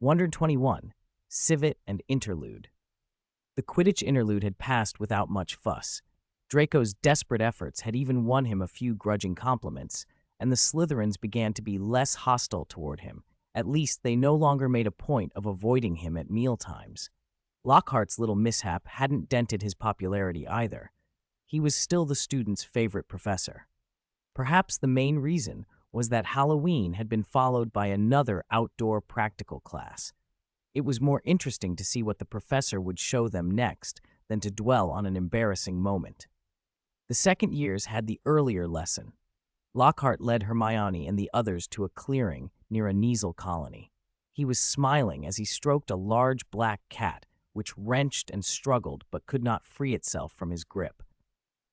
121. Civet and Interlude. The Quidditch interlude had passed without much fuss. Draco's desperate efforts had even won him a few grudging compliments, and the Slytherins began to be less hostile toward him. At least they no longer made a point of avoiding him at mealtimes. Lockhart's little mishap hadn't dented his popularity either. He was still the students' favorite professor. Perhaps the main reason was that Halloween had been followed by another outdoor practical class. It was more interesting to see what the professor would show them next than to dwell on an embarrassing moment. The second years had the earlier lesson. Lockhart led Hermione and the others to a clearing near a Kneasel colony. He was smiling as he stroked a large black cat, which wrenched and struggled but could not free itself from his grip.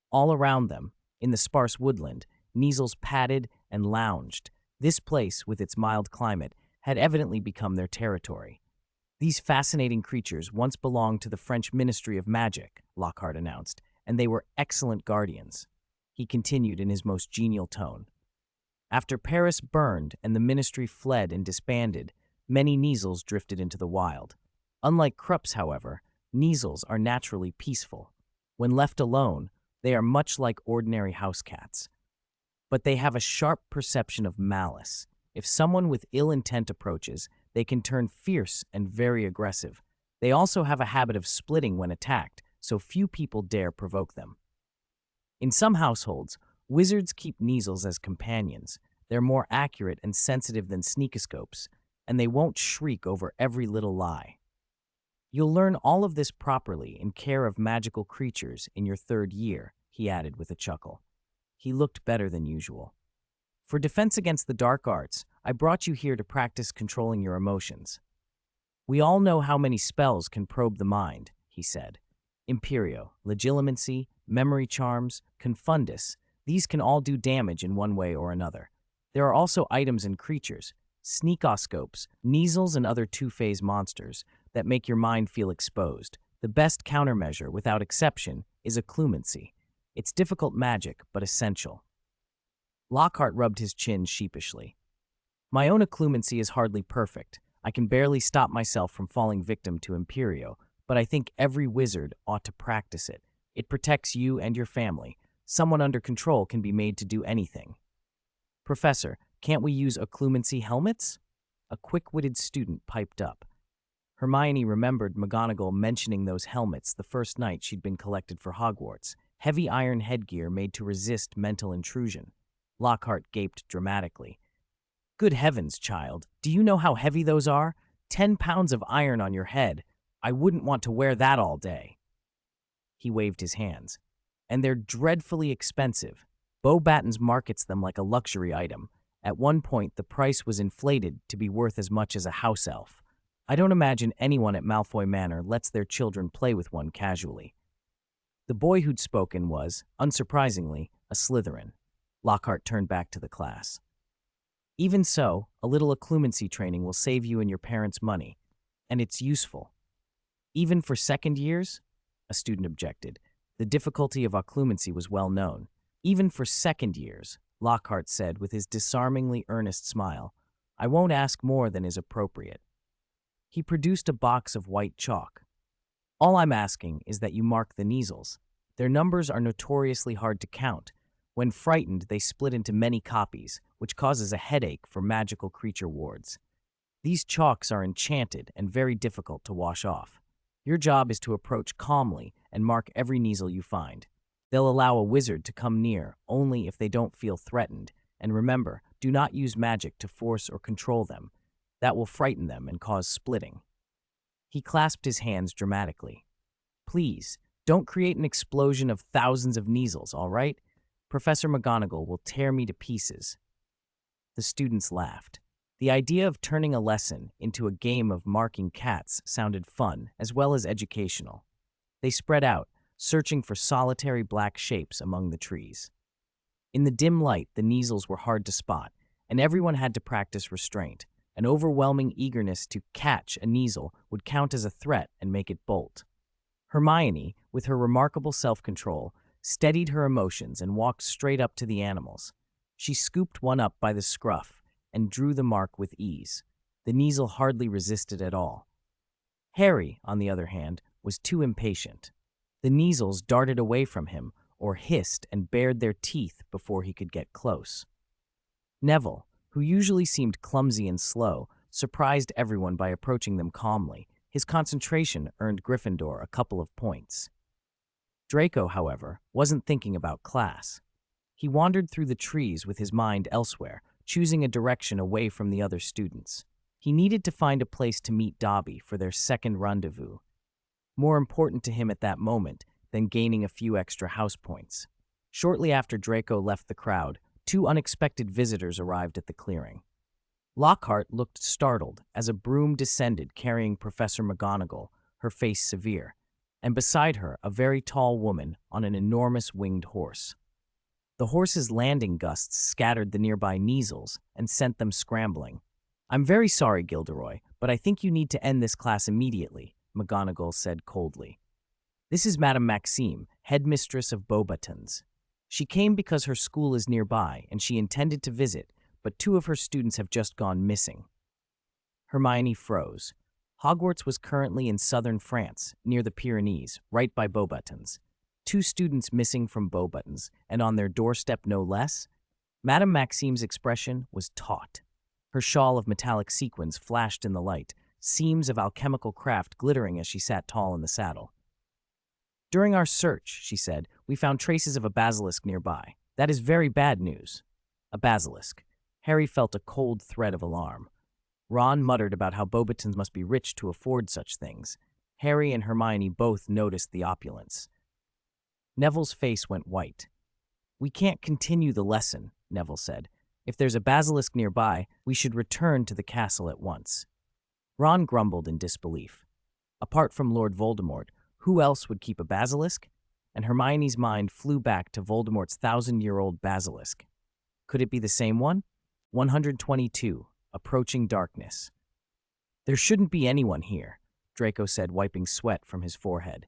All around them, in the sparse woodland, Kneasels padded and lounged. This place, with its mild climate, had evidently become their territory. These fascinating creatures once belonged to the French Ministry of Magic, Lockhart announced, and they were excellent guardians. He continued in his most genial tone. After Paris burned and the ministry fled and disbanded, many Kneasels drifted into the wild. Unlike Krupps, however, Kneasels are naturally peaceful. When left alone, they are much like ordinary house cats. But they have a sharp perception of malice. If someone with ill intent approaches, they can turn fierce and very aggressive. They also have a habit of splitting when attacked, so few people dare provoke them. In some households, wizards keep Kneasels as companions. They're more accurate and sensitive than sneakoscopes, and they won't shriek over every little lie. You'll learn all of this properly in care of magical creatures in your third year, he added with a chuckle. He looked better than usual. For defense against the dark arts, I brought you here to practice controlling your emotions. We all know how many spells can probe the mind, he said. Imperio, Legilimency, Memory Charms, Confundus, these can all do damage in one way or another. There are also items and creatures, sneakoscopes, Kneasels and other two-phase monsters, that make your mind feel exposed. The best countermeasure, without exception, is occlumency. It's difficult magic, but essential. Lockhart rubbed his chin sheepishly. My own occlumency is hardly perfect. I can barely stop myself from falling victim to Imperio, but I think every wizard ought to practice it. It protects you and your family. Someone under control can be made to do anything. Professor, can't we use occlumency helmets? A quick-witted student piped up. Hermione remembered McGonagall mentioning those helmets the first night she'd been collected for Hogwarts. Heavy iron headgear made to resist mental intrusion. Lockhart gaped dramatically. Good heavens, child, do you know how heavy those are? 10 pounds of iron on your head. I wouldn't want to wear that all day. He waved his hands. And they're dreadfully expensive. Beau Battens markets them like a luxury item. At one point, the price was inflated to be worth as much as a house elf. I don't imagine anyone at Malfoy Manor lets their children play with one casually. The boy who'd spoken was, unsurprisingly, a Slytherin. Lockhart turned back to the class. Even so, a little occlumency training will save you and your parents money, and it's useful. Even for second years? A student objected. The difficulty of occlumency was well known. Even for second years, Lockhart said with his disarmingly earnest smile, I won't ask more than is appropriate. He produced a box of white chalk. All I'm asking is that you mark the Kneasels. Their numbers are notoriously hard to count. When frightened, they split into many copies, which causes a headache for magical creature wards. These chalks are enchanted and very difficult to wash off. Your job is to approach calmly and mark every Kneasel you find. They'll allow a wizard to come near only if they don't feel threatened, and remember, do not use magic to force or control them. That will frighten them and cause splitting. He clasped his hands dramatically. Please, don't create an explosion of thousands of Kneasels, all right? Professor McGonagall will tear me to pieces. The students laughed. The idea of turning a lesson into a game of marking cats sounded fun as well as educational. They spread out, searching for solitary black shapes among the trees. In the dim light, the Kneasels were hard to spot, and everyone had to practice restraint. An overwhelming eagerness to catch a Kneasel would count as a threat and make it bolt. Hermione, with her remarkable self-control, steadied her emotions and walked straight up to the animals. She scooped one up by the scruff and drew the mark with ease. The Kneazle hardly resisted at all. Harry, on the other hand, was too impatient. The Kneazles darted away from him or hissed and bared their teeth before he could get close. Neville, who usually seemed clumsy and slow, surprised everyone by approaching them calmly. His concentration earned Gryffindor a couple of points. Draco, however, wasn't thinking about class. He wandered through the trees with his mind elsewhere, choosing a direction away from the other students. He needed to find a place to meet Dobby for their second rendezvous, more important to him at that moment than gaining a few extra house points. Shortly after Draco left the crowd, two unexpected visitors arrived at the clearing. Lockhart looked startled as a broom descended carrying Professor McGonagall, her face severe, and beside her a very tall woman on an enormous winged horse. The horse's landing gusts scattered the nearby Kneazles and sent them scrambling. "I'm very sorry, Gilderoy, but I think you need to end this class immediately," McGonagall said coldly. "This is Madame Maxime, headmistress of Beauxbatons. She came because her school is nearby and she intended to visit, but two of her students have just gone missing." Hermione froze. Hogwarts was currently in southern France, near the Pyrenees, right by Beauxbatons. Two students missing from Beauxbatons, and on their doorstep no less? Madame Maxime's expression was taut. Her shawl of metallic sequins flashed in the light, seams of alchemical craft glittering as she sat tall in the saddle. "During our search," she said, "we found traces of a basilisk nearby. That is very bad news." A basilisk. Harry felt a cold thread of alarm. Ron muttered about how Beauxbatons must be rich to afford such things. Harry and Hermione both noticed the opulence. Neville's face went white. "We can't continue the lesson," Neville said. "If there's a basilisk nearby, we should return to the castle at once." Ron grumbled in disbelief. Apart from Lord Voldemort, who else would keep a basilisk? And Hermione's mind flew back to Voldemort's 1,000-year-old basilisk. Could it be the same one? 122. Approaching darkness. "There shouldn't be anyone here," Draco said, wiping sweat from his forehead.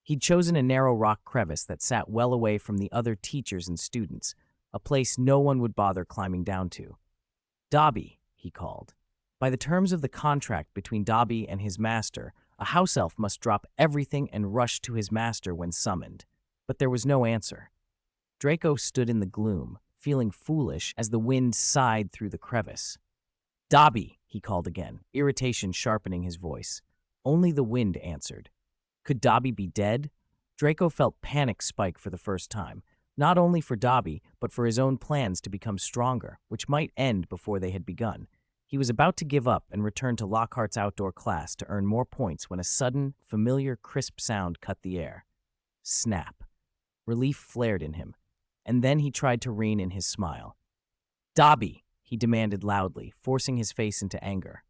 He'd chosen a narrow rock crevice that sat well away from the other teachers and students, a place no one would bother climbing down to. "Dobby," he called. By the terms of the contract between Dobby and his master, a house elf must drop everything and rush to his master when summoned. But there was no answer. Draco stood in the gloom, feeling foolish as the wind sighed through the crevice. "Dobby," he called again, irritation sharpening his voice. Only the wind answered. Could Dobby be dead? Draco felt panic spike for the first time, not only for Dobby, but for his own plans to become stronger, which might end before they had begun. He was about to give up and return to Lockhart's outdoor class to earn more points when a sudden, familiar, crisp sound cut the air. Snap. Relief flared in him, and then he tried to rein in his smile. "Dobby," he demanded loudly, forcing his face into anger.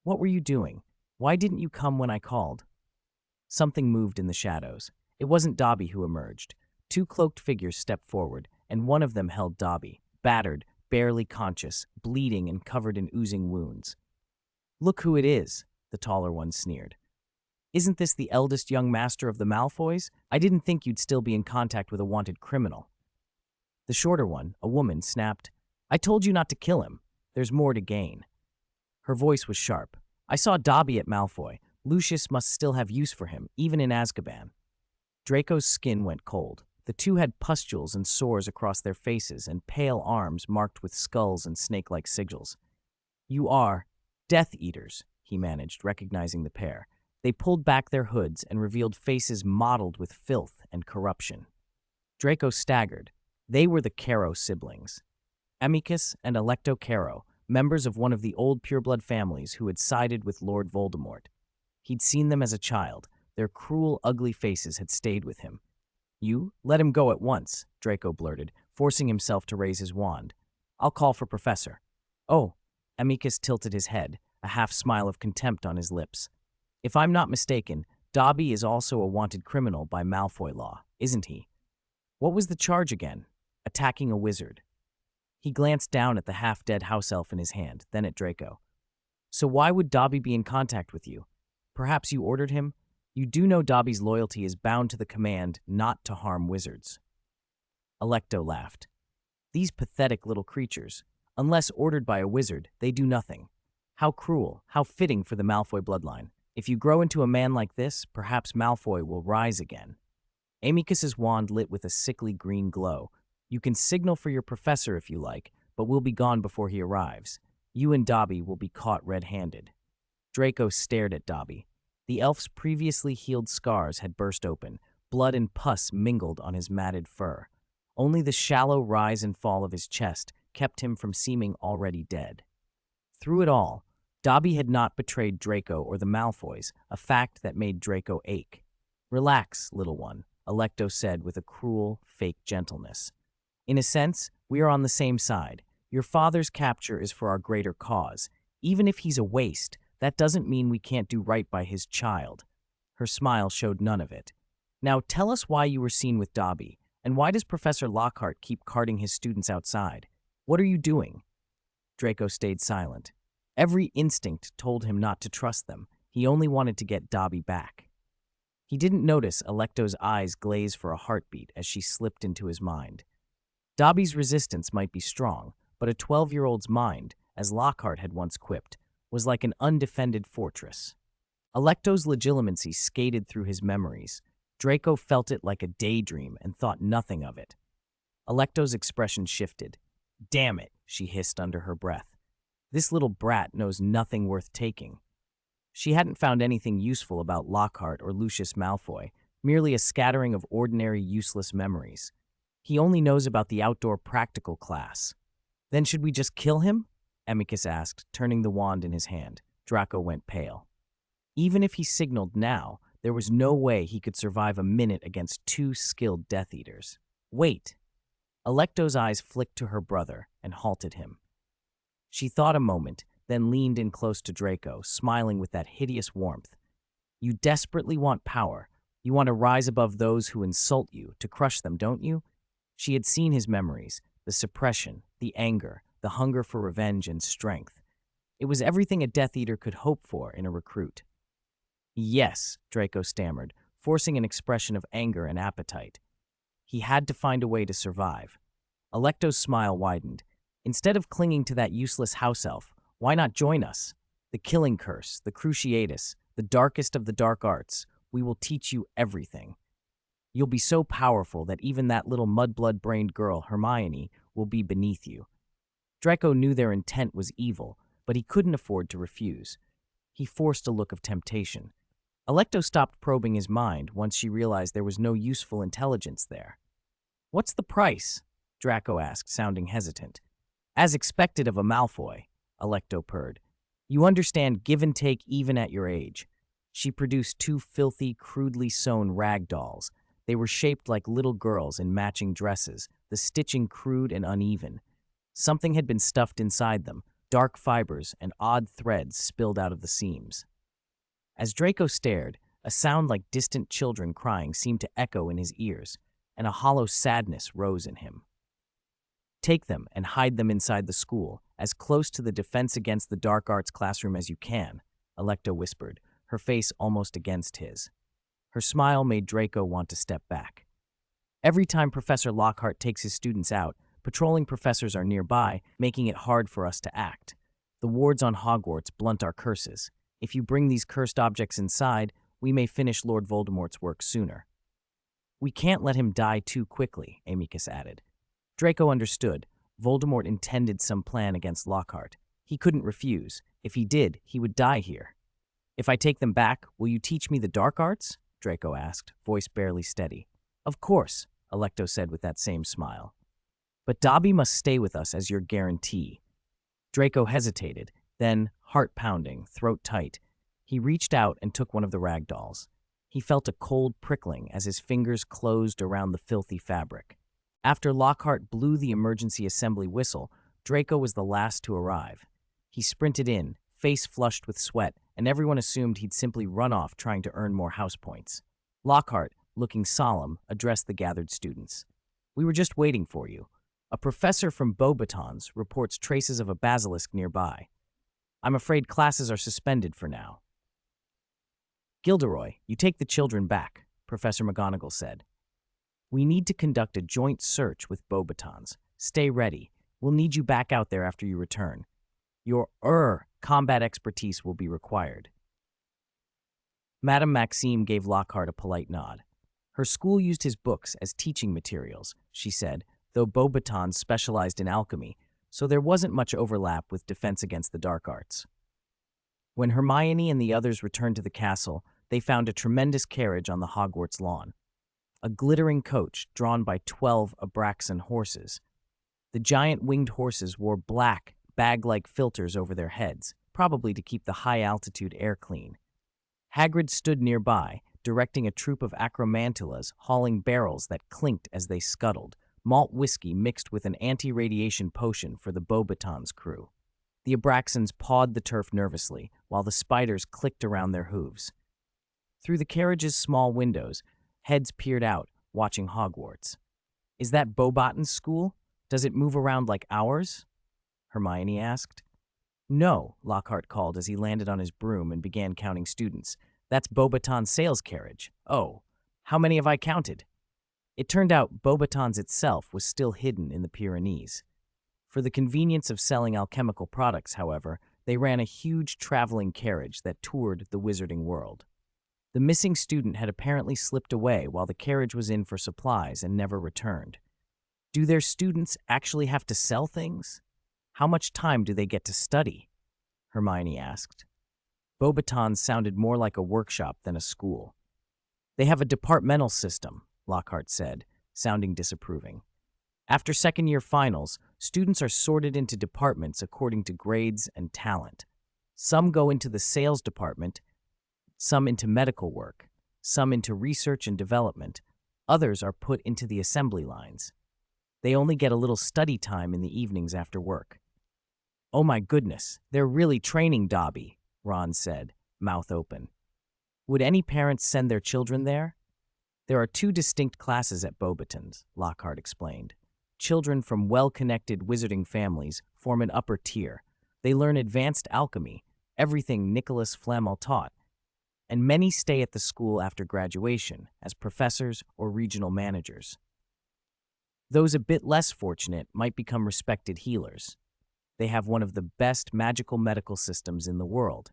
"What were you doing? Why didn't you come when I called?" Something moved in the shadows. It wasn't Dobby who emerged. Two cloaked figures stepped forward, and one of them held Dobby, battered, barely conscious, bleeding and covered in oozing wounds. "Look who it is," the taller one sneered. "Isn't this the eldest young master of the Malfoys? I didn't think you'd still be in contact with a wanted criminal." The shorter one, a woman, snapped, "I told you not to kill him. There's more to gain." Her voice was sharp. "I saw Dobby at Malfoy. Lucius must still have use for him, even in Azkaban." Draco's skin went cold. The two had pustules and sores across their faces and pale arms marked with skulls and snake-like sigils. "You are Death Eaters," he managed, recognizing the pair. They pulled back their hoods and revealed faces mottled with filth and corruption. Draco staggered. They were the Caro siblings. Amicus and Alecto Caro, members of one of the old pureblood families who had sided with Lord Voldemort. He'd seen them as a child. Their cruel, ugly faces had stayed with him. "You? Let him go at once," Draco blurted, forcing himself to raise his wand. "I'll call for Professor." "Oh," Amicus tilted his head, a half-smile of contempt on his lips. "If I'm not mistaken, Dobby is also a wanted criminal by Malfoy law, isn't he?" "What was the charge again?" "Attacking a wizard." He glanced down at the half-dead house elf in his hand, then at Draco. "So why would Dobby be in contact with you? Perhaps you ordered him? You do know Dobby's loyalty is bound to the command not to harm wizards." Alecto laughed. "These pathetic little creatures. Unless ordered by a wizard, they do nothing. How cruel, how fitting for the Malfoy bloodline. If you grow into a man like this, perhaps Malfoy will rise again. Amicus's wand lit with a sickly green glow. You can signal for your professor if you like, but we'll be gone before he arrives. You and Dobby will be caught red-handed. Draco stared at Dobby. The elf's previously healed scars had burst open. Blood and pus mingled on his matted fur. Only the shallow rise and fall of his chest kept him from seeming already dead. Through it all, Dobby had not betrayed Draco or the Malfoys, a fact that made Draco ache. "Relax, little one," Alecto said with a cruel, fake gentleness. "In a sense, we are on the same side. Your father's capture is for our greater cause. Even if he's a waste, that doesn't mean we can't do right by his child." Her smile showed none of it. "Now tell us why you were seen with Dobby, and why does Professor Lockhart keep carting his students outside? What are you doing?" Draco stayed silent. Every instinct told him not to trust them. He only wanted to get Dobby back. He didn't notice Alecto's eyes glaze for a heartbeat as she slipped into his mind. Dobby's resistance might be strong, but a 12-year-old's mind, as Lockhart had once quipped, was like an undefended fortress. Alecto's legitimacy skated through his memories. Draco felt it like a daydream and thought nothing of it. Alecto's expression shifted. "Damn it," she hissed under her breath. "This little brat knows nothing worth taking." She hadn't found anything useful about Lockhart or Lucius Malfoy, merely a scattering of ordinary, useless memories. He only knows about the outdoor practical class. "Then should we just kill him?" Amicus asked, turning the wand in his hand. Draco went pale. Even if he signaled now, there was no way he could survive a minute against two skilled Death Eaters. "Wait." Alecto's eyes flicked to her brother and halted him. She thought a moment, then leaned in close to Draco, smiling with that hideous warmth. "You desperately want power. You want to rise above those who insult you, to crush them, don't you?" She had seen his memories, the suppression, the anger, the hunger for revenge and strength. It was everything a Death Eater could hope for in a recruit. "Yes," Draco stammered, forcing an expression of anger and appetite. He had to find a way to survive. Alecto's smile widened. "Instead of clinging to that useless house elf, why not join us? The Killing Curse, the Cruciatus, the darkest of the dark arts, we will teach you everything. You'll be so powerful that even that little mudblood-brained girl, Hermione, will be beneath you." Draco knew their intent was evil, but he couldn't afford to refuse. He forced a look of temptation. Alecto stopped probing his mind once she realized there was no useful intelligence there. "What's the price?" Draco asked, sounding hesitant. "As expected of a Malfoy," Alecto purred. "You understand give and take even at your age." She produced two filthy, crudely sewn rag dolls. They were shaped like little girls in matching dresses, the stitching crude and uneven. Something had been stuffed inside them, dark fibers and odd threads spilled out of the seams. As Draco stared, a sound like distant children crying seemed to echo in his ears, and a hollow sadness rose in him. "Take them and hide them inside the school, as close to the Defense Against the Dark Arts classroom as you can," Alecto whispered, her face almost against his. Her smile made Draco want to step back. "Every time Professor Lockhart takes his students out, patrolling professors are nearby, making it hard for us to act. The wards on Hogwarts blunt our curses. If you bring these cursed objects inside, we may finish Lord Voldemort's work sooner." "We can't let him die too quickly," Amicus added. Draco understood. Voldemort intended some plan against Lockhart. He couldn't refuse. If he did, he would die here. "If I take them back, will you teach me the dark arts?" Draco asked, voice barely steady. "Of course," Alecto said with that same smile. "But Dobby must stay with us as your guarantee." Draco hesitated, then, heart pounding, throat tight, he reached out and took one of the rag dolls. He felt a cold prickling as his fingers closed around the filthy fabric. After Lockhart blew the emergency assembly whistle, Draco was the last to arrive. He sprinted in, face flushed with sweat, and everyone assumed he'd simply run off trying to earn more house points. Lockhart, looking solemn, addressed the gathered students. "We were just waiting for you. A professor from Beauxbatons reports traces of a basilisk nearby. I'm afraid classes are suspended for now." "Gilderoy, you take the children back," Professor McGonagall said. "We need to conduct a joint search with Beauxbatons. Stay ready. We'll need you back out there after you return." Combat expertise will be required. Madame Maxime gave Lockhart a polite nod. Her school used his books as teaching materials, she said, though Beauxbatons specialized in alchemy, so there wasn't much overlap with defense against the dark arts. When Hermione and the others returned to the castle, they found a tremendous carriage on the Hogwarts lawn. A glittering coach drawn by 12 Abraxan horses. The giant winged horses wore black, bag-like filters over their heads, probably to keep the high-altitude air clean. Hagrid stood nearby, directing a troop of acromantulas hauling barrels that clinked as they scuttled, malt whiskey mixed with an anti-radiation potion for the Beauxbatons crew. The Abraxans pawed the turf nervously, while the spiders clicked around their hooves. Through the carriage's small windows, heads peered out, watching Hogwarts. "Is that Beauxbaton's school? Does it move around like ours?" Hermione asked. "No," Lockhart called as he landed on his broom and began counting students. "That's Beauxbaton's sales carriage. Oh, how many have I counted?" It turned out Beauxbatons itself was still hidden in the Pyrenees. For the convenience of selling alchemical products, however, they ran a huge traveling carriage that toured the wizarding world. The missing student had apparently slipped away while the carriage was in for supplies and never returned. Do their students actually have to sell things? How much time do they get to study? Hermione asked. Beauxbatons sounded more like a workshop than a school. They have a departmental system, Lockhart said, sounding disapproving. After second-year finals, students are sorted into departments according to grades and talent. Some go into the sales department, some into medical work, some into research and development, others are put into the assembly lines. They only get a little study time in the evenings after work. "Oh my goodness, they're really training Dobby," Ron said, mouth open. "Would any parents send their children there?" "There are two distinct classes at Beauxbatons," Lockhart explained. Children from well-connected wizarding families form an upper tier. They learn advanced alchemy, everything Nicholas Flamel taught, and many stay at the school after graduation as professors or regional managers. Those a bit less fortunate might become respected healers. They have one of the best magical medical systems in the world.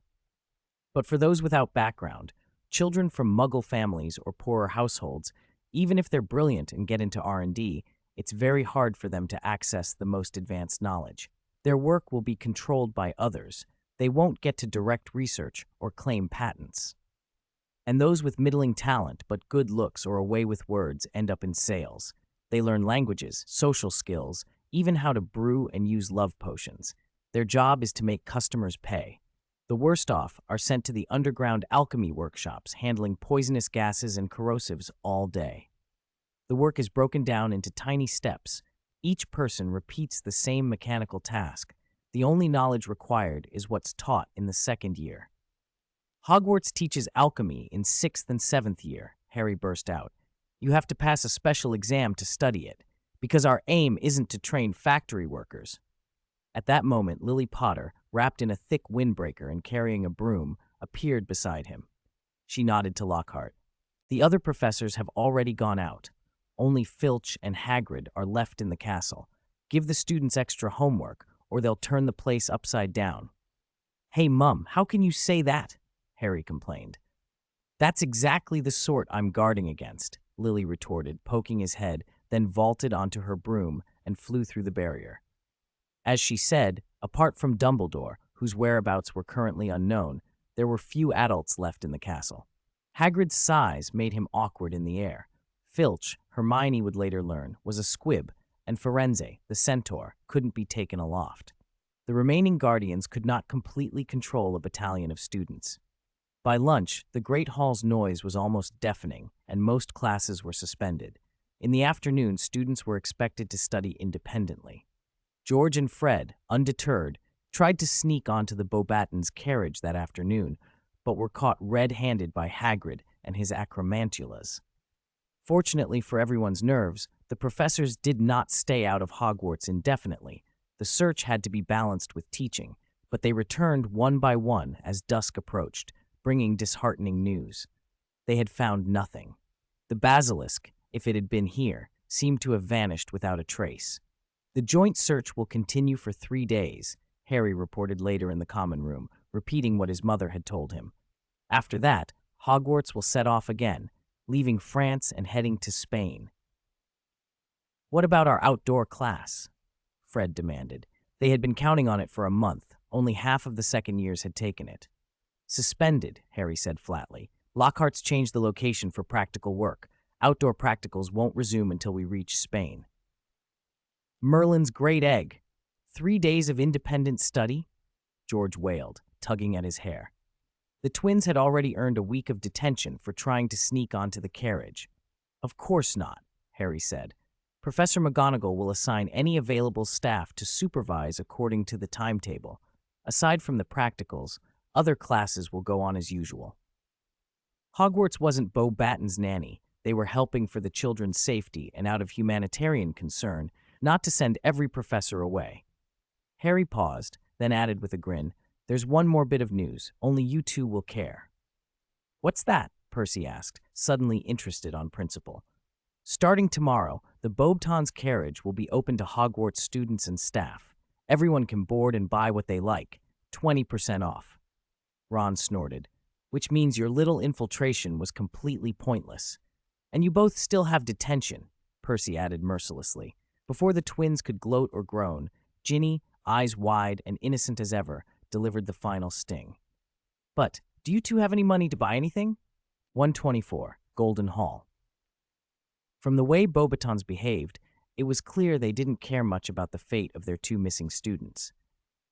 But for those without background, children from Muggle families or poorer households, even if they're brilliant and get into R&D, it's very hard for them to access the most advanced knowledge. Their work will be controlled by others. They won't get to direct research or claim patents. And those with middling talent but good looks or a way with words end up in sales. They learn languages, social skills, even how to brew and use love potions. Their job is to make customers pay. The worst off are sent to the underground alchemy workshops, handling poisonous gases and corrosives all day. The work is broken down into tiny steps. Each person repeats the same mechanical task. The only knowledge required is what's taught in the second year. "Hogwarts teaches alchemy in 6th and 7th year," Harry burst out. "You have to pass a special exam to study it, because our aim isn't to train factory workers." At that moment, Lily Potter, wrapped in a thick windbreaker and carrying a broom, appeared beside him. She nodded to Lockhart. "The other professors have already gone out. Only Filch and Hagrid are left in the castle. Give the students extra homework, or they'll turn the place upside down." "Hey, Mum, how can you say that?" Harry complained. "That's exactly the sort I'm guarding against," Lily retorted, poking his head, then vaulted onto her broom and flew through the barrier. As she said, apart from Dumbledore, whose whereabouts were currently unknown, there were few adults left in the castle. Hagrid's size made him awkward in the air. Filch, Hermione would later learn, was a squib, and Firenze, the centaur, couldn't be taken aloft. The remaining guardians could not completely control a battalion of students. By lunch, the Great Hall's noise was almost deafening, and most classes were suspended. In the afternoon, students were expected to study independently. George and Fred, undeterred, tried to sneak onto the Beauxbatons' carriage that afternoon, but were caught red-handed by Hagrid and his acromantulas. Fortunately for everyone's nerves, the professors did not stay out of Hogwarts indefinitely. The search had to be balanced with teaching, but they returned one by one as dusk approached, bringing disheartening news. They had found nothing. The basilisk, if it had been here, seemed to have vanished without a trace. "The joint search will continue for 3 days," Harry reported later in the common room, repeating what his mother had told him. After that, Hogwarts will set off again, leaving France and heading to Spain. What about our outdoor class? Fred demanded. They had been counting on it for a month. Only half of the second years had taken it. Suspended, Harry said flatly. Lockhart's changed the location for practical work. Outdoor practicals won't resume until we reach Spain. Merlin's great egg. 3 days of independent study? George wailed, tugging at his hair. The twins had already earned a week of detention for trying to sneak onto the carriage. Of course not, Harry said. Professor McGonagall will assign any available staff to supervise according to the timetable. Aside from the practicals, other classes will go on as usual. Hogwarts wasn't Bo Batten's nanny. They were helping for the children's safety and out of humanitarian concern, not to send every professor away. Harry paused, then added with a grin, "There's one more bit of news. Only you two will care." "What's that?" Percy asked, suddenly interested on principle. "Starting tomorrow, the Beauxbatons carriage will be open to Hogwarts students and staff. Everyone can board and buy what they like, 20% off." Ron snorted, "Which means your little infiltration was completely pointless. And you both still have detention," Percy added mercilessly. Before the twins could gloat or groan, Ginny, eyes wide and innocent as ever, delivered the final sting. "But, do you two have any money to buy anything?" 124, Golden Hall. From the way Beauxbatons behaved, it was clear they didn't care much about the fate of their two missing students.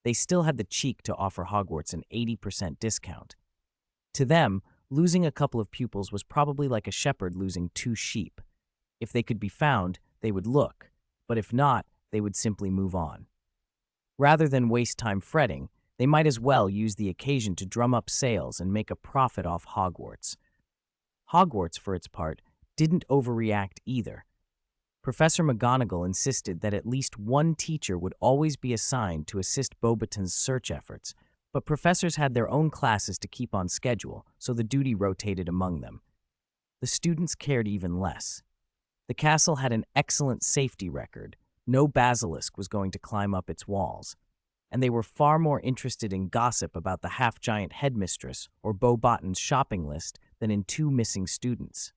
They still had the cheek to offer Hogwarts an 80% discount. To them, losing a couple of pupils was probably like a shepherd losing 2 sheep. If they could be found, they would look, but if not, they would simply move on. Rather than waste time fretting, they might as well use the occasion to drum up sales and make a profit off Hogwarts. Hogwarts, for its part, didn't overreact either. Professor McGonagall insisted that at least one teacher would always be assigned to assist Beauxbatons' search efforts, but professors had their own classes to keep on schedule, so the duty rotated among them. The students cared even less. The castle had an excellent safety record. No basilisk was going to climb up its walls, and they were far more interested in gossip about the half-giant headmistress or Beauxbatons' shopping list than in 2 missing students.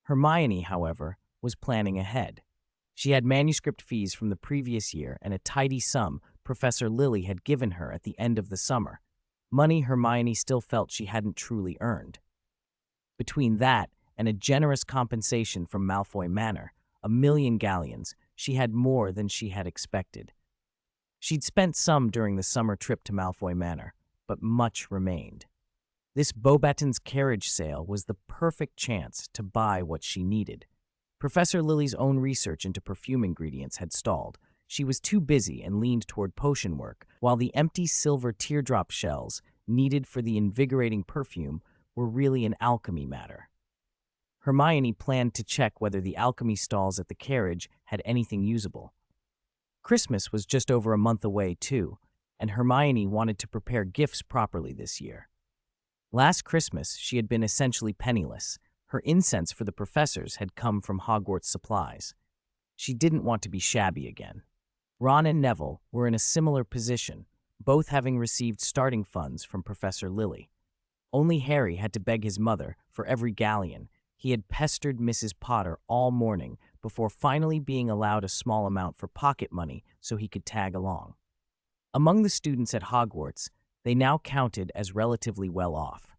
Hermione, however, was planning ahead. She had manuscript fees from the previous year and a tidy sum Professor Lily had given her at the end of the summer, money Hermione still felt she hadn't truly earned. Between that and a generous compensation from Malfoy Manor, 1,000,000 galleons, she had more than she had expected. She'd spent some during the summer trip to Malfoy Manor, but much remained. This Beauxbatons carriage sale was the perfect chance to buy what she needed. Professor Lily's own research into perfume ingredients had stalled. She was too busy and leaned toward potion work, while the empty silver teardrop shells needed for the invigorating perfume were really an alchemy matter. Hermione planned to check whether the alchemy stalls at the carriage had anything usable. Christmas was just over a month away, too, and Hermione wanted to prepare gifts properly this year. Last Christmas, she had been essentially penniless. Her incense for the professors had come from Hogwarts supplies. She didn't want to be shabby again. Ron and Neville were in a similar position, both having received starting funds from Professor Lily. Only Harry had to beg his mother for every galleon. He had pestered Mrs. Potter all morning before finally being allowed a small amount for pocket money so he could tag along. Among the students at Hogwarts, they now counted as relatively well off.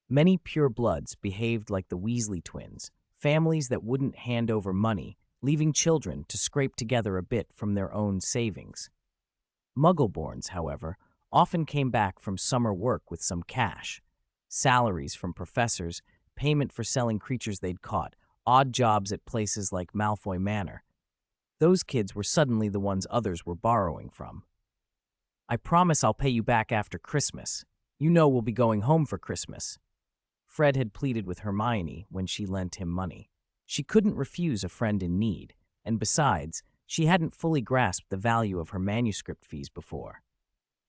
Many purebloods behaved like the Weasley twins, families that wouldn't hand over money, leaving children to scrape together a bit from their own savings. Muggle-borns, however, often came back from summer work with some cash. Salaries from professors, payment for selling creatures they'd caught, odd jobs at places like Malfoy Manor. Those kids were suddenly the ones others were borrowing from. "I promise I'll pay you back after Christmas. You know we'll be going home for Christmas." Fred had pleaded with Hermione when she lent him money. She couldn't refuse a friend in need, and besides, she hadn't fully grasped the value of her manuscript fees before.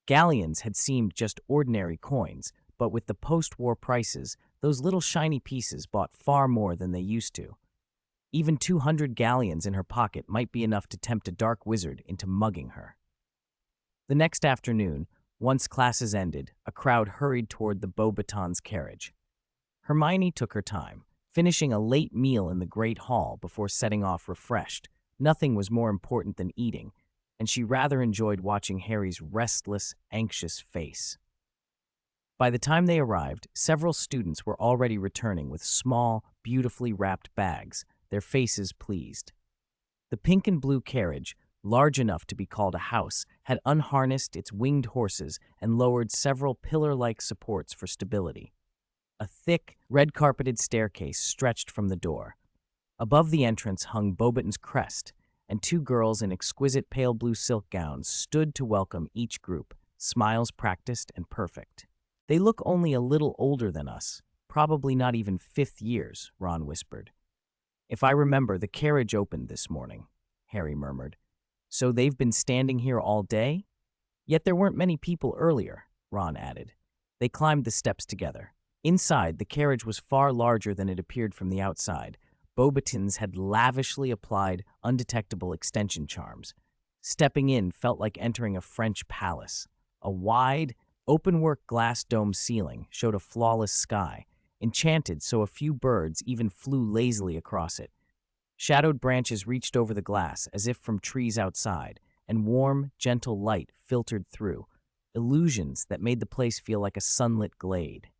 Galleons had seemed just ordinary coins, but with the post-war prices, those little shiny pieces bought far more than they used to. Even 200 galleons in her pocket might be enough to tempt a dark wizard into mugging her. The next afternoon, once classes ended, a crowd hurried toward the Beauxbatons carriage. Hermione took her time, finishing a late meal in the Great Hall before setting off refreshed. Nothing was more important than eating, and she rather enjoyed watching Harry's restless, anxious face. By the time they arrived, several students were already returning with small, beautifully wrapped bags, their faces pleased. The pink and blue carriage, large enough to be called a house, had unharnessed its winged horses and lowered several pillar-like supports for stability. A thick, red-carpeted staircase stretched from the door. Above the entrance hung Beauxbaton's crest, and two girls in exquisite pale blue silk gowns stood to welcome each group, smiles practiced and perfect. "They look only a little older than us, probably not even 5th years," Ron whispered. "If I remember, the carriage opened this morning," Harry murmured. "So they've been standing here all day?" "Yet there weren't many people earlier," Ron added. They climbed the steps together. Inside, the carriage was far larger than it appeared from the outside. Beauxbatons had lavishly applied undetectable extension charms. Stepping in felt like entering a French palace. A wide, open-work glass dome ceiling showed a flawless sky, enchanted so a few birds even flew lazily across it. Shadowed branches reached over the glass as if from trees outside, and warm, gentle light filtered through, illusions that made the place feel like a sunlit glade.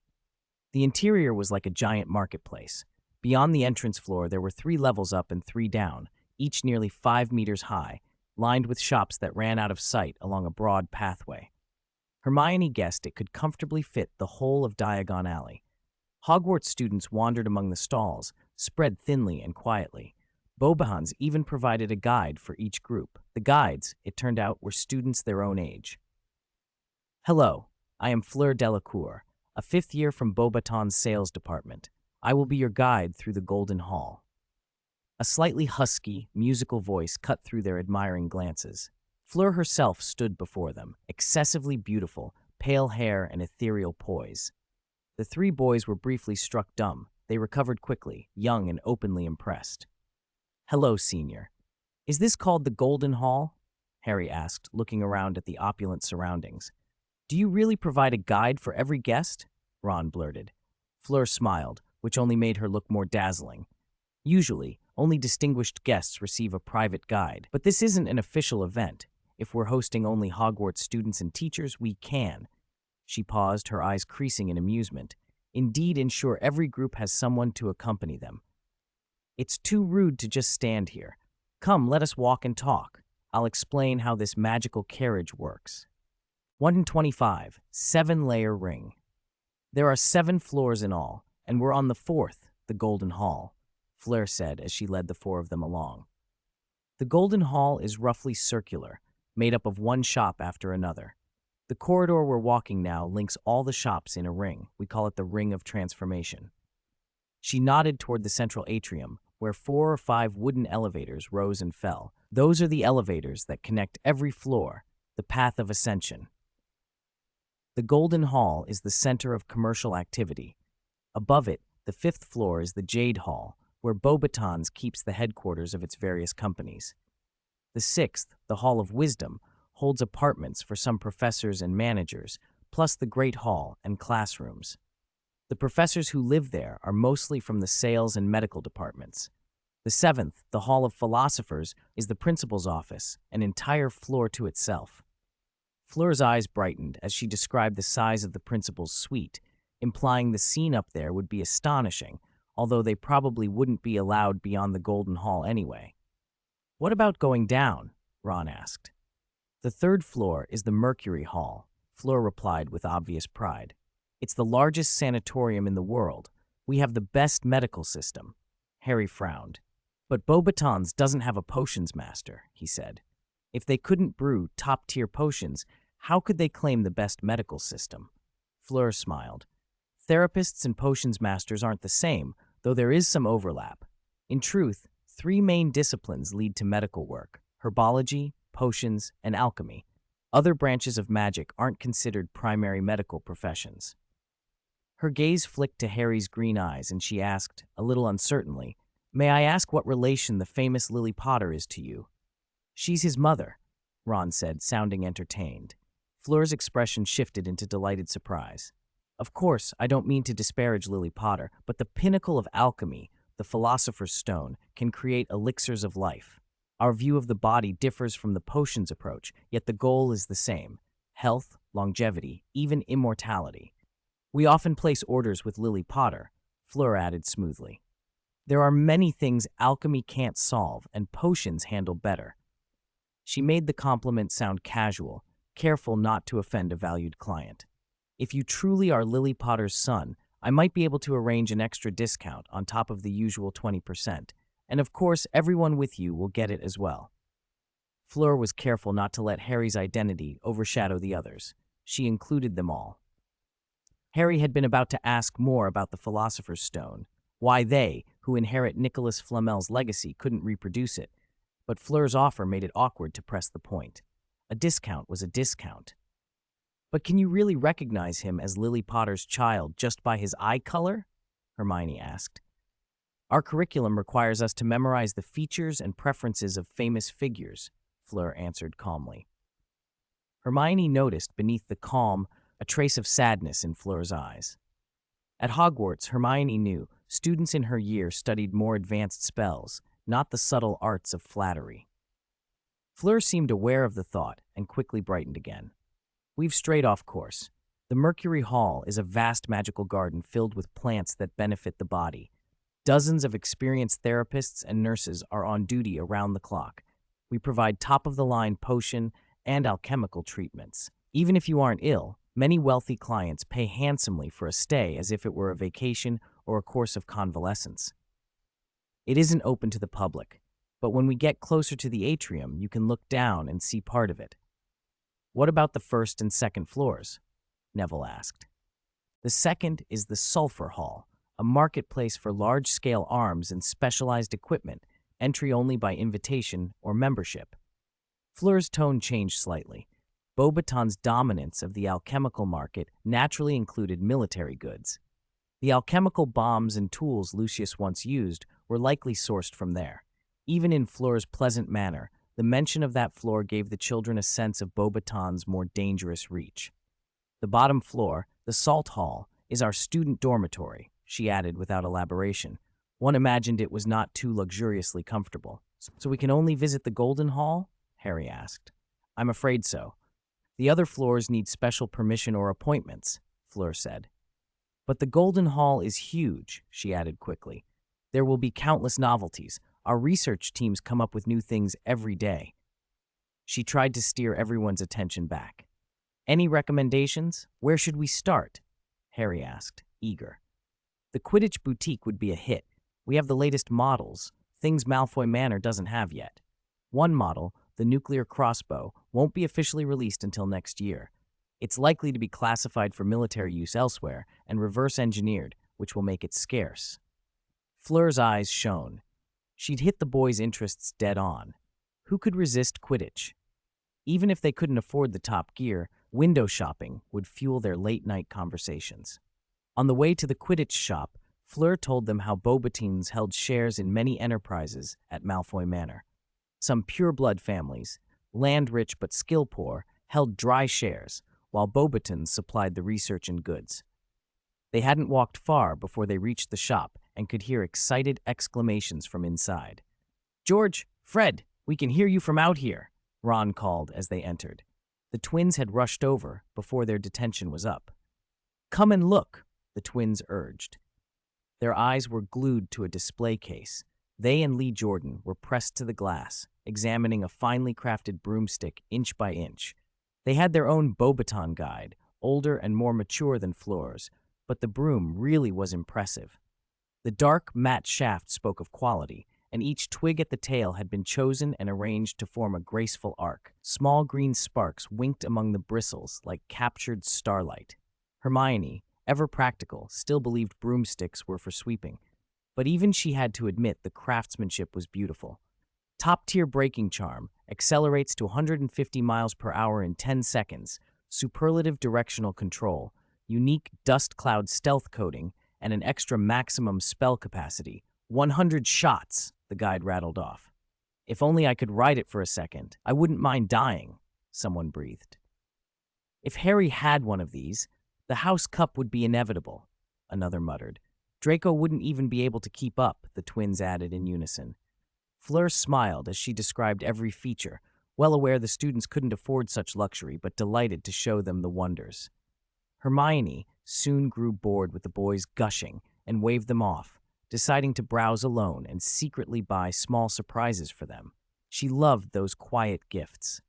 The interior was like a giant marketplace. Beyond the entrance floor, there were 3 levels up and 3 down, each nearly 5 meters high, lined with shops that ran out of sight along a broad pathway. Hermione guessed it could comfortably fit the whole of Diagon Alley. Hogwarts students wandered among the stalls, spread thinly and quietly. Beauxbatons even provided a guide for each group. The guides, it turned out, were students their own age. "Hello, I am Fleur Delacour, a 5th year from Beauxbaton's sales department. I will be your guide through the Golden Hall." A slightly husky, musical voice cut through their admiring glances. Fleur herself stood before them, excessively beautiful, pale hair and ethereal poise. The 3 boys were briefly struck dumb. They recovered quickly, young and openly impressed. "Hello, Senior. Is this called the Golden Hall?" Harry asked, looking around at the opulent surroundings. "Do you really provide a guide for every guest?" Ron blurted. Fleur smiled, which only made her look more dazzling. "Usually, only distinguished guests receive a private guide, but this isn't an official event. If we're hosting only Hogwarts students and teachers, we can." She paused, her eyes creasing in amusement. "Indeed, ensure every group has someone to accompany them. It's too rude to just stand here. Come, let us walk and talk. I'll explain how this magical carriage works." 125, 7-layer ring. "There are 7 floors in all, and we're on the 4th, the Golden Hall," Fleur said as she led the 4 of them along. The Golden Hall is roughly circular, made up of one shop after another. The corridor we're walking now links all the shops in a ring. We call it the Ring of Transformation. She nodded toward the central atrium, where 4 or 5 wooden elevators rose and fell. Those are the elevators that connect every floor, the path of ascension. The Golden Hall is the center of commercial activity. Above it, the 5th floor is the Jade Hall, where Beauxbatons keeps the headquarters of its various companies. The 6th, the Hall of Wisdom, holds apartments for some professors and managers, plus the Great Hall and classrooms. The professors who live there are mostly from the sales and medical departments. The 7th, the Hall of Philosophers, is the principal's office, an entire floor to itself. Fleur's eyes brightened as she described the size of the principal's suite, implying the scene up there would be astonishing, although they probably wouldn't be allowed beyond the Golden Hall anyway. "What about going down?" Ron asked. "The 3rd floor is the Mercury Hall," Fleur replied with obvious pride. "It's the largest sanatorium in the world. We have the best medical system." Harry frowned. "But Beauxbatons doesn't have a potions master," he said. "If they couldn't brew top-tier potions, how could they claim the best medical system?" Fleur smiled. "Therapists and potions masters aren't the same, though there is some overlap. In truth, 3 main disciplines lead to medical work: herbology, potions, and alchemy. Other branches of magic aren't considered primary medical professions." Her gaze flicked to Harry's green eyes, and she asked, a little uncertainly, "May I ask what relation the famous Lily Potter is to you?" "She's his mother. Ron said, sounding entertained. Fleur's expression shifted into delighted surprise. Of course, I don't mean to disparage Lily Potter, but the pinnacle of alchemy, the Philosopher's Stone, can create elixirs of life. Our view of the body differs from the potions approach, yet the goal is the same: health, longevity, even immortality. We often place orders with Lily Potter, Fleur added smoothly. There are many things alchemy can't solve, and potions handle better. She made the compliment sound casual, careful not to offend a valued client. If you truly are Lily Potter's son, I might be able to arrange an extra discount on top of the usual 20%, and of course everyone with you will get it as well. Fleur was careful not to let Harry's identity overshadow the others. She included them all. Harry had been about to ask more about the Philosopher's Stone, why they, who inherit Nicholas Flamel's legacy, couldn't reproduce it, but Fleur's offer made it awkward to press the point. A discount was a discount. But can you really recognize him as Lily Potter's child just by his eye color? Hermione asked. Our curriculum requires us to memorize the features and preferences of famous figures, Fleur answered calmly. Hermione noticed beneath the calm a trace of sadness in Fleur's eyes. At Hogwarts, Hermione knew students in her year studied more advanced spells, not the subtle arts of flattery. Fleur seemed aware of the thought and quickly brightened again. We've strayed off course. The Mercury Hall is a vast magical garden filled with plants that benefit the body. Dozens of experienced therapists and nurses are on duty around the clock. We provide top-of-the-line potion and alchemical treatments. Even if you aren't ill, many wealthy clients pay handsomely for a stay as if it were a vacation or a course of convalescence. It isn't open to the public, but when we get closer to the atrium, you can look down and see part of it. What about the first and second floors? Neville asked. The second is the Sulphur Hall, a marketplace for large-scale arms and specialized equipment, entry only by invitation or membership. Fleur's tone changed slightly. Beauxbaton's dominance of the alchemical market naturally included military goods. The alchemical bombs and tools Lucius once used were likely sourced from there. Even in Fleur's pleasant manner, the mention of that floor gave the children a sense of Beauxbaton's more dangerous reach. The bottom floor, the Salt Hall, is our student dormitory, she added without elaboration. One imagined it was not too luxuriously comfortable. So we can only visit the Golden Hall? Harry asked. I'm afraid so. The other floors need special permission or appointments, Fleur said. But the Golden Hall is huge, she added quickly. There will be countless novelties. Our research teams come up with new things every day. She tried to steer everyone's attention back. Any recommendations? Where should we start? Harry asked, eager. The Quidditch boutique would be a hit. We have the latest models, things Malfoy Manor doesn't have yet. One model, the nuclear crossbow, won't be officially released until next year. It's likely to be classified for military use elsewhere and reverse-engineered, which will make it scarce. Fleur's eyes shone. She'd hit the boys' interests dead on. Who could resist Quidditch? Even if they couldn't afford the top gear, window shopping would fuel their late-night conversations. On the way to the Quidditch shop, Fleur told them how Beauxbatons held shares in many enterprises at Malfoy Manor. Some pure-blood families, land-rich but skill-poor, held dry shares, while Beauxbatons supplied the research and goods. They hadn't walked far before they reached the shop and could hear excited exclamations from inside. George, Fred, we can hear you from out here, Ron called as they entered. The twins had rushed over before their detention was up. Come and look, the twins urged. Their eyes were glued to a display case. They and Lee Jordan were pressed to the glass, examining a finely crafted broomstick inch by inch. They had their own Beauxbaton guide, older and more mature than Fleur's, but the broom really was impressive. The dark, matte shaft spoke of quality, and each twig at the tail had been chosen and arranged to form a graceful arc. Small green sparks winked among the bristles like captured starlight. Hermione, ever practical, still believed broomsticks were for sweeping, but even she had to admit the craftsmanship was beautiful. Top-tier braking charm, accelerates to 150 miles per hour in 10 seconds, superlative directional control, unique dust cloud stealth coating, and an extra maximum spell capacity. 100 shots, the guide rattled off. If only I could ride it for a second, I wouldn't mind dying, someone breathed. If Harry had one of these, the house cup would be inevitable, another muttered. Draco wouldn't even be able to keep up, the twins added in unison. Fleur smiled as she described every feature, well aware the students couldn't afford such luxury, but delighted to show them the wonders. Hermione soon grew bored with the boys gushing and waved them off, deciding to browse alone and secretly buy small surprises for them. She loved those quiet gifts.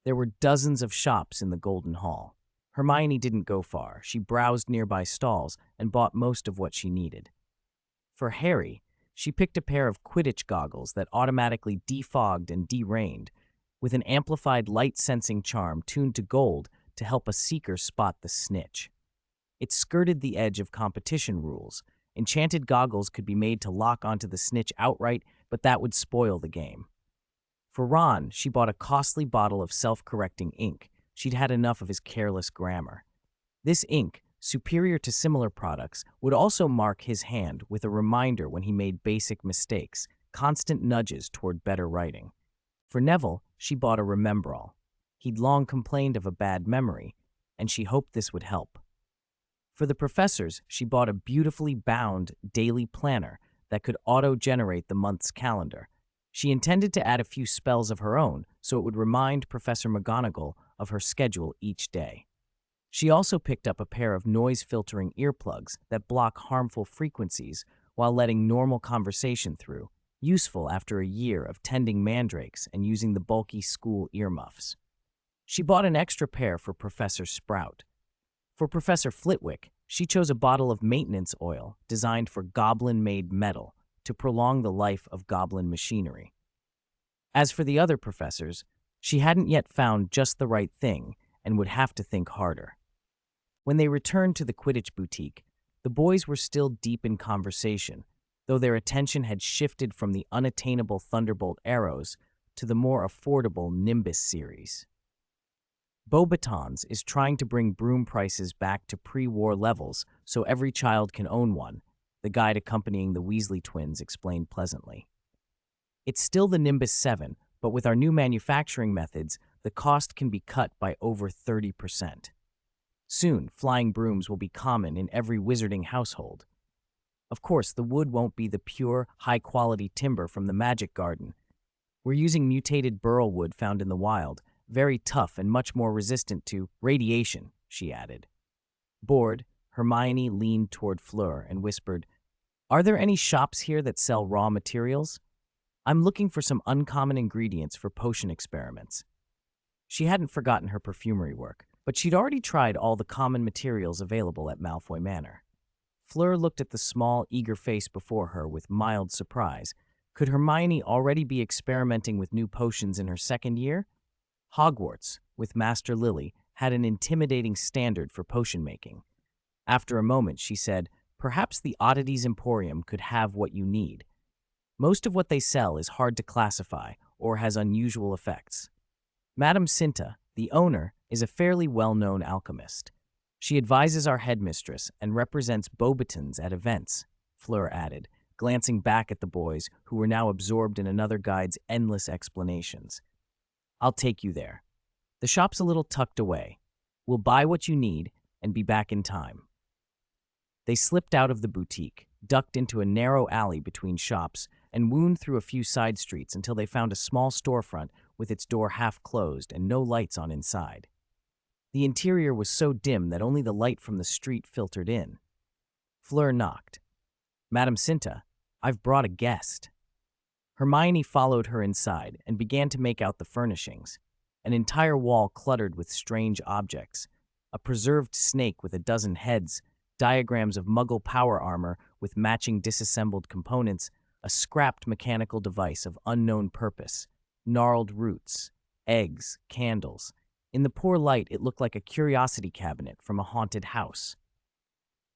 There were dozens of shops in the Golden Hall. Hermione didn't go far. She browsed nearby stalls and bought most of what she needed. For Harry, she picked a pair of Quidditch goggles that automatically defogged and derained, with an amplified light-sensing charm tuned to gold to help a seeker spot the snitch. It skirted the edge of competition rules. Enchanted goggles could be made to lock onto the snitch outright, but that would spoil the game. For Ron, she bought a costly bottle of self-correcting ink. She'd had enough of his careless grammar. This ink, superior to similar products, would also mark his hand with a reminder when he made basic mistakes, constant nudges toward better writing. For Neville, she bought a Remembrall. He'd long complained of a bad memory, and she hoped this would help. For the professors, she bought a beautifully bound daily planner that could auto-generate the month's calendar. She intended to add a few spells of her own, so it would remind Professor McGonagall of her schedule each day. She also picked up a pair of noise-filtering earplugs that block harmful frequencies while letting normal conversation through, useful after a year of tending mandrakes and using the bulky school earmuffs. She bought an extra pair for Professor Sprout. For Professor Flitwick, she chose a bottle of maintenance oil designed for goblin-made metal to prolong the life of goblin machinery. As for the other professors, she hadn't yet found just the right thing and would have to think harder. When they returned to the Quidditch boutique, the boys were still deep in conversation, though their attention had shifted from the unattainable Thunderbolt arrows to the more affordable Nimbus series. Beauxbatons is trying to bring broom prices back to pre-war levels so every child can own one, the guide accompanying the Weasley twins explained pleasantly. It's still the Nimbus 7, but with our new manufacturing methods, the cost can be cut by over 30%. Soon, flying brooms will be common in every wizarding household. Of course, the wood won't be the pure, high-quality timber from the Magic Garden. We're using mutated burl wood found in the wild, very tough and much more resistant to radiation, she added. Bored, Hermione leaned toward Fleur and whispered, "Are there any shops here that sell raw materials? I'm looking for some uncommon ingredients for potion experiments." She hadn't forgotten her perfumery work, but she'd already tried all the common materials available at Malfoy Manor. Fleur looked at the small, eager face before her with mild surprise. Could Hermione already be experimenting with new potions in her second year? Hogwarts, with Master Lily, had an intimidating standard for potion making. After a moment, she said, "Perhaps the Oddities Emporium could have what you need. Most of what they sell is hard to classify or has unusual effects." Madame Cinta, the owner, is a fairly well-known alchemist. She advises our headmistress and represents Beauxbatons at events, Fleur added, glancing back at the boys who were now absorbed in another guide's endless explanations. "I'll take you there. The shop's a little tucked away. We'll buy what you need and be back in time." They slipped out of the boutique, ducked into a narrow alley between shops, and wound through a few side streets until they found a small storefront with its door half closed and no lights on inside. The interior was so dim that only the light from the street filtered in. Fleur knocked. "Madame Cinta, I've brought a guest." Hermione followed her inside and began to make out the furnishings. An entire wall cluttered with strange objects. A preserved snake with a dozen heads, diagrams of Muggle power armor with matching disassembled components, a scrapped mechanical device of unknown purpose, gnarled roots, eggs, candles. In the poor light, it looked like a curiosity cabinet from a haunted house.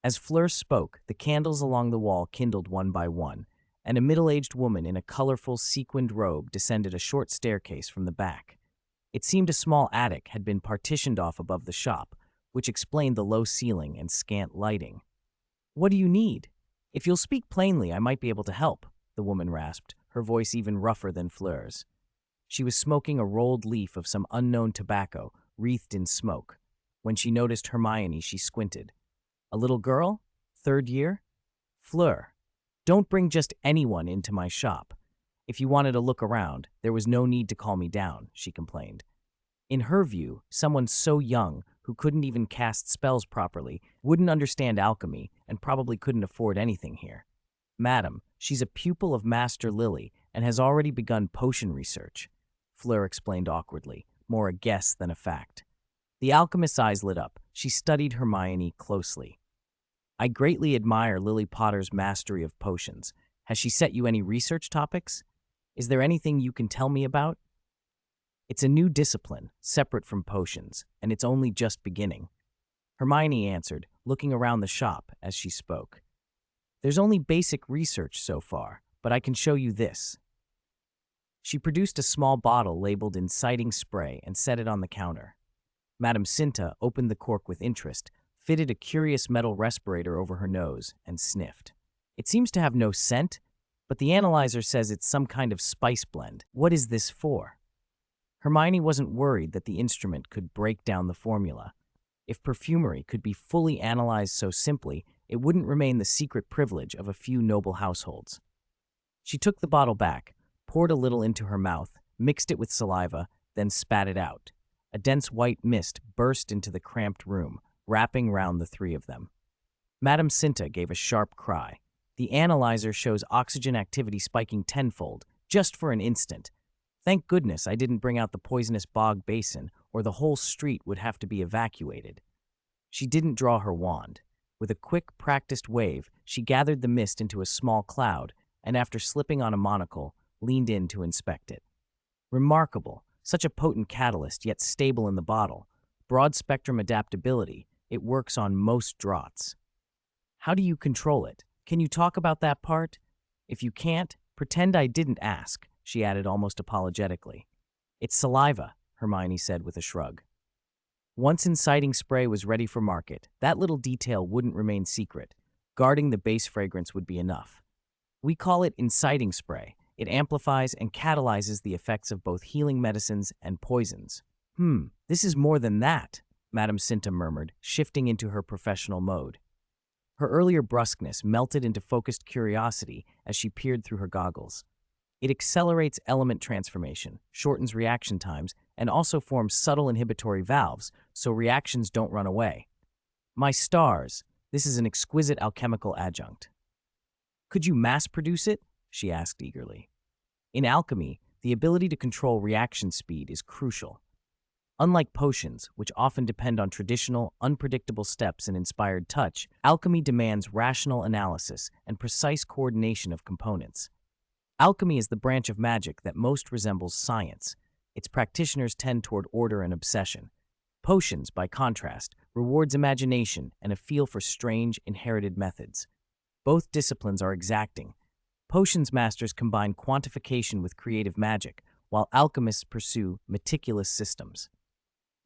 As Fleur spoke, the candles along the wall kindled one by one, and a middle-aged woman in a colorful sequined robe descended a short staircase from the back. It seemed a small attic had been partitioned off above the shop, which explained the low ceiling and scant lighting. "What do you need? If you'll speak plainly, I might be able to help," the woman rasped, her voice even rougher than Fleur's. She was smoking a rolled leaf of some unknown tobacco, wreathed in smoke. When she noticed Hermione, she squinted. A little girl? 3rd year? Fleur. Don't bring just anyone into my shop. If you wanted to look around, there was no need to call me down, she complained. In her view, someone so young, who couldn't even cast spells properly, wouldn't understand alchemy, and probably couldn't afford anything here. Madam, she's a pupil of Master Lily and has already begun potion research, Fleur explained awkwardly, more a guess than a fact. The alchemist's eyes lit up. She studied Hermione closely. I greatly admire Lily Potter's mastery of potions. Has she set you any research topics? Is there anything you can tell me about? It's a new discipline, separate from potions, and it's only just beginning. Hermione answered, looking around the shop as she spoke. There's only basic research so far, but I can show you this. She produced a small bottle labeled inciting spray and set it on the counter. Madame Cinta opened the cork with interest, fitted a curious metal respirator over her nose, and sniffed. It seems to have no scent, but the analyzer says it's some kind of spice blend. What is this for? Hermione wasn't worried that the instrument could break down the formula. If perfumery could be fully analyzed so simply, it wouldn't remain the secret privilege of a few noble households. She took the bottle back, poured a little into her mouth, mixed it with saliva, then spat it out. A dense white mist burst into the cramped room, wrapping round the 3 of them. Madame Cinta gave a sharp cry. The analyzer shows oxygen activity spiking tenfold, just for an instant. Thank goodness I didn't bring out the poisonous bog basin, or the whole street would have to be evacuated. She didn't draw her wand. With a quick, practiced wave, she gathered the mist into a small cloud, and after slipping on a monocle, leaned in to inspect it. Remarkable, such a potent catalyst, yet stable in the bottle. Broad-spectrum adaptability, it works on most draughts. How do you control it? Can you talk about that part? If you can't, pretend I didn't ask, she added almost apologetically. It's saliva, Hermione said with a shrug. Once inciting spray was ready for market, that little detail wouldn't remain secret. Guarding the base fragrance would be enough. We call it inciting spray. It amplifies and catalyzes the effects of both healing medicines and poisons. This is more than that, Madame Cinta murmured, shifting into her professional mode. Her earlier brusqueness melted into focused curiosity as she peered through her goggles. It accelerates element transformation, shortens reaction times, and also forms subtle inhibitory valves so reactions don't run away. My stars, this is an exquisite alchemical adjunct. Could you mass-produce it? She asked eagerly. In alchemy, the ability to control reaction speed is crucial. Unlike potions, which often depend on traditional, unpredictable steps and inspired touch, alchemy demands rational analysis and precise coordination of components. Alchemy is the branch of magic that most resembles science. Its practitioners tend toward order and obsession. Potions, by contrast, rewards imagination and a feel for strange, inherited methods. Both disciplines are exacting. Potions masters combine quantification with creative magic, while alchemists pursue meticulous systems.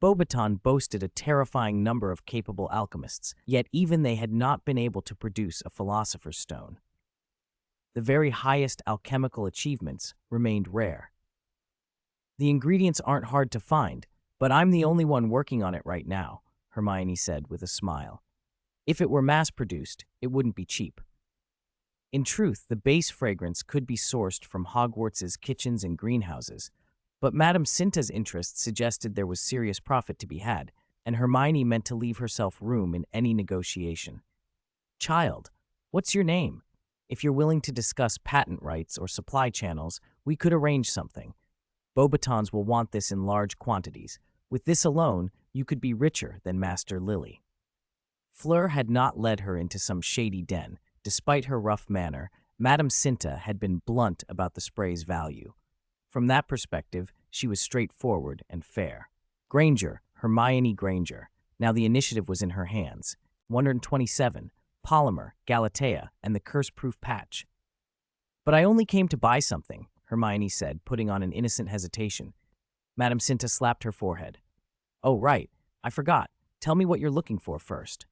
Beauxbaton boasted a terrifying number of capable alchemists, yet even they had not been able to produce a philosopher's stone. The very highest alchemical achievements remained rare. The ingredients aren't hard to find, but I'm the only one working on it right now, Hermione said with a smile. If it were mass-produced, it wouldn't be cheap. In truth, the base fragrance could be sourced from Hogwarts' kitchens and greenhouses, but Madame Cinta's interest suggested there was serious profit to be had, and Hermione meant to leave herself room in any negotiation. Child, what's your name? If you're willing to discuss patent rights or supply channels, we could arrange something. Beauxbatons will want this in large quantities. With this alone, you could be richer than Master Lily. Fleur had not led her into some shady den. Despite her rough manner, Madame Cinta had been blunt about the spray's value. From that perspective, she was straightforward and fair. Granger, Hermione Granger. Now the initiative was in her hands. 127, Polymer, Galatea, and the curse-proof patch. But I only came to buy something, Hermione said, putting on an innocent hesitation. Madame Cinta slapped her forehead. Oh, right. I forgot. Tell me what you're looking for first.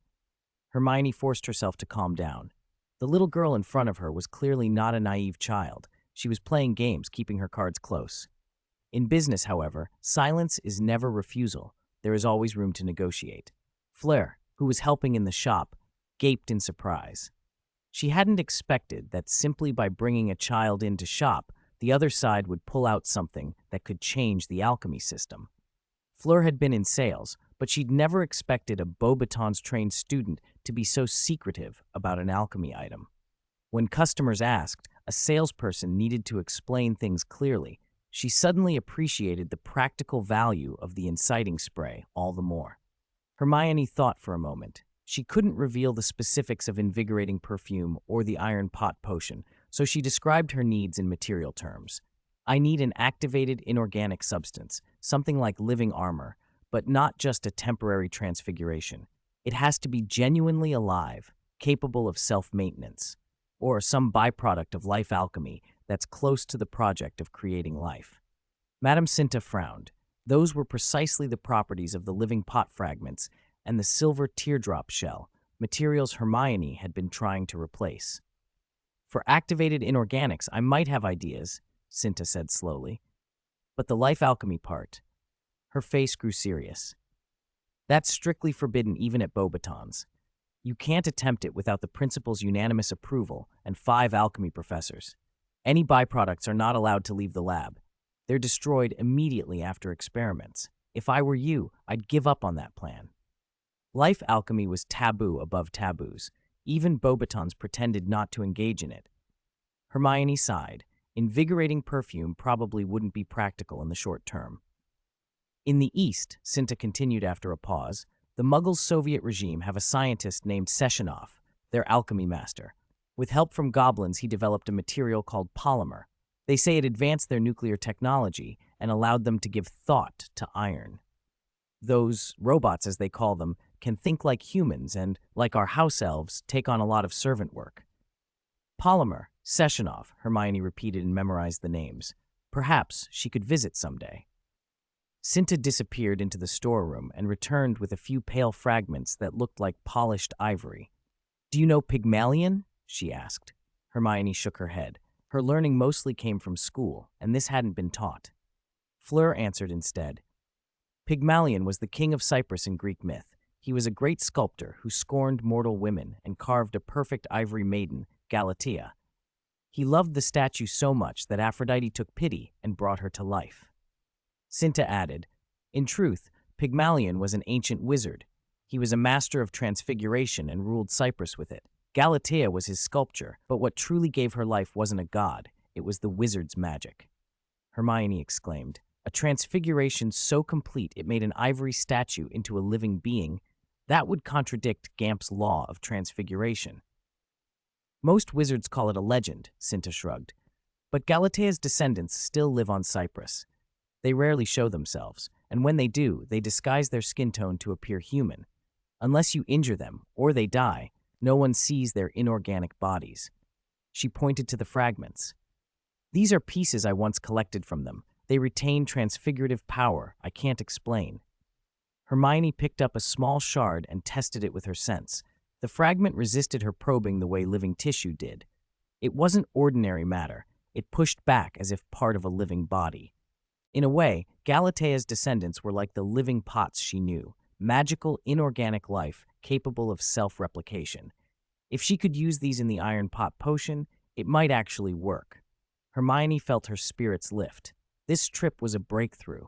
Hermione forced herself to calm down. The little girl in front of her was clearly not a naive child. She was playing games, keeping her cards close. In business, however, silence is never refusal. There is always room to negotiate. Fleur, who was helping in the shop, gaped in surprise. She hadn't expected that simply by bringing a child in to shop, the other side would pull out something that could change the alchemy system. Fleur had been in sales, but she'd never expected a Beauxbatons trained student to be so secretive about an alchemy item. When customers asked, a salesperson needed to explain things clearly. She suddenly appreciated the practical value of the inciting spray all the more. Hermione thought for a moment. She couldn't reveal the specifics of invigorating perfume or the iron pot potion, so she described her needs in material terms. I need an activated inorganic substance, something like living armor, but not just a temporary transfiguration. It has to be genuinely alive, capable of self-maintenance, or some byproduct of life alchemy that's close to the project of creating life. Madame Cinta frowned. Those were precisely the properties of the living pot fragments and the silver teardrop shell, materials Hermione had been trying to replace. For activated inorganics, I might have ideas, Cinta said slowly. But the life alchemy part. Her face grew serious. That's strictly forbidden even at Beauxbatons. You can't attempt it without the principal's unanimous approval and 5 alchemy professors. Any byproducts are not allowed to leave the lab. They're destroyed immediately after experiments. If I were you, I'd give up on that plan. Life alchemy was taboo above taboos. Even Beauxbatons pretended not to engage in it. Hermione sighed. Invigorating perfume probably wouldn't be practical in the short term. In the East, Cinta continued after a pause, the Muggles' Soviet regime have a scientist named Sechenov, their alchemy master. With help from goblins, he developed a material called polymer. They say it advanced their nuclear technology and allowed them to give thought to iron. Those robots, as they call them, can think like humans and, like our house elves, take on a lot of servant work. Polymer, Sechenov, Hermione repeated and memorized the names. Perhaps she could visit someday. Cinta disappeared into the storeroom and returned with a few pale fragments that looked like polished ivory. Do you know Pygmalion? She asked. Hermione shook her head. Her learning mostly came from school, and this hadn't been taught. Fleur answered instead. Pygmalion was the king of Cyprus in Greek myth. He was a great sculptor who scorned mortal women and carved a perfect ivory maiden, Galatea. He loved the statue so much that Aphrodite took pity and brought her to life. Cinta added, in truth, Pygmalion was an ancient wizard. He was a master of transfiguration and ruled Cyprus with it. Galatea was his sculpture, but what truly gave her life wasn't a god, it was the wizard's magic. Hermione exclaimed, a transfiguration so complete it made an ivory statue into a living being, that would contradict Gamp's law of transfiguration. Most wizards call it a legend, Cinta shrugged, but Galatea's descendants still live on Cyprus. They rarely show themselves, and when they do, they disguise their skin tone to appear human. Unless you injure them, or they die, no one sees their inorganic bodies. She pointed to the fragments. These are pieces I once collected from them. They retain transfigurative power I can't explain. Hermione picked up a small shard and tested it with her sense. The fragment resisted her probing the way living tissue did. It wasn't ordinary matter. It pushed back as if part of a living body. In a way, Galatea's descendants were like the living pots she knew, magical, inorganic life capable of self-replication. If she could use these in the iron pot potion, it might actually work. Hermione felt her spirits lift. This trip was a breakthrough.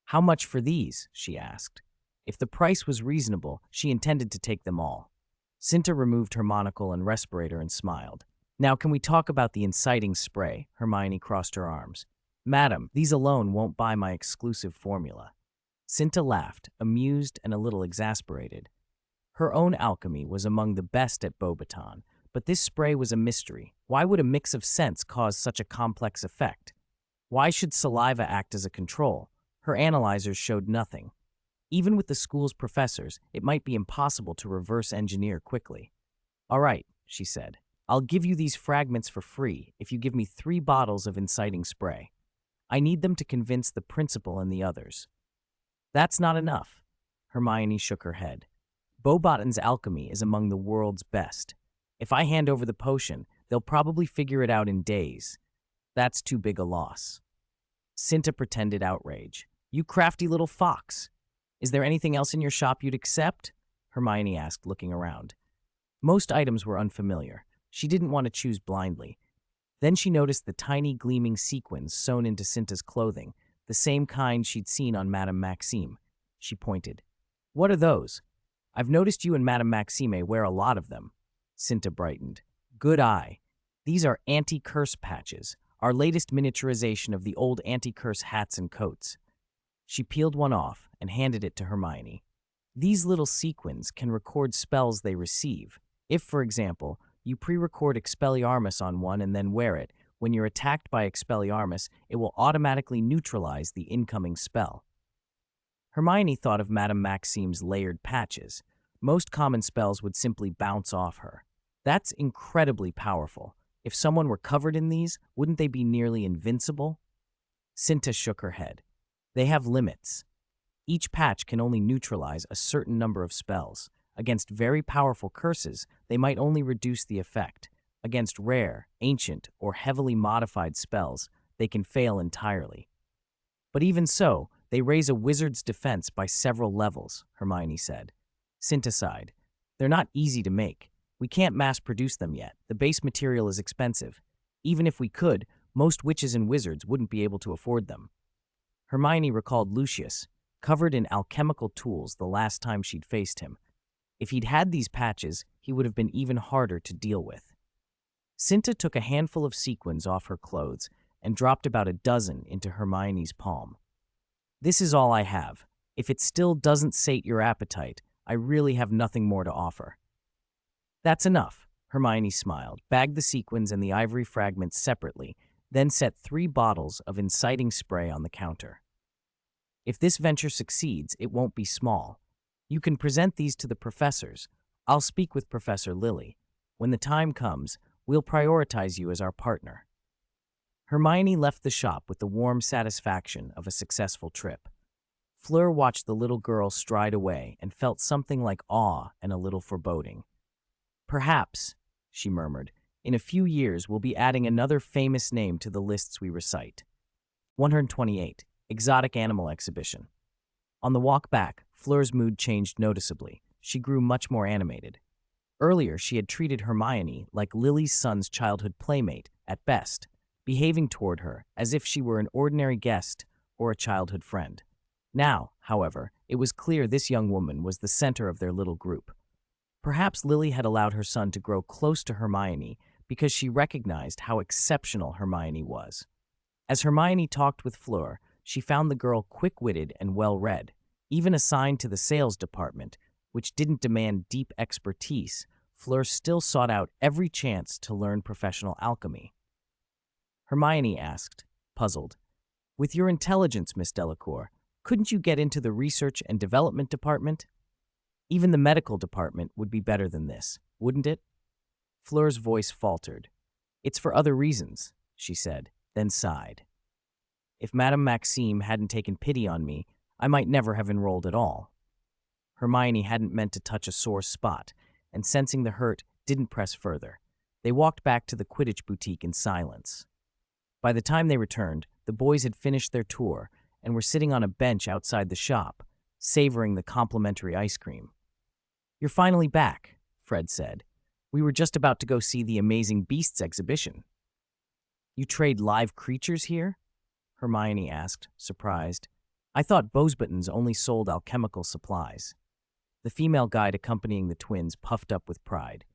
How much for these? She asked. If the price was reasonable, she intended to take them all. Cinta removed her monocle and respirator and smiled. Now can we talk about the inciting spray? Hermione crossed her arms. Madam, these alone won't buy my exclusive formula. Cinta laughed, amused and a little exasperated. Her own alchemy was among the best at Beauxbatons, but this spray was a mystery. Why would a mix of scents cause such a complex effect? Why should saliva act as a control? Her analyzers showed nothing. Even with the school's professors, it might be impossible to reverse engineer quickly. All right, she said. I'll give you these fragments for free if you give me 3 bottles of inciting spray. I need them to convince the principal and the others. That's not enough. Hermione shook her head. Beauxbatons' alchemy is among the world's best. If I hand over the potion, they'll probably figure it out in days. That's too big a loss. Cinta pretended outrage. You crafty little fox. Is there anything else in your shop you'd accept? Hermione asked, looking around. Most items were unfamiliar. She didn't want to choose blindly. Then she noticed the tiny gleaming sequins sewn into Cinta's clothing, the same kind she'd seen on Madame Maxime. She pointed. What are those? I've noticed you and Madame Maxime wear a lot of them. Cinta brightened. Good eye. These are anti-curse patches, our latest miniaturization of the old anti-curse hats and coats. She peeled one off and handed it to Hermione. These little sequins can record spells they receive. If, for example, you pre-record Expelliarmus on one and then wear it, when you're attacked by Expelliarmus, it will automatically neutralize the incoming spell. Hermione thought of Madame Maxime's layered patches. Most common spells would simply bounce off her. That's incredibly powerful. If someone were covered in these, wouldn't they be nearly invincible? Cinta shook her head. They have limits. Each patch can only neutralize a certain number of spells. Against very powerful curses, they might only reduce the effect. Against rare, ancient, or heavily modified spells, they can fail entirely. But even so, they raise a wizard's defense by several levels, Hermione said. Cinta sighed. They're not easy to make. We can't mass-produce them yet. The base material is expensive. Even if we could, most witches and wizards wouldn't be able to afford them. Hermione recalled Lucius, covered in alchemical tools the last time she'd faced him. If he'd had these patches, he would have been even harder to deal with. Cinta took a handful of sequins off her clothes and dropped about a dozen into Hermione's palm. This is all I have. If it still doesn't sate your appetite, I really have nothing more to offer. That's enough, Hermione smiled, bagged the sequins and the ivory fragments separately, then set 3 bottles of inciting spray on the counter. If this venture succeeds, it won't be small. You can present these to the professors. I'll speak with Professor Lily. When the time comes, we'll prioritize you as our partner. Hermione left the shop with the warm satisfaction of a successful trip. Fleur watched the little girl stride away and felt something like awe and a little foreboding. Perhaps, she murmured, in a few years we'll be adding another famous name to the lists we recite. 128. Exotic Animal Exhibition. On the walk back, Fleur's mood changed noticeably. She grew much more animated. Earlier, she had treated Hermione like Lily's son's childhood playmate, at best, behaving toward her as if she were an ordinary guest or a childhood friend. Now, however, it was clear this young woman was the center of their little group. Perhaps Lily had allowed her son to grow close to Hermione because she recognized how exceptional Hermione was. As Hermione talked with Fleur, she found the girl quick-witted and well-read. Even assigned to the sales department, which didn't demand deep expertise, Fleur still sought out every chance to learn professional alchemy. Hermione asked, puzzled, "With your intelligence, Miss Delacour, couldn't you get into the research and development department? Even the medical department would be better than this, wouldn't it?" Fleur's voice faltered. "It's for other reasons," she said, then sighed. "If Madame Maxime hadn't taken pity on me, I might never have enrolled at all." Hermione hadn't meant to touch a sore spot, and sensing the hurt, didn't press further. They walked back to the Quidditch boutique in silence. By the time they returned, the boys had finished their tour and were sitting on a bench outside the shop, savoring the complimentary ice cream. "You're finally back," Fred said. "We were just about to go see the Amazing Beasts exhibition." "You trade live creatures here?" Hermione asked, surprised. "I thought Bosebotons only sold alchemical supplies." The female guide accompanying the twins puffed up with pride.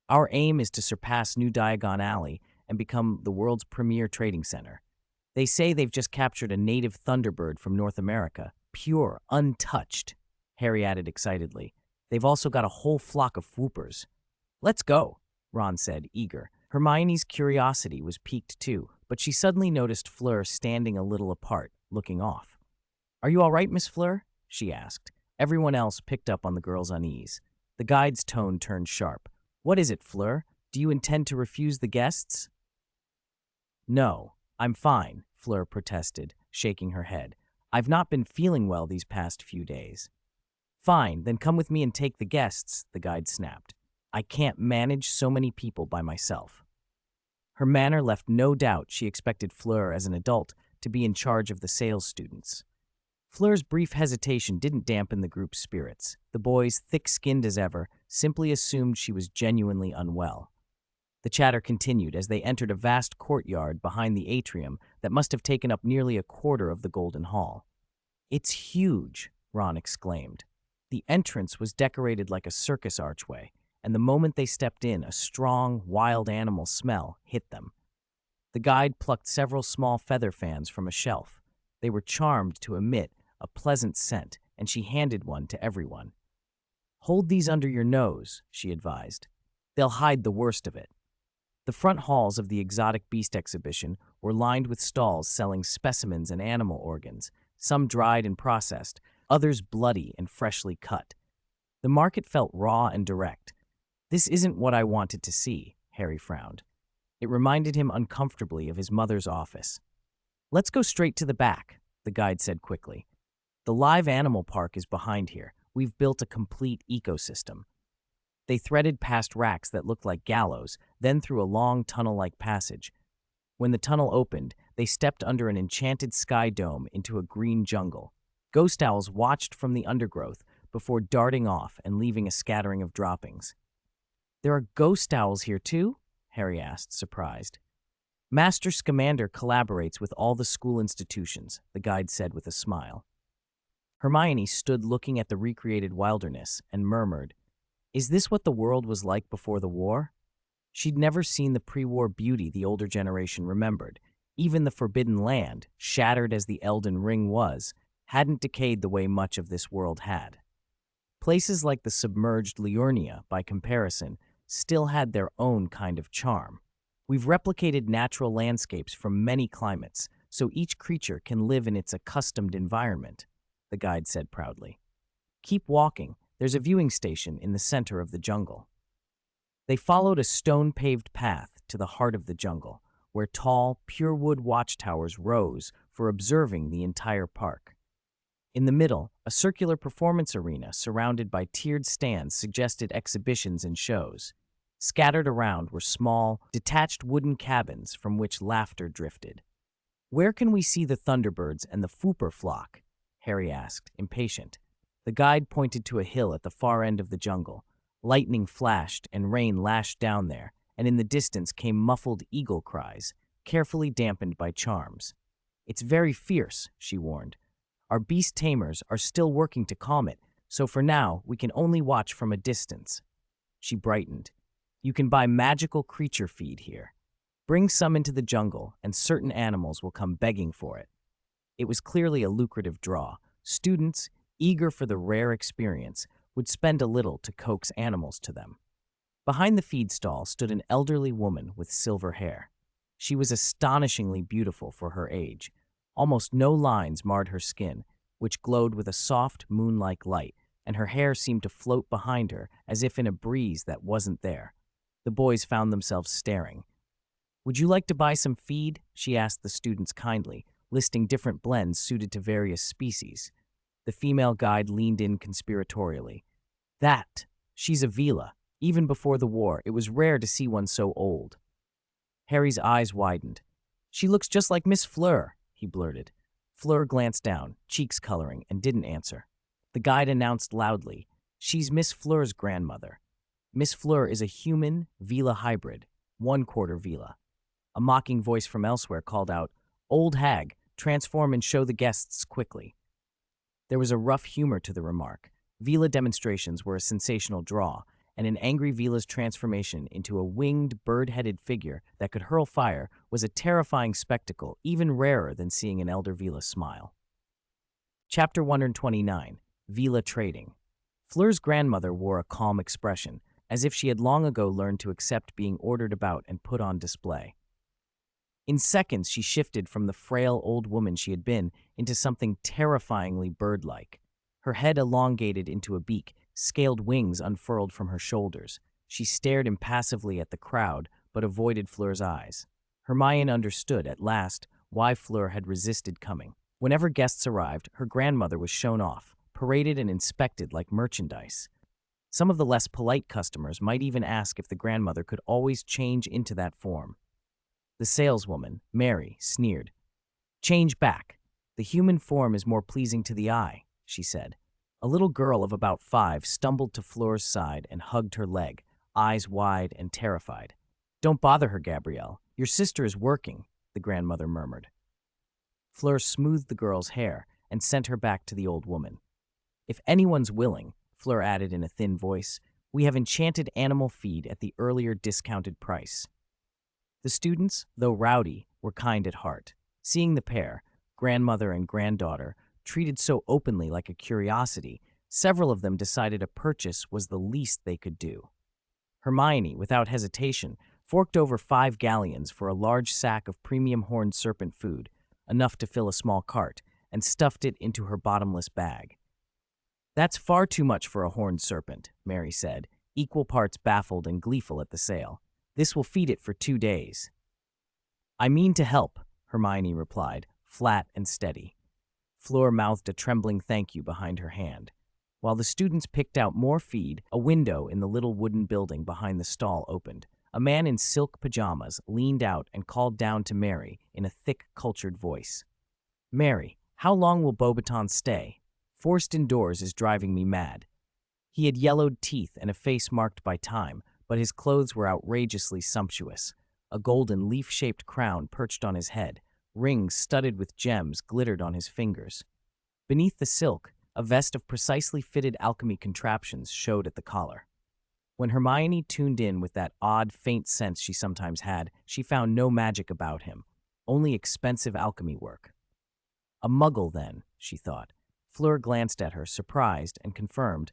"Our aim is to surpass New Diagon Alley and become the world's premier trading center. They say they've just captured a native thunderbird from North America, pure, untouched," Harry added excitedly. "They've also got a whole flock of whoopers." "Let's go," Ron said, eager. Hermione's curiosity was piqued too, but she suddenly noticed Fleur standing a little apart, looking off. "Are you all right, Miss Fleur?" she asked. Everyone else picked up on the girl's unease. The guide's tone turned sharp. "What is it, Fleur? Do you intend to refuse the guests?" "No, I'm fine," Fleur protested, shaking her head. "I've not been feeling well these past few days." "Fine, then come with me and take the guests," the guide snapped. "I can't manage so many people by myself." Her manner left no doubt she expected Fleur as an adult to be in charge of the sales students. Fleur's brief hesitation didn't dampen the group's spirits. The boys, thick-skinned as ever, simply assumed she was genuinely unwell. The chatter continued as they entered a vast courtyard behind the atrium that must have taken up nearly a quarter of the Golden Hall. "It's huge," Ron exclaimed. The entrance was decorated like a circus archway, and the moment they stepped in, a strong, wild animal smell hit them. The guide plucked several small feather fans from a shelf. They were charmed to emit a pleasant scent, and she handed one to everyone. "Hold these under your nose," she advised. "They'll hide the worst of it." The front halls of the exotic beast exhibition were lined with stalls selling specimens and animal organs, some dried and processed, others bloody and freshly cut. The market felt raw and direct. "This isn't what I wanted to see," Harry frowned. It reminded him uncomfortably of his mother's office. "Let's go straight to the back," the guide said quickly. "The live animal park is behind here. We've built a complete ecosystem." They threaded past racks that looked like gallows, then through a long tunnel-like passage. When the tunnel opened, they stepped under an enchanted sky dome into a green jungle. Ghost owls watched from the undergrowth before darting off and leaving a scattering of droppings. "There are ghost owls here too?" Harry asked, surprised. "Master Scamander collaborates with all the school institutions," the guide said with a smile. Hermione stood looking at the recreated wilderness and murmured, "Is this what the world was like before the war?" She'd never seen the pre-war beauty the older generation remembered. Even the Forbidden Land, shattered as the Elden Ring was, hadn't decayed the way much of this world had. Places like the submerged Liurnia, by comparison, still had their own kind of charm. "We've replicated natural landscapes from many climates, so each creature can live in its accustomed environment," the guide said proudly. "Keep walking. There's a viewing station in the center of the jungle." They followed a stone-paved path to the heart of the jungle, where tall, pure-wood watchtowers rose for observing the entire park. In the middle, a circular performance arena surrounded by tiered stands suggested exhibitions and shows. Scattered around were small, detached wooden cabins from which laughter drifted. "Where can we see the Thunderbirds and the Fooper flock?" Harry asked, impatient. The guide pointed to a hill at the far end of the jungle. Lightning flashed and rain lashed down there, and in the distance came muffled eagle cries, carefully dampened by charms. "It's very fierce," she warned. "Our beast tamers are still working to calm it, so for now we can only watch from a distance." She brightened. "You can buy magical creature feed here. Bring some into the jungle, and certain animals will come begging for it." It was clearly a lucrative draw. Students, eager for the rare experience, would spend a little to coax animals to them. Behind the feed stall stood an elderly woman with silver hair. She was astonishingly beautiful for her age. Almost no lines marred her skin, which glowed with a soft, moon-like light, and her hair seemed to float behind her as if in a breeze that wasn't there. The boys found themselves staring. "Would you like to buy some feed?" she asked the students kindly, listing different blends suited to various species. The female guide leaned in conspiratorially. She's a Vila. Even before the war, it was rare to see one so old." Harry's eyes widened. "She looks just like Miss Fleur," he blurted. Fleur glanced down, cheeks coloring, and didn't answer. The guide announced loudly, "She's Miss Fleur's grandmother. Miss Fleur is a human Vila hybrid, 1/4 Vila." A mocking voice from elsewhere called out, "Old hag, transform and show the guests quickly." There was a rough humor to the remark. Vila demonstrations were a sensational draw, and an angry Vila's transformation into a winged, bird-headed figure that could hurl fire was a terrifying spectacle, even rarer than seeing an elder Vila smile. Chapter 129, Vila Trading. Fleur's grandmother wore a calm expression, as if she had long ago learned to accept being ordered about and put on display. In seconds, she shifted from the frail old woman she had been into something terrifyingly bird-like. Her head elongated into a beak, scaled wings unfurled from her shoulders. She stared impassively at the crowd, but avoided Fleur's eyes. Hermione understood, at last, why Fleur had resisted coming. Whenever guests arrived, her grandmother was shown off, paraded and inspected like merchandise. Some of the less polite customers might even ask if the grandmother could always change into that form. The saleswoman, Mary, sneered. Change back. The human form is more pleasing to the eye, she said. A little girl of about 5 stumbled to Fleur's side and hugged her leg, eyes wide and terrified. Don't bother her, Gabrielle. Your sister is working, the grandmother murmured. Fleur smoothed the girl's hair and sent her back to the old woman. If anyone's willing, Fleur added in a thin voice, we have enchanted animal feed at the earlier discounted price. The students, though rowdy, were kind at heart. Seeing the pair, grandmother and granddaughter, treated so openly like a curiosity, several of them decided a purchase was the least they could do. Hermione, without hesitation, forked over 5 galleons for a large sack of premium horned serpent food, enough to fill a small cart, and stuffed it into her bottomless bag. That's far too much for a horned serpent, Mary said, equal parts baffled and gleeful at the sale. This will feed it for 2 days. I mean to help, Hermione replied, flat and steady. Fleur mouthed a trembling thank you behind her hand. While the students picked out more feed, a window in the little wooden building behind the stall opened. A man in silk pajamas leaned out and called down to Mary in a thick, cultured voice. Mary, how long will Beauxbatons stay? Forced indoors is driving me mad. He had yellowed teeth and a face marked by time, but his clothes were outrageously sumptuous. A golden leaf-shaped crown perched on his head. Rings studded with gems glittered on his fingers. Beneath the silk, a vest of precisely fitted alchemy contraptions showed at the collar. When Hermione tuned in with that odd, faint sense she sometimes had, she found no magic about him, only expensive alchemy work. A Muggle, then, she thought. Fleur glanced at her, surprised, and confirmed.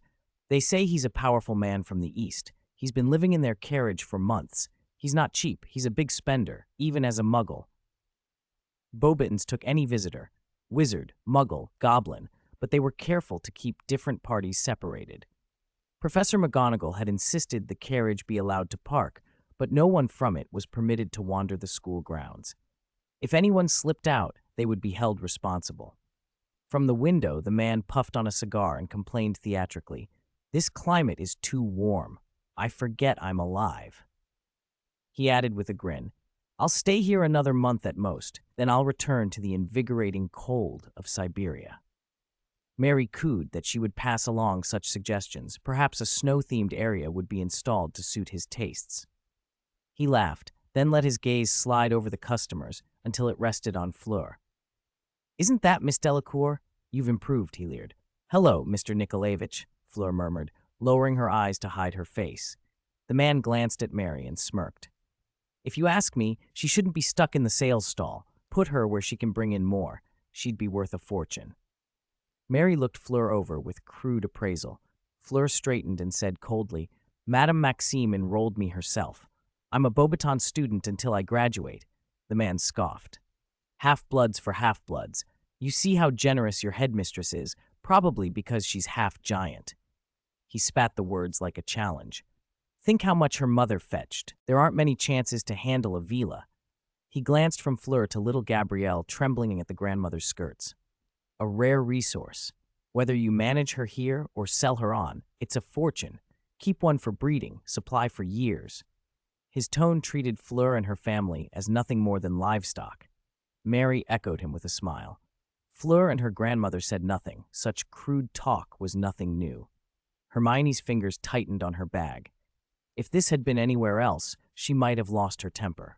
They say he's a powerful man from the East. He's been living in their carriage for months. He's not cheap. He's a big spender, even as a Muggle. Beauxbatons took any visitor, wizard, Muggle, goblin, but they were careful to keep different parties separated. Professor McGonagall had insisted the carriage be allowed to park, but no one from it was permitted to wander the school grounds. If anyone slipped out, they would be held responsible. From the window, the man puffed on a cigar and complained theatrically, "This climate is too warm. I forget I'm alive." He added with a grin, "I'll stay here another month at most, then I'll return to the invigorating cold of Siberia." Mary cooed that she would pass along such suggestions. Perhaps a snow-themed area would be installed to suit his tastes. He laughed, then let his gaze slide over the customers until it rested on Fleur. "Isn't that Miss Delacour? You've improved," he leered. "Hello, Mr. Nikolaevich," Fleur murmured, lowering her eyes to hide her face. The man glanced at Mary and smirked. "If you ask me, she shouldn't be stuck in the sales stall. Put her where she can bring in more. She'd be worth a fortune." Mary looked Fleur over with crude appraisal. Fleur straightened and said coldly, "Madame Maxime enrolled me herself. I'm a Beauxbaton student until I graduate." The man scoffed. "Half-bloods for half-bloods. You see how generous your headmistress is, probably because she's half-giant." He spat the words like a challenge. "Think how much her mother fetched. There aren't many chances to handle a villa." He glanced from Fleur to little Gabrielle trembling at the grandmother's skirts. "A rare resource. Whether you manage her here or sell her on, it's a fortune. Keep one for breeding, supply for years." His tone treated Fleur and her family as nothing more than livestock. Mary echoed him with a smile. Fleur and her grandmother said nothing. Such crude talk was nothing new. Hermione's fingers tightened on her bag. If this had been anywhere else, she might have lost her temper.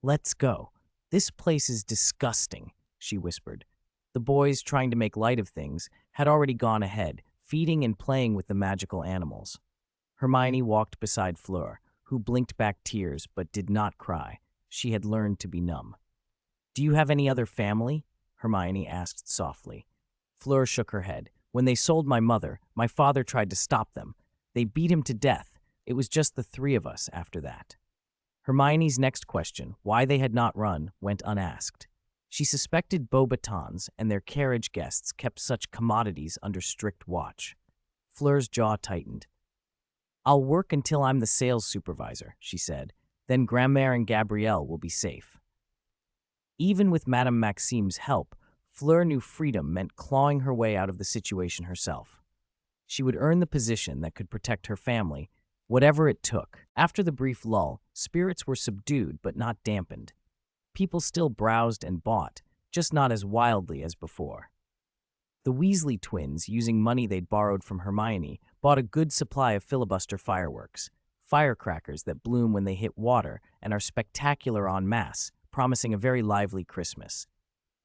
"Let's go. This place is disgusting," she whispered. The boys, trying to make light of things, had already gone ahead, feeding and playing with the magical animals. Hermione walked beside Fleur, who blinked back tears but did not cry. She had learned to be numb. "Do you have any other family?" Hermione asked softly. Fleur shook her head. "When they sold my mother, my father tried to stop them. They beat him to death. It was just the 3 of us after that." Hermione's next question, why they had not run, went unasked. She suspected Beauxbatons and their carriage guests kept such commodities under strict watch. Fleur's jaw tightened. "I'll work until I'm the sales supervisor," she said. "Then Grandmère and Gabrielle will be safe." Even with Madame Maxime's help, Fleur knew freedom meant clawing her way out of the situation herself. She would earn the position that could protect her family, whatever it took. After the brief lull, spirits were subdued but not dampened. People still browsed and bought, just not as wildly as before. The Weasley twins, using money they'd borrowed from Hermione, bought a good supply of filibuster fireworks, firecrackers that bloom when they hit water and are spectacular en masse, promising a very lively Christmas.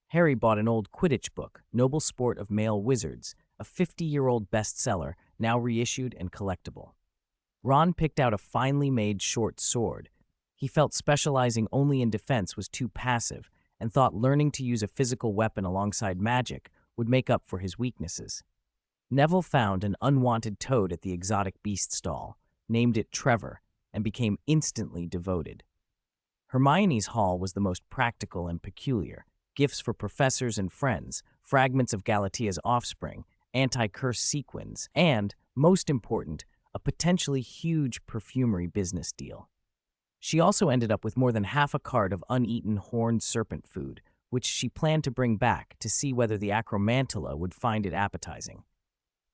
Harry bought an old Quidditch book, Noble Sport of Male Wizards, a 50-year-old bestseller, now reissued and collectible. Ron picked out a finely made short sword. He felt specializing only in defense was too passive and thought learning to use a physical weapon alongside magic would make up for his weaknesses. Neville found an unwanted toad at the exotic beast stall, named it Trevor, and became instantly devoted. Hermione's haul was the most practical and peculiar. Gifts for professors and friends, fragments of Galatia's offspring, anti-curse sequins, and, most important, a potentially huge perfumery business deal. She also ended up with more than half a cart of uneaten horned serpent food, which she planned to bring back to see whether the Acromantula would find it appetizing.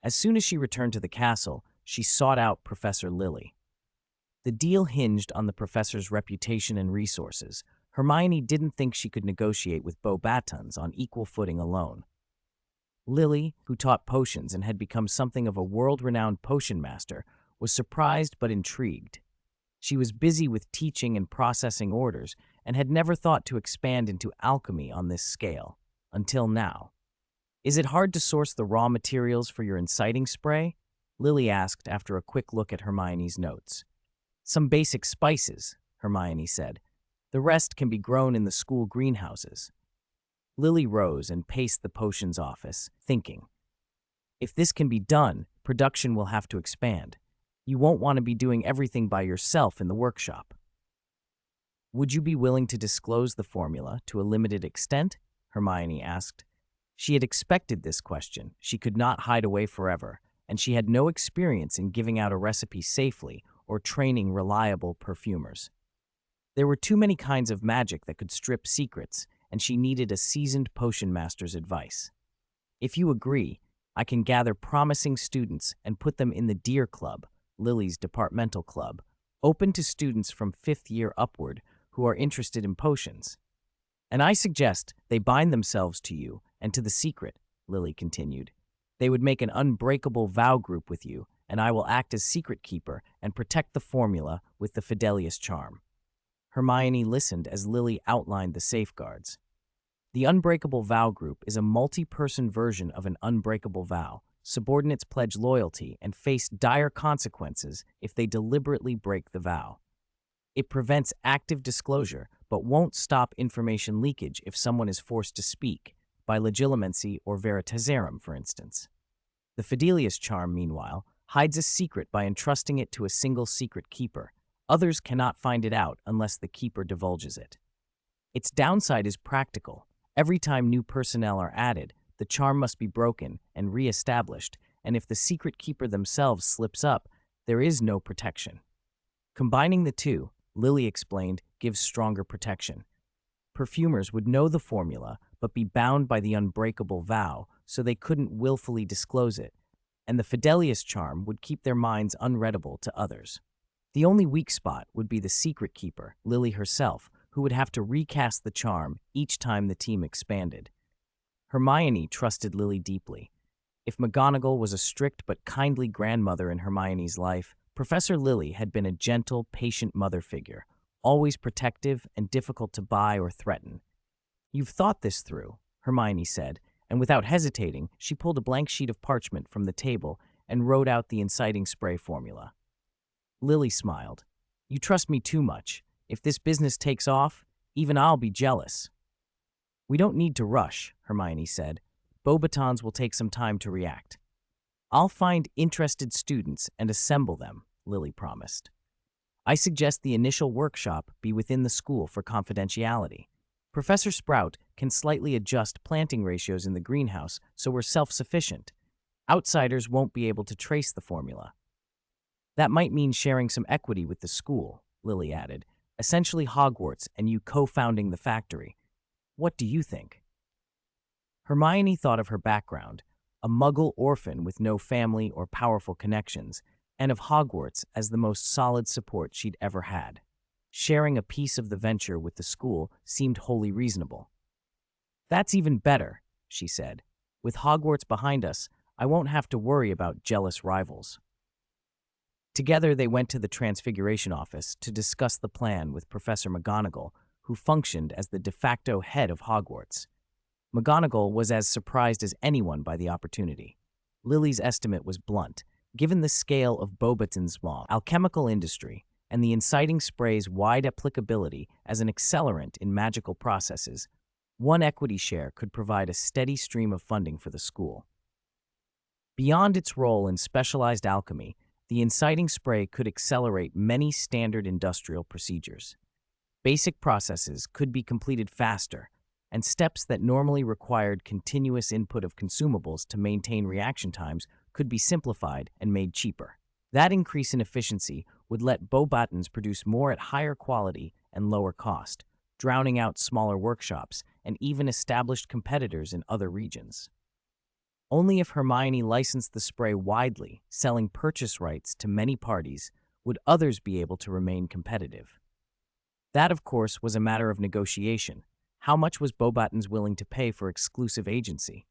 As soon as she returned to the castle, she sought out Professor Lily. The deal hinged on the professor's reputation and resources. Hermione didn't think she could negotiate with Beauxbatons on equal footing alone. Lily, who taught potions and had become something of a world-renowned potion master, was surprised but intrigued. She was busy with teaching and processing orders and had never thought to expand into alchemy on this scale, until now. "Is it hard to source the raw materials for your inciting spray?" Lily asked after a quick look at Hermione's notes. "Some basic spices," Hermione said. "The rest can be grown in the school greenhouses." Lily rose and paced the potions office, thinking, "If this can be done, production will have to expand. You won't want to be doing everything by yourself in the workshop." "Would you be willing to disclose the formula to a limited extent?" Hermione asked. She had expected this question. She could not hide away forever, and she had no experience in giving out a recipe safely or training reliable perfumers. There were too many kinds of magic that could strip secrets, and she needed a seasoned potion master's advice. "If you agree, I can gather promising students and put them in the Deer Club, Lily's departmental club, open to students from 5th year upward who are interested in potions. And I suggest they bind themselves to you and to the secret," Lily continued. "They would make an unbreakable vow group with you, and I will act as secret keeper and protect the formula with the Fidelius charm." Hermione listened as Lily outlined the safeguards. The Unbreakable Vow Group is a multi-person version of an unbreakable vow. Subordinates pledge loyalty and face dire consequences if they deliberately break the vow. It prevents active disclosure, but won't stop information leakage if someone is forced to speak, by legilimency or veritaserum, for instance. The Fidelius charm, meanwhile, hides a secret by entrusting it to a single secret keeper. Others cannot find it out unless the keeper divulges it. Its downside is practical. Every time new personnel are added, the charm must be broken and re-established, and if the secret keeper themselves slips up, there is no protection. Combining the two, Lily explained, gives stronger protection. Perfumers would know the formula, but be bound by the unbreakable vow, so they couldn't willfully disclose it, and the Fidelius charm would keep their minds unreadable to others. The only weak spot would be the secret keeper, Lily herself, who would have to recast the charm each time the team expanded. Hermione trusted Lily deeply. If McGonagall was a strict but kindly grandmother in Hermione's life, Professor Lily had been a gentle, patient mother figure, always protective and difficult to buy or threaten. "You've thought this through," Hermione said, and without hesitating, she pulled a blank sheet of parchment from the table and wrote out the inciting spray formula. Lily smiled. "You trust me too much. If this business takes off, even I'll be jealous." "We don't need to rush," Hermione said. "Beauxbatons will take some time to react." "I'll find interested students and assemble them," Lily promised. "I suggest the initial workshop be within the school for confidentiality. Professor Sprout can slightly adjust planting ratios in the greenhouse so we're self-sufficient. Outsiders won't be able to trace the formula." "That might mean sharing some equity with the school," Lily added. "Essentially Hogwarts and you co-founding the factory. What do you think?" Hermione thought of her background, a Muggle orphan with no family or powerful connections, and of Hogwarts as the most solid support she'd ever had. Sharing a piece of the venture with the school seemed wholly reasonable. "That's even better," she said. "With Hogwarts behind us, I won't have to worry about jealous rivals." Together, they went to the Transfiguration office to discuss the plan with Professor McGonagall, who functioned as the de facto head of Hogwarts. McGonagall was as surprised as anyone by the opportunity. Lily's estimate was blunt. Given the scale of Beauxbaton's small alchemical industry and the inciting spray's wide applicability as an accelerant in magical processes, one equity share could provide a steady stream of funding for the school. Beyond its role in specialized alchemy, the inciting spray could accelerate many standard industrial procedures. Basic processes could be completed faster, and steps that normally required continuous input of consumables to maintain reaction times could be simplified and made cheaper. That increase in efficiency would let Beauxbatons produce more at higher quality and lower cost, drowning out smaller workshops and even established competitors in other regions. Only if Hermione licensed the spray widely, selling purchase rights to many parties, would others be able to remain competitive. That, of course, was a matter of negotiation. How much was Beauxbatons willing to pay for exclusive agency?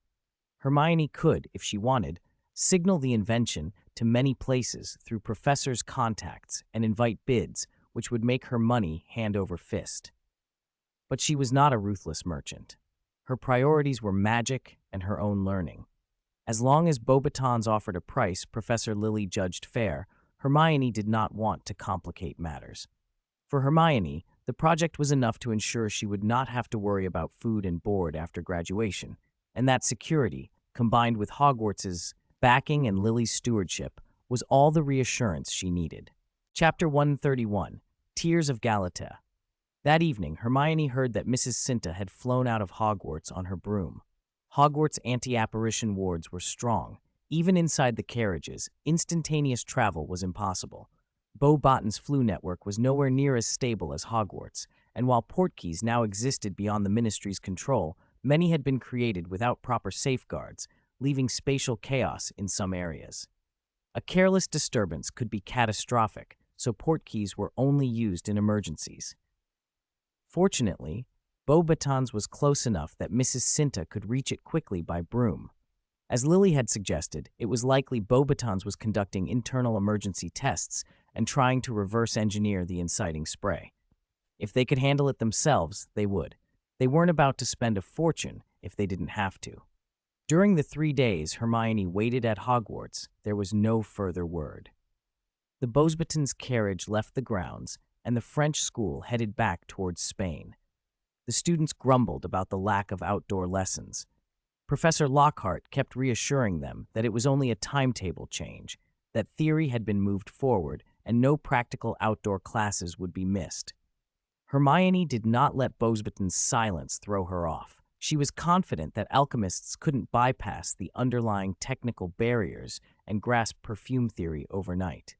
Hermione could, if she wanted, signal the invention to many places through professors' contacts and invite bids, which would make her money hand over fist. But she was not a ruthless merchant. Her priorities were magic and her own learning. As long as Beauxbatons offered a price Professor Lily judged fair, Hermione did not want to complicate matters. For Hermione, the project was enough to ensure she would not have to worry about food and board after graduation, and that security, combined with Hogwarts's backing and Lily's stewardship, was all the reassurance she needed. Chapter 131, Tears of Galata. That evening, Hermione heard that Mrs. Cinta had flown out of Hogwarts on her broom. Hogwarts anti-apparition wards were strong. Even inside the carriages, instantaneous travel was impossible. Beauxbaton's flu network was nowhere near as stable as Hogwarts, and while portkeys now existed beyond the Ministry's control, many had been created without proper safeguards, leaving spatial chaos in some areas. A careless disturbance could be catastrophic, so portkeys were only used in emergencies. Fortunately, Beauxbaton's was close enough that Mrs. Cinta could reach it quickly by broom. As Lily had suggested, it was likely Beauxbaton's was conducting internal emergency tests and trying to reverse engineer the inciting spray. If they could handle it themselves, they would. They weren't about to spend a fortune if they didn't have to. During the 3 days Hermione waited at Hogwarts, there was no further word. The Beauxbaton's carriage left the grounds, and the French school headed back towards Spain. The students grumbled about the lack of outdoor lessons. Professor Lockhart kept reassuring them that it was only a timetable change, that theory had been moved forward, and no practical outdoor classes would be missed. Hermione did not let Beauxbaton's silence throw her off. She was confident that alchemists couldn't bypass the underlying technical barriers and grasp perfume theory overnight.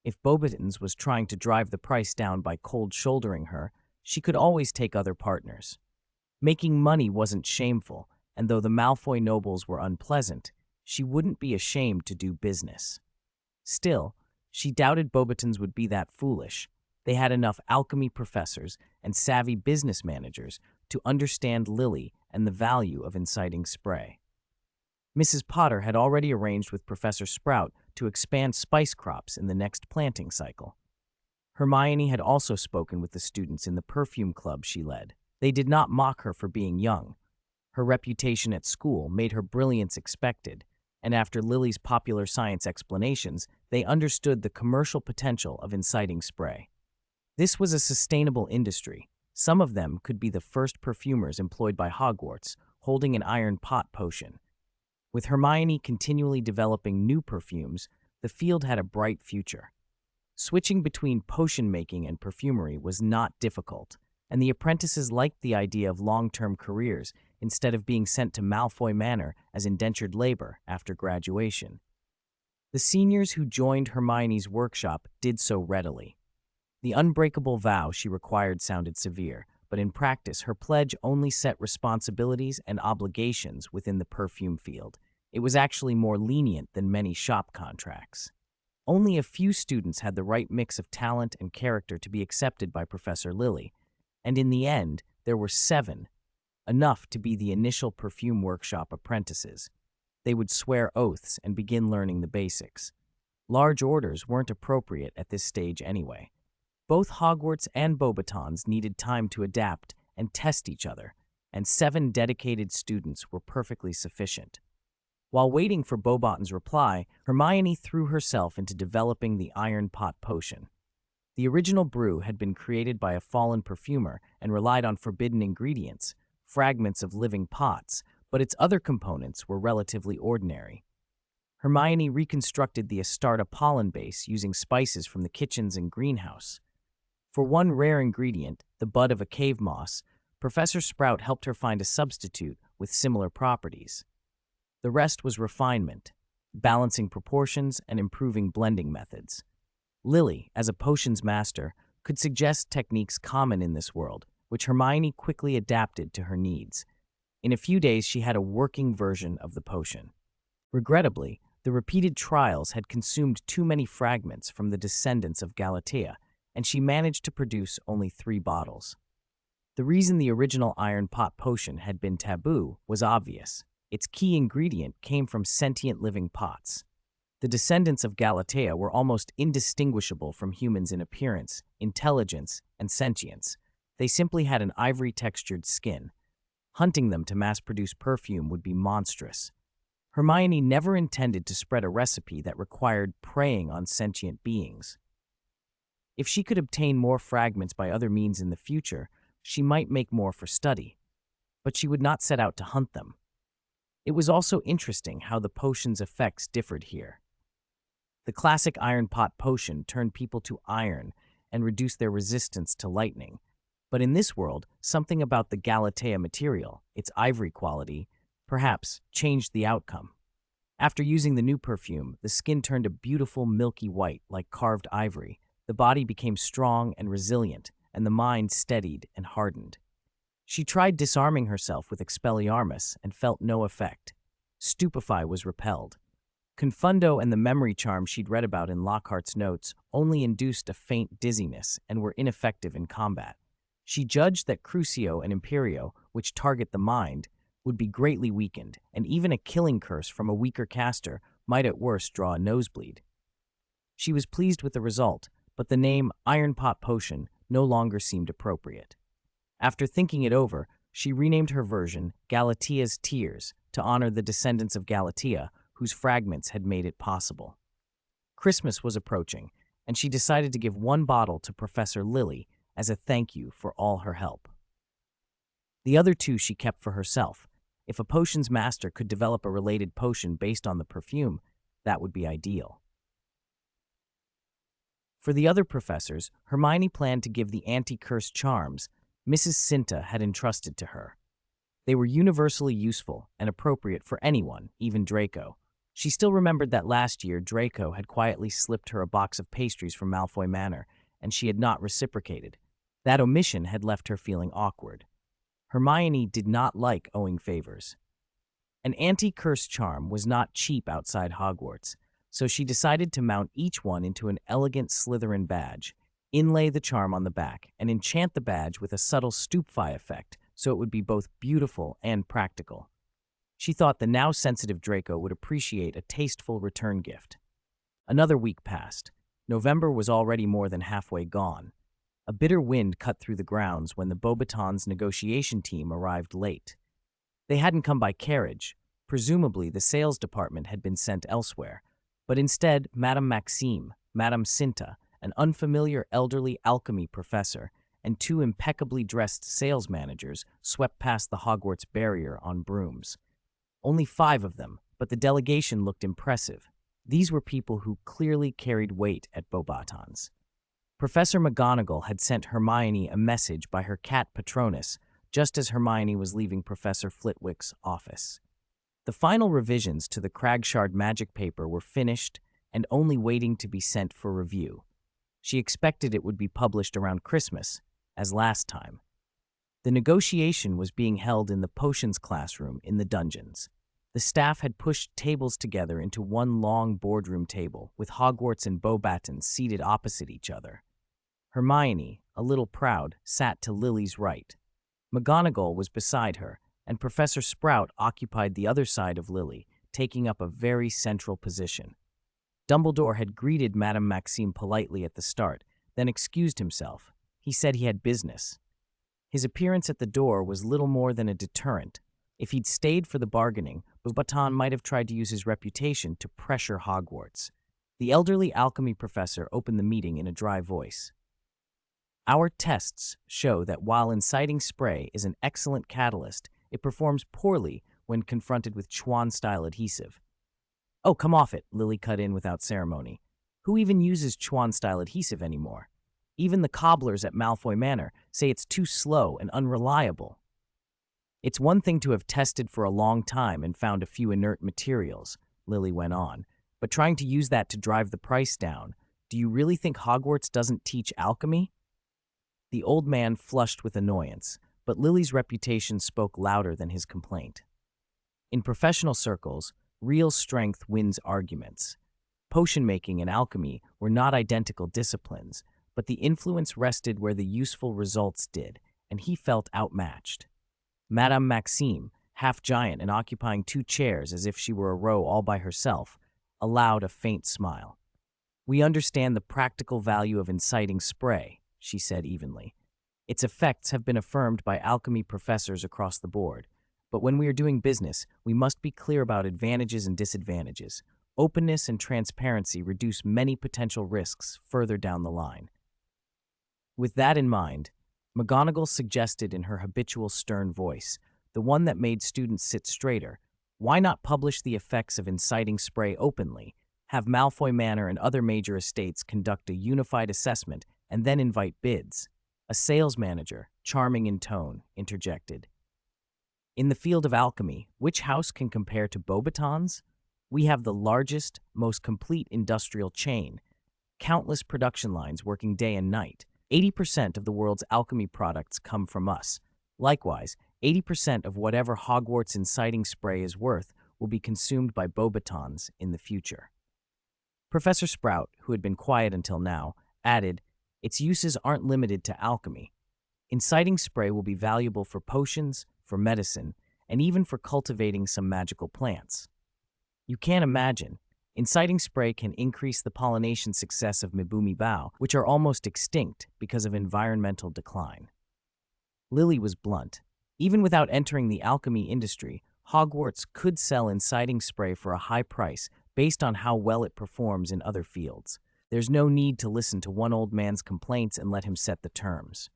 If Beauxbaton's was trying to drive the price down by cold shouldering her, she could always take other partners. Making money wasn't shameful, and though the Malfoy nobles were unpleasant, she wouldn't be ashamed to do business. Still, she doubted Beauxbaton's would be that foolish. They had enough alchemy professors and savvy business managers to understand Lily and the value of inciting spray. Mrs. Potter had already arranged with Professor Sprout to expand spice crops in the next planting cycle. Hermione had also spoken with the students in the perfume club she led. They did not mock her for being young. Her reputation at school made her brilliance expected, and after Lily's popular science explanations, they understood the commercial potential of inciting spray. This was a sustainable industry. Some of them could be the first perfumers employed by Hogwarts, holding an iron pot potion. With Hermione continually developing new perfumes, the field had a bright future. Switching between potion making and perfumery was not difficult, and the apprentices liked the idea of long-term careers instead of being sent to Malfoy Manor as indentured labor after graduation. The seniors who joined Hermione's workshop did so readily. The unbreakable vow she required sounded severe, but in practice her pledge only set responsibilities and obligations within the perfume field. It was actually more lenient than many shop contracts. Only a few students had the right mix of talent and character to be accepted by Professor Lily, and in the end, there were 7. enough to be the initial perfume workshop apprentices. They would swear oaths and begin learning the basics. Large orders weren't appropriate at this stage anyway. Both Hogwarts and Beauxbatons needed time to adapt and test each other, and 7 dedicated students were perfectly sufficient. While waiting for Beauxbaton's reply, Hermione threw herself into developing the Iron Pot Potion. The original brew had been created by a fallen perfumer and relied on forbidden ingredients, fragments of living pots, but its other components were relatively ordinary. Hermione reconstructed the Astarta pollen base using spices from the kitchens and greenhouse. For one rare ingredient, the bud of a cave moss, Professor Sprout helped her find a substitute with similar properties. The rest was refinement, balancing proportions and improving blending methods. Lily, as a potions master, could suggest techniques common in this world, which Hermione quickly adapted to her needs. In a few days, she had a working version of the potion. Regrettably, the repeated trials had consumed too many fragments from the descendants of Galatea, and she managed to produce only 3 bottles. The reason the original Iron Pot Potion had been taboo was obvious. Its key ingredient came from sentient living pots. The descendants of Galatea were almost indistinguishable from humans in appearance, intelligence, and sentience. They simply had an ivory-textured skin. Hunting them to mass-produce perfume would be monstrous. Hermione never intended to spread a recipe that required preying on sentient beings. If she could obtain more fragments by other means in the future, she might make more for study, but she would not set out to hunt them. It was also interesting how the potion's effects differed here. The classic Iron Pot Potion turned people to iron and reduced their resistance to lightning. But in this world, something about the Galatea material, its ivory quality, perhaps changed the outcome. After using the new perfume, the skin turned a beautiful milky white like carved ivory, the body became strong and resilient, and the mind steadied and hardened. She tried disarming herself with Expelliarmus and felt no effect. Stupefy was repelled. Confundo and the memory charm she'd read about in Lockhart's notes only induced a faint dizziness and were ineffective in combat. She judged that Crucio and Imperio, which target the mind, would be greatly weakened, and even a killing curse from a weaker caster might at worst draw a nosebleed. She was pleased with the result, but the name Iron Pot Potion no longer seemed appropriate. After thinking it over, she renamed her version Galatea's Tears to honor the descendants of Galatea, whose fragments had made it possible. Christmas was approaching, and she decided to give 1 bottle to Professor Lily as a thank you for all her help. The other 2 she kept for herself. If a potions master could develop a related potion based on the perfume, that would be ideal. For the other professors, Hermione planned to give the anti-curse charms Mrs. Cinta had entrusted to her. They were universally useful and appropriate for anyone, even Draco. She still remembered that last year Draco had quietly slipped her a box of pastries from Malfoy Manor, and she had not reciprocated. That omission had left her feeling awkward. Hermione did not like owing favors. An anti-curse charm was not cheap outside Hogwarts, so she decided to mount each one into an elegant Slytherin badge, inlay the charm on the back, and enchant the badge with a subtle stupefy effect so it would be both beautiful and practical. She thought the now sensitive Draco would appreciate a tasteful return gift. Another week passed. November was already more than halfway gone. A bitter wind cut through the grounds when the Beauxbatons negotiation team arrived late. They hadn't come by carriage. Presumably, the sales department had been sent elsewhere. But instead, Madame Maxime, Madame Cinta, an unfamiliar elderly alchemy professor, and 2 impeccably dressed sales managers swept past the Hogwarts barrier on brooms. Only 5 of them, but the delegation looked impressive. These were people who clearly carried weight at Beauxbatons. Professor McGonagall had sent Hermione a message by her cat Patronus, just as Hermione was leaving Professor Flitwick's office. The final revisions to the Cragshard magic paper were finished and only waiting to be sent for review. She expected it would be published around Christmas, as last time. The negotiation was being held in the potions classroom in the dungeons. The staff had pushed tables together into one long boardroom table, with Hogwarts and Beauxbatons seated opposite each other. Hermione, a little proud, sat to Lily's right. McGonagall was beside her, and Professor Sprout occupied the other side of Lily, taking up a very central position. Dumbledore had greeted Madame Maxime politely at the start, then excused himself. He said he had business. His appearance at the door was little more than a deterrent. If he'd stayed for the bargaining, Beauxbaton might have tried to use his reputation to pressure Hogwarts. The elderly alchemy professor opened the meeting in a dry voice. Our tests show that while inciting spray is an excellent catalyst, it performs poorly when confronted with Chuan-style adhesive. Oh, come off it, Lily cut in without ceremony. Who even uses Chuan-style adhesive anymore? Even the cobblers at Malfoy Manor say it's too slow and unreliable. It's one thing to have tested for a long time and found a few inert materials, Lily went on, but trying to use that to drive the price down, do you really think Hogwarts doesn't teach alchemy? The old man flushed with annoyance, but Lily's reputation spoke louder than his complaint. In professional circles, real strength wins arguments. Potion-making and alchemy were not identical disciplines, but the influence rested where the useful results did, and he felt outmatched. Madame Maxime, half-giant and occupying 2 chairs as if she were a row all by herself, allowed a faint smile. We understand the practical value of inciting spray, she said evenly. Its effects have been affirmed by alchemy professors across the board, but when we are doing business, we must be clear about advantages and disadvantages. Openness and transparency reduce many potential risks further down the line. With that in mind, McGonagall suggested in her habitual stern voice, the one that made students sit straighter, why not publish the effects of inciting spray openly, have Malfoy Manor and other major estates conduct a unified assessment, and then invite bids? A sales manager, charming in tone, interjected. In the field of alchemy, which house can compare to Beauxbaton's? We have the largest, most complete industrial chain, countless production lines working day and night. 80% of the world's alchemy products come from us. Likewise, 80% of whatever Hogwarts inciting spray is worth will be consumed by Beauxbatons in the future. Professor Sprout, who had been quiet until now, added, its uses aren't limited to alchemy. Inciting spray will be valuable for potions, for medicine, and even for cultivating some magical plants. You can't imagine. Inciting spray can increase the pollination success of Mibumi Bao, which are almost extinct because of environmental decline. Lily was blunt. Even without entering the alchemy industry, Hogwarts could sell inciting spray for a high price based on how well it performs in other fields. There's no need to listen to one old man's complaints and let him set the terms.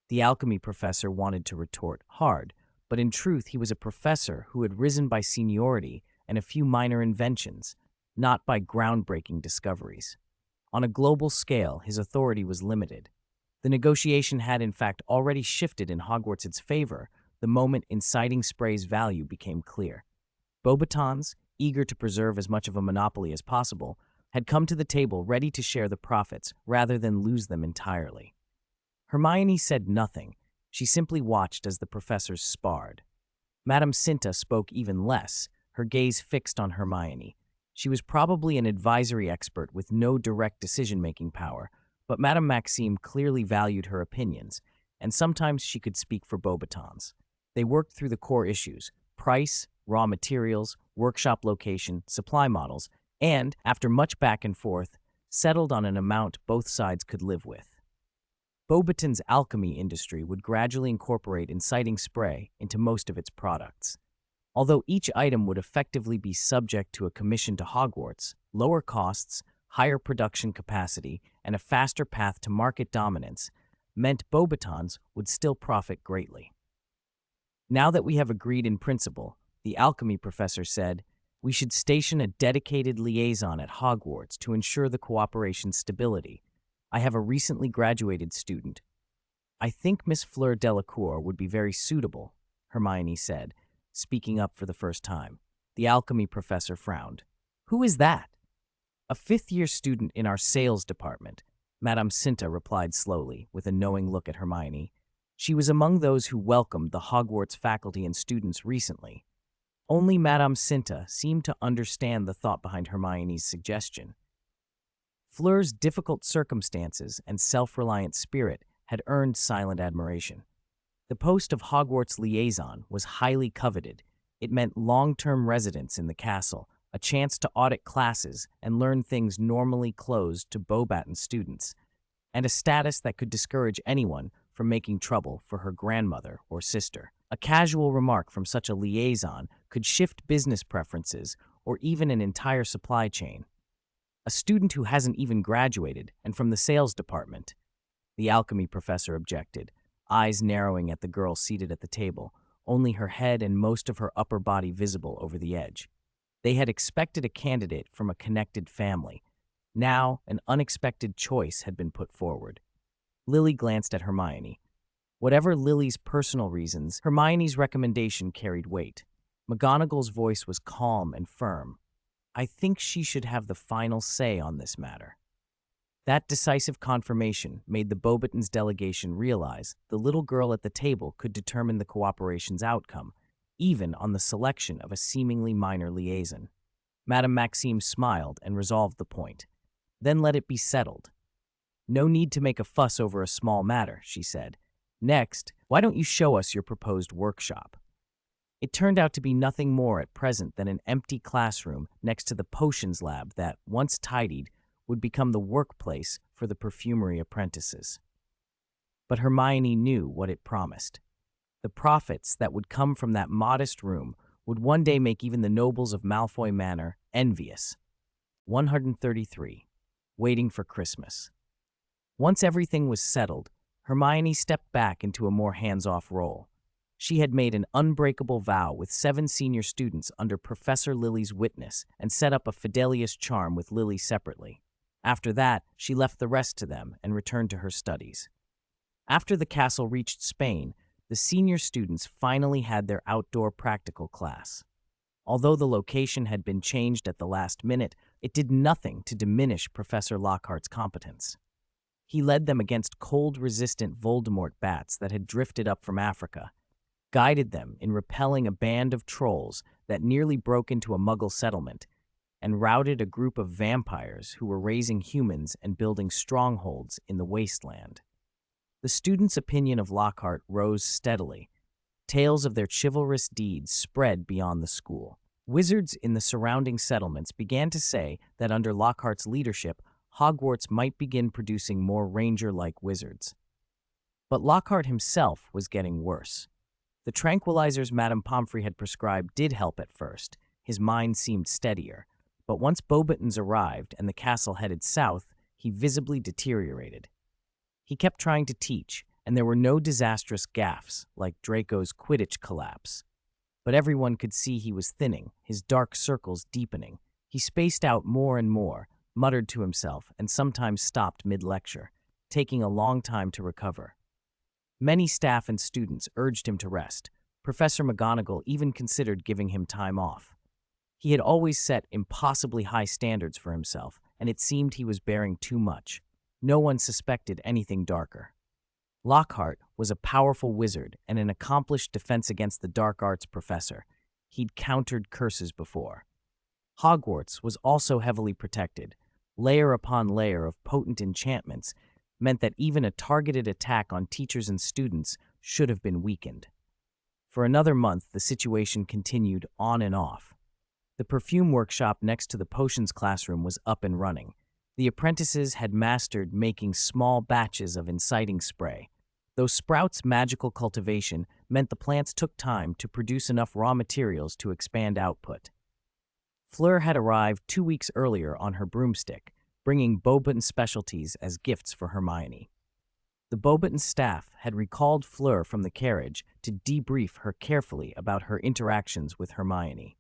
The alchemy professor wanted to retort hard, but in truth he was a professor who had risen by seniority and a few minor inventions, not by groundbreaking discoveries. On a global scale, his authority was limited. The negotiation had in fact already shifted in Hogwarts' favor the moment inciting spray's value became clear. Beauxbatons, eager to preserve as much of a monopoly as possible, had come to the table ready to share the profits rather than lose them entirely. Hermione said nothing. She simply watched as the professors sparred. Madame Cinta spoke even less, her gaze fixed on Hermione. She was probably an advisory expert with no direct decision-making power, but Madame Maxime clearly valued her opinions, and sometimes she could speak for Beauxbatons. They worked through the core issues: price, raw materials, workshop location, supply models, and, after much back and forth, settled on an amount both sides could live with. Beauxbaton's alchemy industry would gradually incorporate inciting spray into most of its products. Although each item would effectively be subject to a commission to Hogwarts, lower costs, higher production capacity, and a faster path to market dominance meant Beauxbatons would still profit greatly. Now that we have agreed in principle, the alchemy professor said, we should station a dedicated liaison at Hogwarts to ensure the cooperation's stability. I have a recently graduated student. I think Miss Fleur Delacour would be very suitable, Hermione said, speaking up for the first time. The alchemy professor frowned. Who is that? A fifth-year student in our sales department, Madame Cinta replied slowly, with a knowing look at Hermione. She was among those who welcomed the Hogwarts faculty and students recently. Only Madame Cinta seemed to understand the thought behind Hermione's suggestion. Fleur's difficult circumstances and self-reliant spirit had earned silent admiration. The post of Hogwarts liaison was highly coveted. It meant long-term residence in the castle, a chance to audit classes and learn things normally closed to Beauxbaton students, and a status that could discourage anyone from making trouble for her grandmother or sister. A casual remark from such a liaison could shift business preferences or even an entire supply chain. A student who hasn't even graduated and from the sales department, the alchemy professor objected, eyes narrowing at the girl seated at the table, only her head and most of her upper body visible over the edge. They had expected a candidate from a connected family. Now, an unexpected choice had been put forward. Lily glanced at Hermione. Whatever Lily's personal reasons, Hermione's recommendation carried weight. McGonagall's voice was calm and firm. I think she should have the final say on this matter. That decisive confirmation made the Beauxbatons delegation realize the little girl at the table could determine the cooperation's outcome, even on the selection of a seemingly minor liaison. Madame Maxime smiled and resolved the point. Then let it be settled. No need to make a fuss over a small matter, she said. Next, why don't you show us your proposed workshop? It turned out to be nothing more at present than an empty classroom next to the potions lab that, once tidied, would become the workplace for the perfumery apprentices. But Hermione knew what it promised. The profits that would come from that modest room would one day make even the nobles of Malfoy Manor envious. 133. Waiting for Christmas. Once everything was settled, Hermione stepped back into a more hands-off role. She had made an unbreakable vow with 7 senior students under Professor Lily's witness and set up a Fidelius charm with Lily separately. After that, she left the rest to them and returned to her studies. After the castle reached Spain, the senior students finally had their outdoor practical class. Although the location had been changed at the last minute, it did nothing to diminish Professor Lockhart's competence. He led them against cold-resistant Voldemort bats that had drifted up from Africa, guided them in repelling a band of trolls that nearly broke into a Muggle settlement, and routed a group of vampires who were raising humans and building strongholds in the wasteland. The students' opinion of Lockhart rose steadily. Tales of their chivalrous deeds spread beyond the school. Wizards in the surrounding settlements began to say that under Lockhart's leadership, Hogwarts might begin producing more ranger-like wizards. But Lockhart himself was getting worse. The tranquilizers Madame Pomfrey had prescribed did help at first. His mind seemed steadier. But once Beauxbatons arrived and the castle headed south, he visibly deteriorated. He kept trying to teach, and there were no disastrous gaffes like Draco's Quidditch collapse. But everyone could see he was thinning, his dark circles deepening. He spaced out more and more, muttered to himself, and sometimes stopped mid-lecture, taking a long time to recover. Many staff and students urged him to rest. Professor McGonagall even considered giving him time off. He had always set impossibly high standards for himself, and it seemed he was bearing too much. No one suspected anything darker. Lockhart was a powerful wizard and an accomplished defense against the dark arts professor. He'd countered curses before. Hogwarts was also heavily protected. Layer upon layer of potent enchantments meant that even a targeted attack on teachers and students should have been weakened. For another month, the situation continued on and off. The perfume workshop next to the potions classroom was up and running. The apprentices had mastered making small batches of inciting spray. Though Sprout's magical cultivation meant the plants took time to produce enough raw materials to expand output. Fleur had arrived 2 weeks earlier on her broomstick, bringing Beauxbaton specialties as gifts for Hermione. The Beauxbaton staff had recalled Fleur from the carriage to debrief her carefully about her interactions with Hermione,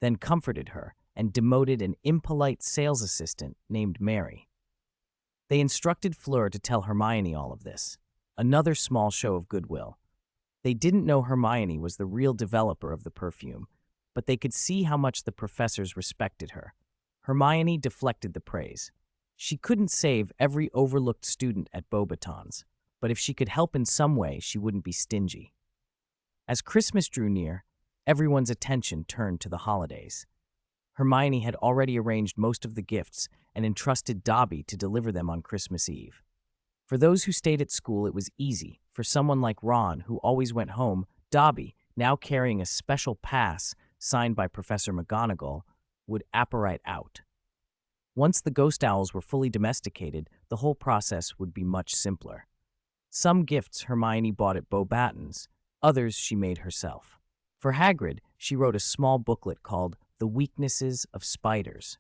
then comforted her and demoted an impolite sales assistant named Mary. They instructed Fleur to tell Hermione all of this, another small show of goodwill. They didn't know Hermione was the real developer of the perfume, but they could see how much the professors respected her. Hermione deflected the praise. She couldn't save every overlooked student at Beauxbatons, but if she could help in some way, she wouldn't be stingy. As Christmas drew near, everyone's attention turned to the holidays. Hermione had already arranged most of the gifts and entrusted Dobby to deliver them on Christmas Eve. For those who stayed at school, it was easy. For someone like Ron, who always went home, Dobby, now carrying a special pass signed by Professor McGonagall, would apparate out. Once the ghost owls were fully domesticated, the whole process would be much simpler. Some gifts Hermione bought at Beauxbatons, others she made herself. For Hagrid, she wrote a small booklet called The Weaknesses of Spiders.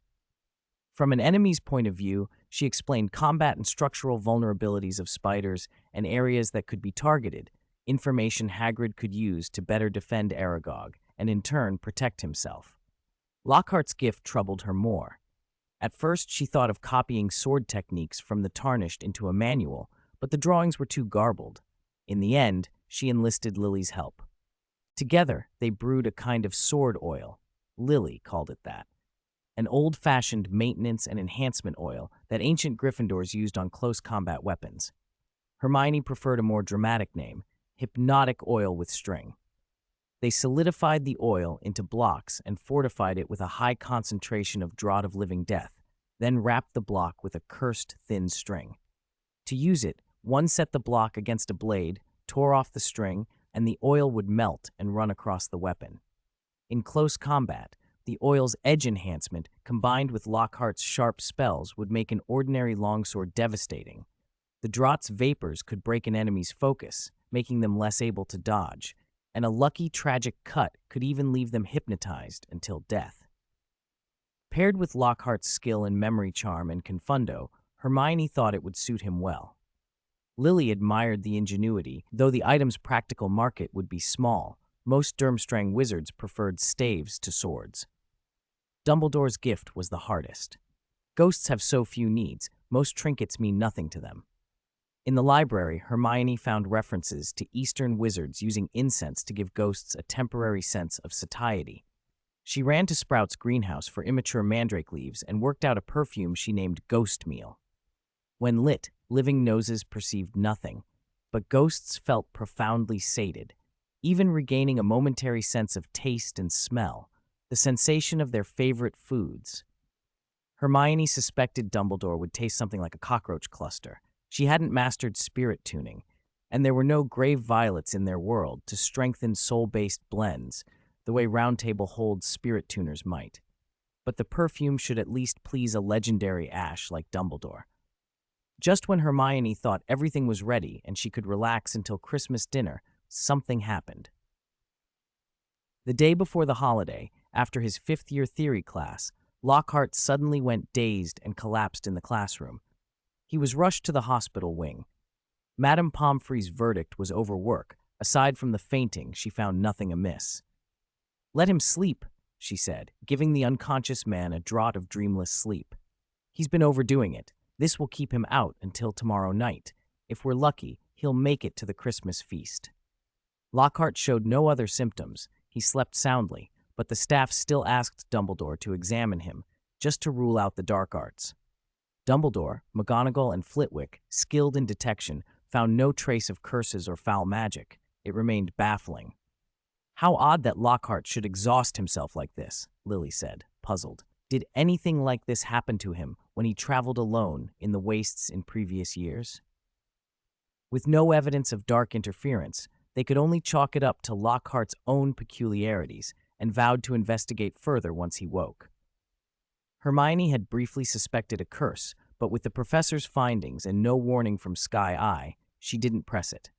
From an enemy's point of view, she explained combat and structural vulnerabilities of spiders and areas that could be targeted, information Hagrid could use to better defend Aragog and in turn protect himself. Lockhart's gift troubled her more. At first, she thought of copying sword techniques from the Tarnished into a manual, but the drawings were too garbled. In the end, she enlisted Lily's help. Together, they brewed a kind of sword oil. Lily called it that. An old-fashioned maintenance and enhancement oil that ancient Gryffindors used on close combat weapons. Hermione preferred a more dramatic name, hypnotic oil with string. They solidified the oil into blocks and fortified it with a high concentration of draught of living death, then wrapped the block with a cursed thin string. To use it, one set the block against a blade, tore off the string, and the oil would melt and run across the weapon. In close combat, the oil's edge enhancement, combined with Lockhart's sharp spells, would make an ordinary longsword devastating. The draught's vapors could break an enemy's focus, making them less able to dodge, and a lucky tragic cut could even leave them hypnotized until death. Paired with Lockhart's skill in memory charm and confundo, Hermione thought it would suit him well. Lily admired the ingenuity, though the item's practical market would be small. Most Durmstrang wizards preferred staves to swords. Dumbledore's gift was the hardest. Ghosts have so few needs, most trinkets mean nothing to them. In the library, Hermione found references to Eastern wizards using incense to give ghosts a temporary sense of satiety. She ran to Sprout's greenhouse for immature mandrake leaves and worked out a perfume she named Ghost Meal. When lit, living noses perceived nothing, but ghosts felt profoundly sated, even regaining a momentary sense of taste and smell, the sensation of their favorite foods. Hermione suspected Dumbledore would taste something like a cockroach cluster. She hadn't mastered spirit tuning, and there were no grave violets in their world to strengthen soul-based blends, the way Round Table holds spirit tuners might. But the perfume should at least please a legendary ash like Dumbledore. Just when Hermione thought everything was ready and she could relax until Christmas dinner, something happened. The day before the holiday, after his fifth-year theory class, Lockhart suddenly went dazed and collapsed in the classroom. He was rushed to the hospital wing. Madame Pomfrey's verdict was overwork. Aside from the fainting, she found nothing amiss. "Let him sleep," she said, giving the unconscious man a draught of dreamless sleep. "He's been overdoing it. This will keep him out until tomorrow night. If we're lucky, he'll make it to the Christmas feast." Lockhart showed no other symptoms. He slept soundly, but the staff still asked Dumbledore to examine him, just to rule out the dark arts. Dumbledore, McGonagall, and Flitwick, skilled in detection, found no trace of curses or foul magic. It remained baffling. "How odd that Lockhart should exhaust himself like this," Lily said, puzzled. "Did anything like this happen to him when he traveled alone in the wastes in previous years?" With no evidence of dark interference, they could only chalk it up to Lockhart's own peculiarities and vowed to investigate further once he woke. Hermione had briefly suspected a curse, but with the professor's findings and no warning from Sky Eye, she didn't press it.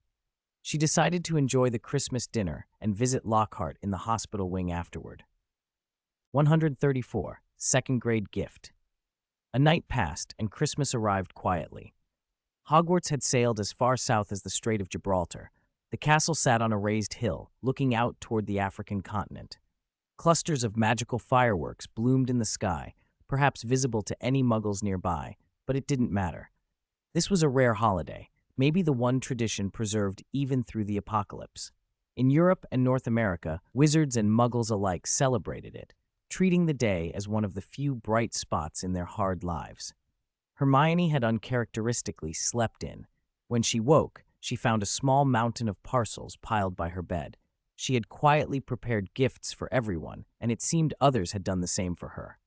She decided to enjoy the Christmas dinner and visit Lockhart in the hospital wing afterward. 134. Second Grade Gift. A night passed, and Christmas arrived quietly. Hogwarts had sailed as far south as the Strait of Gibraltar. The castle sat on a raised hill, looking out toward the African continent. Clusters of magical fireworks bloomed in the sky, perhaps visible to any Muggles nearby, but it didn't matter. This was a rare holiday, maybe the one tradition preserved even through the apocalypse. In Europe and North America, wizards and Muggles alike celebrated it, treating the day as one of the few bright spots in their hard lives. Hermione had uncharacteristically slept in. When she woke, she found a small mountain of parcels piled by her bed. She had quietly prepared gifts for everyone, and it seemed others had done the same for her.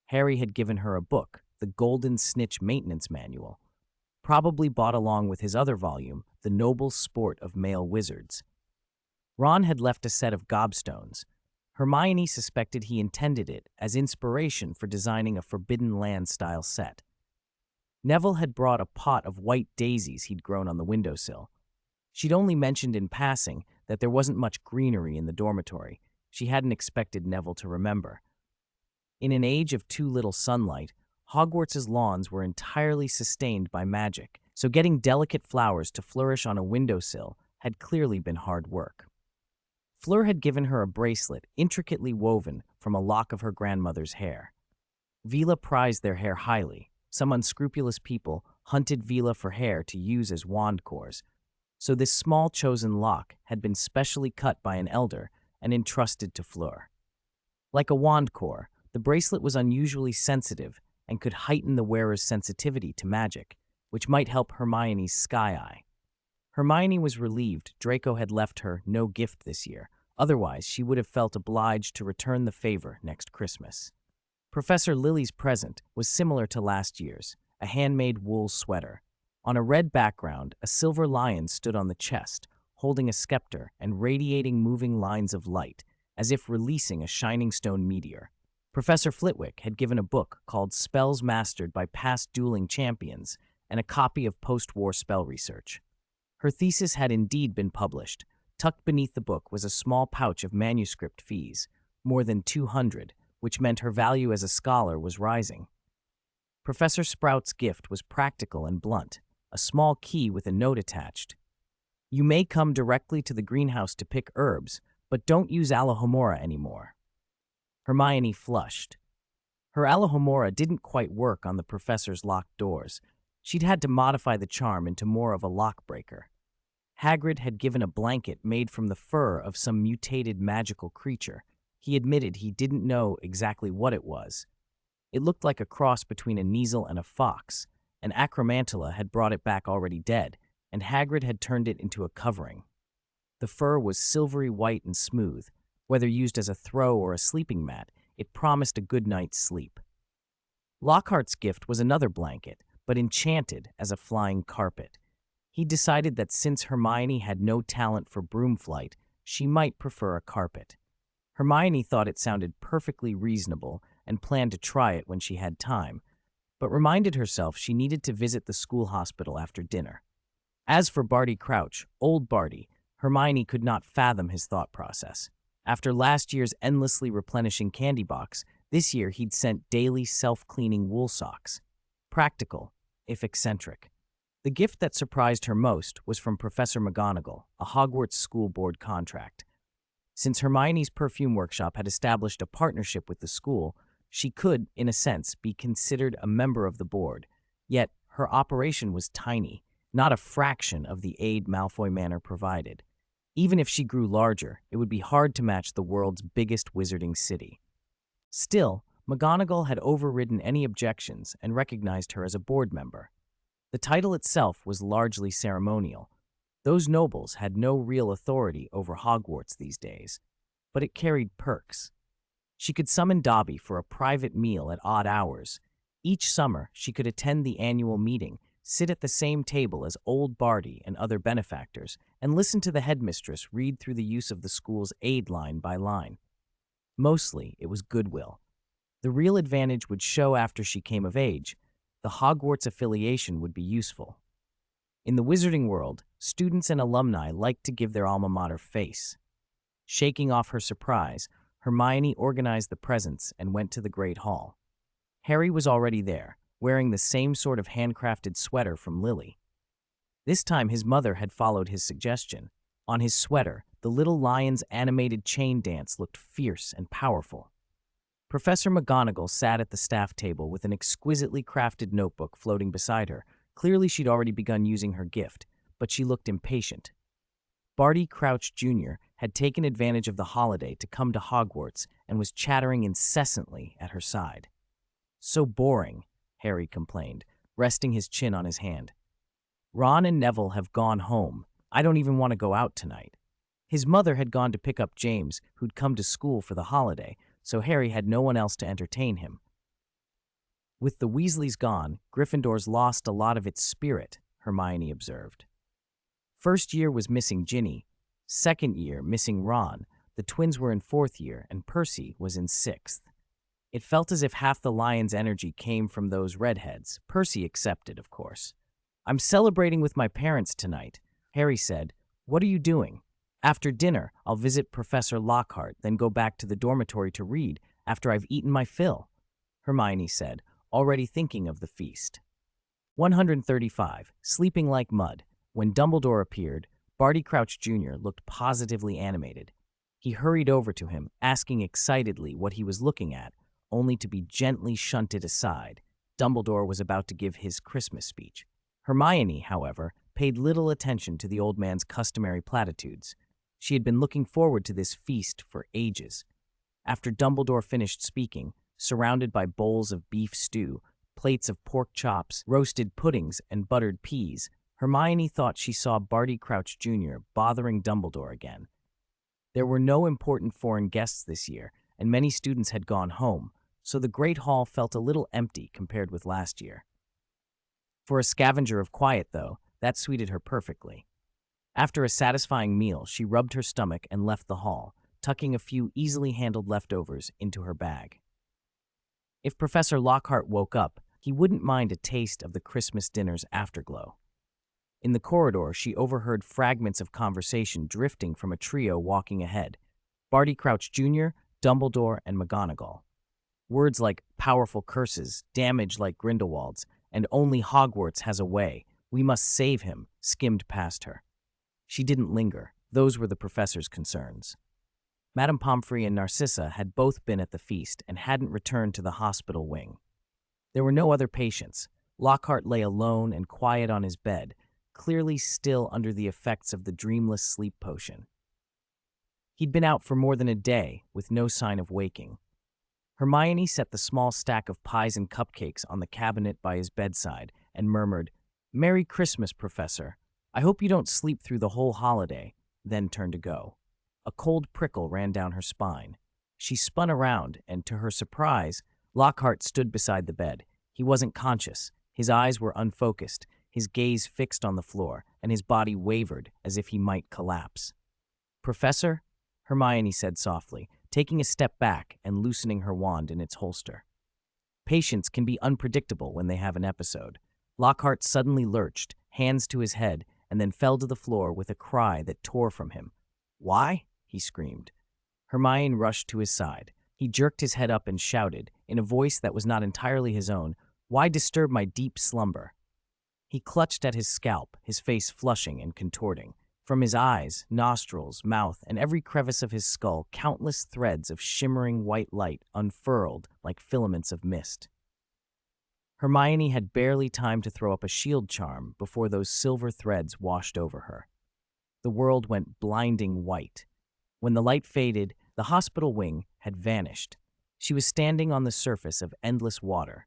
Harry had given her a book, the Golden Snitch Maintenance Manual. probably bought along with his other volume, The Noble Sport of Male Wizards. Ron had left a set of gobstones. Hermione suspected he intended it as inspiration for designing a Forbidden Land-style set. Neville had brought a pot of white daisies he'd grown on the windowsill. She'd only mentioned in passing that there wasn't much greenery in the dormitory. She hadn't expected Neville to remember. In an age of too little sunlight, Hogwarts's lawns were entirely sustained by magic, so getting delicate flowers to flourish on a windowsill had clearly been hard work. Fleur had given her a bracelet intricately woven from a lock of her grandmother's hair. Vila prized their hair highly. Some unscrupulous people hunted Vila for hair to use as wand cores, so this small chosen lock had been specially cut by an elder and entrusted to Fleur. Like a wand core, the bracelet was unusually sensitive and could heighten the wearer's sensitivity to magic, which might help Hermione's sky eye. Hermione was relieved Draco had left her no gift this year. Otherwise, she would have felt obliged to return the favor next Christmas. Professor Lily's present was similar to last year's, a handmade wool sweater. On a red background, a silver lion stood on the chest, holding a scepter and radiating moving lines of light, as if releasing a shining stone meteor. Professor Flitwick had given a book called Spells Mastered by Past Dueling Champions and a copy of post-war spell research. Her thesis had indeed been published. Tucked beneath the book was a small pouch of manuscript fees, more than 200, which meant her value as a scholar was rising. Professor Sprout's gift was practical and blunt, a small key with a note attached. You may come directly to the greenhouse to pick herbs, but don't use Alohomora anymore. Hermione flushed. Her Alohomora didn't quite work on the professor's locked doors. She'd had to modify the charm into more of a lockbreaker. Hagrid had given a blanket made from the fur of some mutated magical creature. He admitted he didn't know exactly what it was. It looked like a cross between a Kneazle and a fox, and Acromantula had brought it back already dead, and Hagrid had turned it into a covering. The fur was silvery white and smooth. Whether used as a throw or a sleeping mat, it promised a good night's sleep. Lockhart's gift was another blanket, but enchanted as a flying carpet. He decided that since Hermione had no talent for broom flight, she might prefer a carpet. Hermione thought it sounded perfectly reasonable and planned to try it when she had time, but reminded herself she needed to visit the school hospital after dinner. As for Barty Crouch, old Barty, Hermione could not fathom his thought process. After last year's endlessly replenishing candy box, this year he'd sent daily self-cleaning wool socks. Practical, if eccentric. The gift that surprised her most was from Professor McGonagall, a Hogwarts school board contract. Since Hermione's perfume workshop had established a partnership with the school, she could, in a sense, be considered a member of the board. Yet, her operation was tiny, not a fraction of the aid Malfoy Manor provided. Even if she grew larger, it would be hard to match the world's biggest wizarding city. Still, McGonagall had overridden any objections and recognized her as a board member. The title itself was largely ceremonial. Those nobles had no real authority over Hogwarts these days, but it carried perks. She could summon Dobby for a private meal at odd hours. Each summer, she could attend the annual meeting, sit at the same table as old Barty and other benefactors, and listen to the headmistress read through the use of the school's aid line by line. Mostly, it was goodwill. The real advantage would show after she came of age. The Hogwarts affiliation would be useful. In the wizarding world, students and alumni liked to give their alma mater face. Shaking off her surprise, Hermione organized the presents and went to the Great Hall. Harry was already there, wearing the same sort of handcrafted sweater from Lily. This time his mother had followed his suggestion. On his sweater, the little lion's animated chain dance looked fierce and powerful. Professor McGonagall sat at the staff table with an exquisitely crafted notebook floating beside her. Clearly she'd already begun using her gift, but she looked impatient. Barty Crouch Jr. had taken advantage of the holiday to come to Hogwarts and was chattering incessantly at her side. "So boring," Harry complained, resting his chin on his hand. "Ron and Neville have gone home. I don't even want to go out tonight." His mother had gone to pick up James, who'd come to school for the holiday, so Harry had no one else to entertain him. With the Weasleys gone, Gryffindor's lost a lot of its spirit, Hermione observed. First year was missing Ginny, second year missing Ron, the twins were in fourth year, and Percy was in sixth. It felt as if half the Lion's energy came from those redheads, Percy accepted, of course. "I'm celebrating with my parents tonight," Harry said. "What are you doing?" "After dinner, I'll visit Professor Lockhart, then go back to the dormitory to read after I've eaten my fill," Hermione said, already thinking of the feast. 135. Sleeping like mud. When Dumbledore appeared, Barty Crouch Jr. looked positively animated. He hurried over to him, asking excitedly what he was looking at, only to be gently shunted aside. Dumbledore was about to give his Christmas speech. Hermione, however, paid little attention to the old man's customary platitudes. She had been looking forward to this feast for ages. After Dumbledore finished speaking, surrounded by bowls of beef stew, plates of pork chops, roasted puddings, and buttered peas, Hermione thought she saw Barty Crouch Jr. bothering Dumbledore again. There were no important foreign guests this year, and many students had gone home, so the Great Hall felt a little empty compared with last year. For a scavenger of quiet, though, that suited her perfectly. After a satisfying meal, she rubbed her stomach and left the hall, tucking a few easily handled leftovers into her bag. If Professor Lockhart woke up, he wouldn't mind a taste of the Christmas dinner's afterglow. In the corridor, she overheard fragments of conversation drifting from a trio walking ahead: Barty Crouch Jr., Dumbledore, and McGonagall. Words like powerful curses, damage like Grindelwald's, and only Hogwarts has a way, we must save him, skimmed past her. She didn't linger. Those were the professor's concerns. Madame Pomfrey and Narcissa had both been at the feast and hadn't returned to the hospital wing. There were no other patients. Lockhart lay alone and quiet on his bed, clearly still under the effects of the dreamless sleep potion. He'd been out for more than a day, with no sign of waking. Hermione set the small stack of pies and cupcakes on the cabinet by his bedside and murmured, "Merry Christmas, Professor. I hope you don't sleep through the whole holiday," then turned to go. A cold prickle ran down her spine. She spun around, and to her surprise, Lockhart stood beside the bed. He wasn't conscious. His eyes were unfocused, his gaze fixed on the floor, and his body wavered as if he might collapse. "Professor?" Hermione said softly, taking a step back and loosening her wand in its holster. Patients can be unpredictable when they have an episode. Lockhart suddenly lurched, hands to his head, and then fell to the floor with a cry that tore from him. "Why?" he screamed. Hermione rushed to his side. He jerked his head up and shouted, in a voice that was not entirely his own, "Why disturb my deep slumber?" He clutched at his scalp, his face flushing and contorting. From his eyes, nostrils, mouth, and every crevice of his skull, countless threads of shimmering white light unfurled like filaments of mist. Hermione had barely time to throw up a shield charm before those silver threads washed over her. The world went blinding white. When the light faded, the hospital wing had vanished. She was standing on the surface of endless water.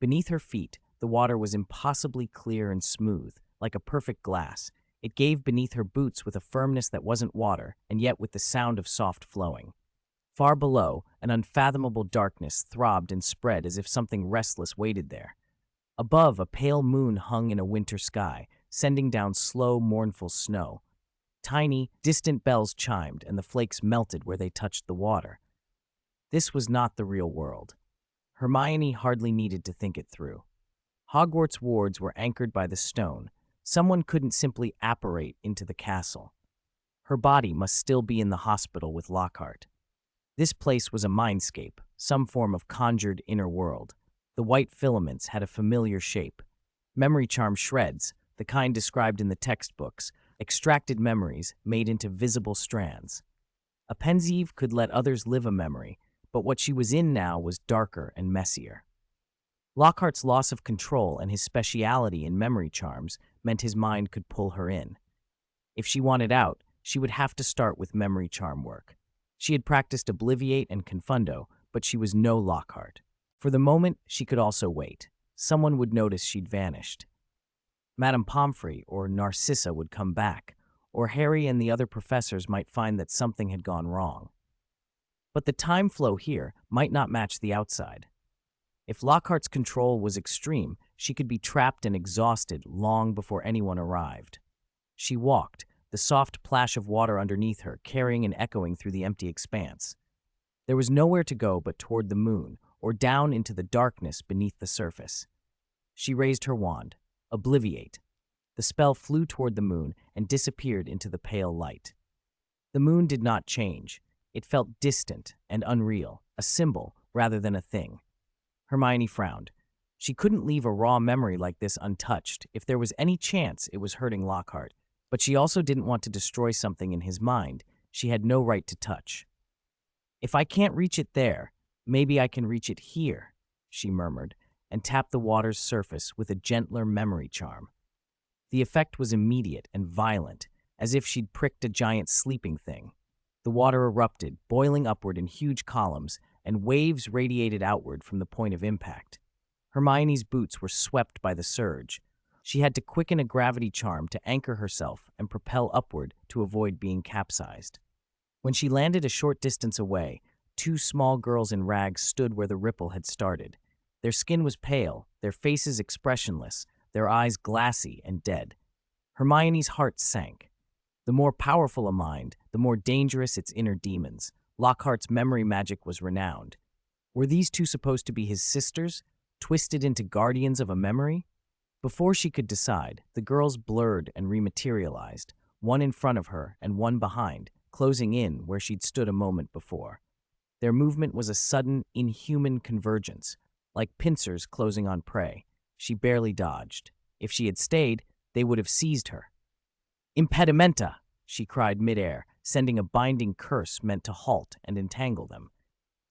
Beneath her feet, the water was impossibly clear and smooth, like a perfect glass. It gave beneath her boots with a firmness that wasn't water, and yet with the sound of soft flowing. Far below, an unfathomable darkness throbbed and spread as if something restless waited there. Above, a pale moon hung in a winter sky, sending down slow, mournful snow. Tiny, distant bells chimed, and the flakes melted where they touched the water. This was not the real world. Hermione hardly needed to think it through. Hogwarts wards were anchored by the stone. Someone couldn't simply apparate into the castle. Her body must still be in the hospital with Lockhart. This place was a mindscape, some form of conjured inner world. The white filaments had a familiar shape. Memory charm shreds, the kind described in the textbooks, extracted memories made into visible strands. A Pensieve could let others live a memory, but what she was in now was darker and messier. Lockhart's loss of control and his speciality in memory charms meant his mind could pull her in. If she wanted out, she would have to start with memory charm work. She had practiced Obliviate and Confundo, but she was no Lockhart. For the moment, she could also wait. Someone would notice she'd vanished. Madame Pomfrey or Narcissa would come back, or Harry and the other professors might find that something had gone wrong. But the time flow here might not match the outside. If Lockhart's control was extreme, she could be trapped and exhausted long before anyone arrived. She walked, the soft plash of water underneath her carrying and echoing through the empty expanse. There was nowhere to go but toward the moon, or down into the darkness beneath the surface. She raised her wand. Obliviate. The spell flew toward the moon and disappeared into the pale light. The moon did not change. It felt distant and unreal, a symbol rather than a thing. Hermione frowned. She couldn't leave a raw memory like this untouched if there was any chance it was hurting Lockhart, but she also didn't want to destroy something in his mind she had no right to touch. "If I can't reach it there, maybe I can reach it here," she murmured, and tapped the water's surface with a gentler memory charm. The effect was immediate and violent, as if she'd pricked a giant sleeping thing. The water erupted, boiling upward in huge columns, and waves radiated outward from the point of impact. Hermione's boots were swept by the surge. She had to quicken a gravity charm to anchor herself and propel upward to avoid being capsized. When she landed a short distance away, two small girls in rags stood where the ripple had started. Their skin was pale, their faces expressionless, their eyes glassy and dead. Hermione's heart sank. The more powerful a mind, the more dangerous its inner demons. Lockhart's memory magic was renowned. Were these two supposed to be his sisters, twisted into guardians of a memory? Before she could decide, the girls blurred and rematerialized, one in front of her and one behind, closing in where she'd stood a moment before. Their movement was a sudden, inhuman convergence, like pincers closing on prey. She barely dodged. If she had stayed, they would have seized her. "Impedimenta!" she cried midair, sending a binding curse meant to halt and entangle them.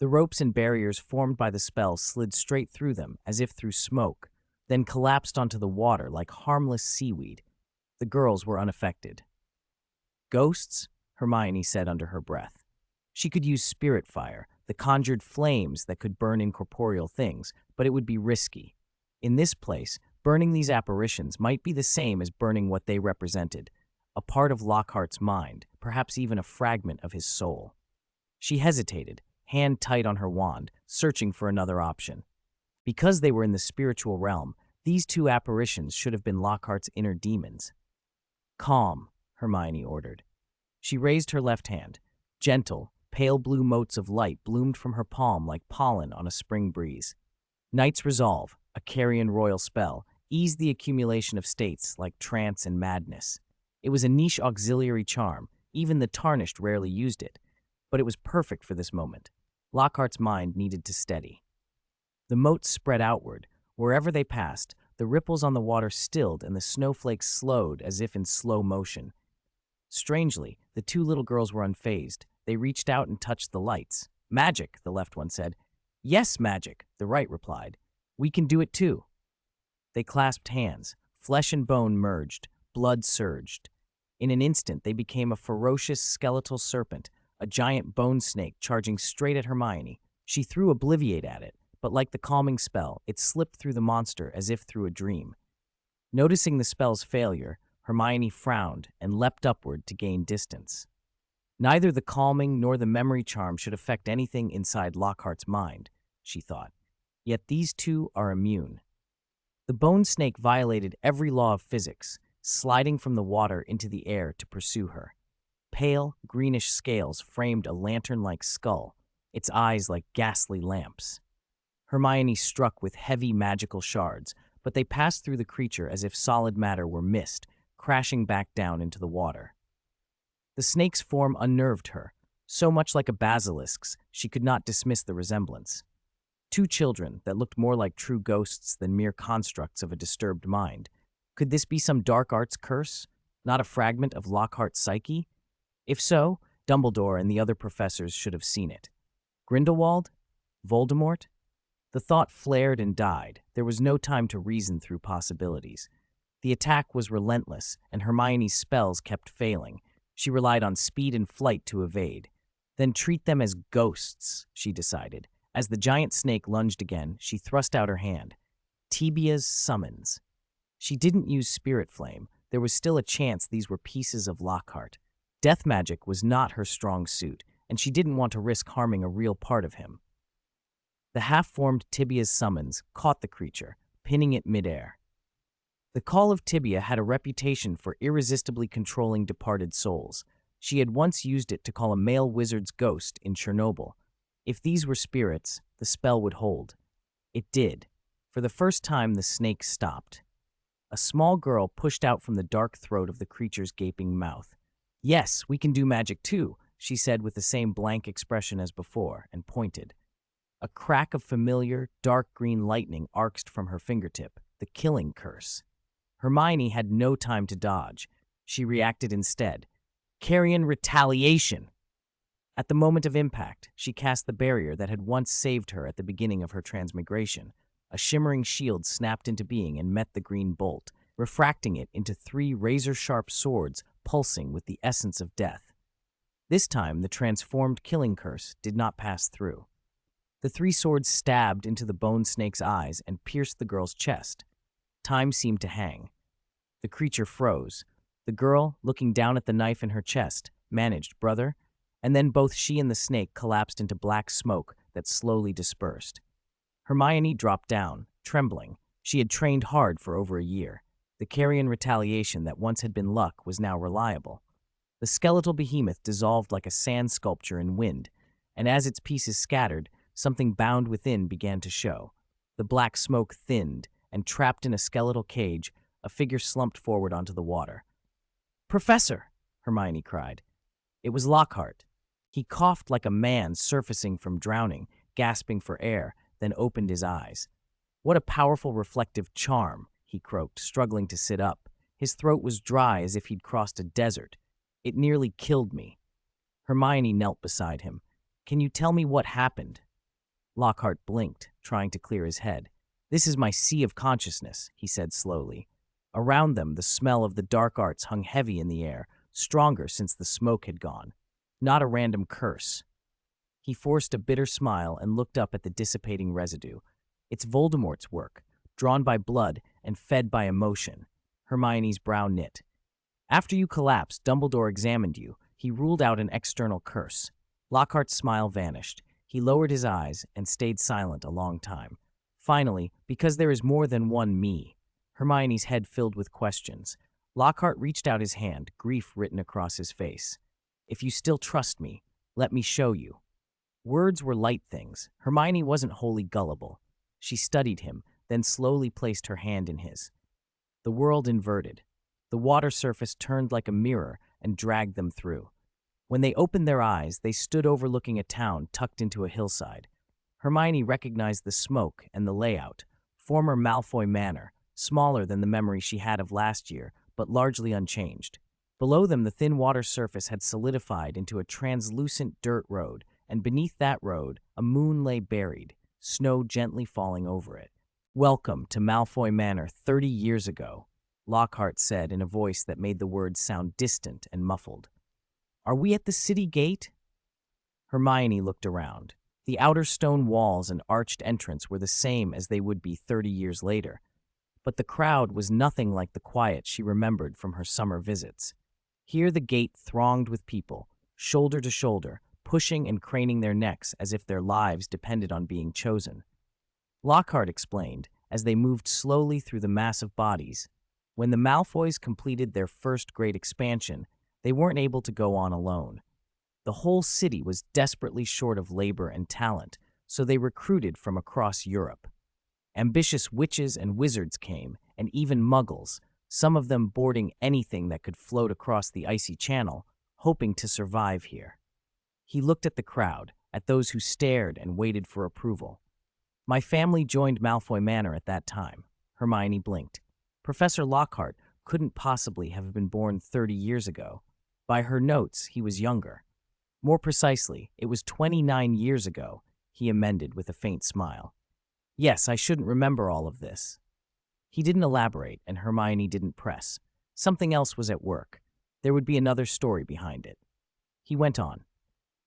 The ropes and barriers formed by the spell slid straight through them, as if through smoke, then collapsed onto the water like harmless seaweed. The girls were unaffected. "Ghosts?" Hermione said under her breath. She could use spirit fire, the conjured flames that could burn incorporeal things, but it would be risky. In this place, burning these apparitions might be the same as burning what they represented, a part of Lockhart's mind, perhaps even a fragment of his soul. She hesitated, hand tight on her wand, searching for another option. Because they were in the spiritual realm, these two apparitions should have been Lockhart's inner demons. "Calm," Hermione ordered. She raised her left hand. Gentle, pale blue motes of light bloomed from her palm like pollen on a spring breeze. Knight's Resolve, a Carrion royal spell, eased the accumulation of states like trance and madness. It was a niche auxiliary charm, even the tarnished rarely used it, but it was perfect for this moment. Lockhart's mind needed to steady. The motes spread outward. Wherever they passed, the ripples on the water stilled and the snowflakes slowed as if in slow motion. Strangely, the two little girls were unfazed. They reached out and touched the lights. "Magic," the left one said. "Yes, magic," the right replied. "We can do it too." They clasped hands. Flesh and bone merged. Blood surged. In an instant, they became a ferocious skeletal serpent, a giant bone snake charging straight at Hermione. She threw Obliviate at it, but like the calming spell, it slipped through the monster as if through a dream. Noticing the spell's failure, Hermione frowned and leapt upward to gain distance. Neither the calming nor the memory charm should affect anything inside Lockhart's mind, she thought. Yet these two are immune. The bone snake violated every law of physics, sliding from the water into the air to pursue her. Pale, greenish scales framed a lantern-like skull, its eyes like ghastly lamps. Hermione struck with heavy magical shards, but they passed through the creature as if solid matter were mist, crashing back down into the water. The snake's form unnerved her. So much like a basilisk's, she could not dismiss the resemblance. Two children that looked more like true ghosts than mere constructs of a disturbed mind. Could this be some dark arts curse, not a fragment of Lockhart's psyche? If so, Dumbledore and the other professors should have seen it. Grindelwald? Voldemort? The thought flared and died. There was no time to reason through possibilities. The attack was relentless, and Hermione's spells kept failing. She relied on speed and flight to evade. Then treat them as ghosts, she decided. As the giant snake lunged again, she thrust out her hand. Tibia's summons. She didn't use Spirit Flame. There was still a chance these were pieces of Lockhart. Death magic was not her strong suit, and she didn't want to risk harming a real part of him. The half-formed Tibia's summons caught the creature, pinning it midair. The call of Tibia had a reputation for irresistibly controlling departed souls. She had once used it to call a male wizard's ghost in Chernobyl. If these were spirits, the spell would hold. It did. For the first time, the snake stopped. A small girl pushed out from the dark throat of the creature's gaping mouth. "Yes, we can do magic too," she said with the same blank expression as before, and pointed. A crack of familiar, dark green lightning arced from her fingertip, the killing curse. Hermione had no time to dodge. She reacted instead. Carrion retaliation! At the moment of impact, she cast the barrier that had once saved her at the beginning of her transmigration. A shimmering shield snapped into being and met the green bolt, refracting it into 3 razor-sharp swords pulsing with the essence of death. This time, the transformed killing curse did not pass through. The 3 swords stabbed into the bone snake's eyes and pierced the girl's chest. Time seemed to hang. The creature froze. The girl, looking down at the knife in her chest, managed, "Brother?" And then both she and the snake collapsed into black smoke that slowly dispersed. Hermione dropped down, trembling. She had trained hard for over a year. The carrion retaliation that once had been luck was now reliable. The skeletal behemoth dissolved like a sand sculpture in wind, and as its pieces scattered, something bound within began to show. The black smoke thinned, and trapped in a skeletal cage, a figure slumped forward onto the water. "Professor!" Hermione cried. It was Lockhart. He coughed like a man surfacing from drowning, gasping for air, then opened his eyes. "What a powerful reflective charm," he croaked, struggling to sit up. His throat was dry as if he'd crossed a desert. "It nearly killed me." Hermione knelt beside him. "Can you tell me what happened?" Lockhart blinked, trying to clear his head. "This is my sea of consciousness," he said slowly. Around them, the smell of the dark arts hung heavy in the air, stronger since the smoke had gone. Not a random curse. He forced a bitter smile and looked up at the dissipating residue. "It's Voldemort's work, drawn by blood and fed by emotion." Hermione's brow knit. "After you collapsed, Dumbledore examined you. He ruled out an external curse." Lockhart's smile vanished. He lowered his eyes and stayed silent a long time. Finally, "Because there is more than one me." Hermione's head filled with questions. Lockhart reached out his hand, grief written across his face. "If you still trust me, let me show you." Words were light things. Hermione wasn't wholly gullible. She studied him, then slowly placed her hand in his. The world inverted. The water surface turned like a mirror and dragged them through. When they opened their eyes, they stood overlooking a town tucked into a hillside. Hermione recognized the smoke and the layout. Former Malfoy Manor, smaller than the memory she had of last year, but largely unchanged. Below them, the thin water surface had solidified into a translucent dirt road, and beneath that road, a moon lay buried, snow gently falling over it. "Welcome to Malfoy Manor 30 years ago," Lockhart said in a voice that made the words sound distant and muffled. "Are we at the city gate?" Hermione looked around. The outer stone walls and arched entrance were the same as they would be 30 years later. But the crowd was nothing like the quiet she remembered from her summer visits. Here the gate thronged with people, shoulder to shoulder, pushing and craning their necks as if their lives depended on being chosen. Lockhart explained, as they moved slowly through the mass of bodies, when the Malfoys completed their first great expansion, they weren't able to go on alone. The whole city was desperately short of labor and talent, so they recruited from across Europe. Ambitious witches and wizards came, and even Muggles, some of them boarding anything that could float across the icy channel, hoping to survive here. He looked at the crowd, at those who stared and waited for approval. "My family joined Malfoy Manor at that time." Hermione blinked. Professor Lockhart couldn't possibly have been born 30 years ago. By her notes, he was younger. More precisely, it was 29 years ago, he amended with a faint smile. "Yes, I shouldn't remember all of this." He didn't elaborate, and Hermione didn't press. Something else was at work. There would be another story behind it. He went on.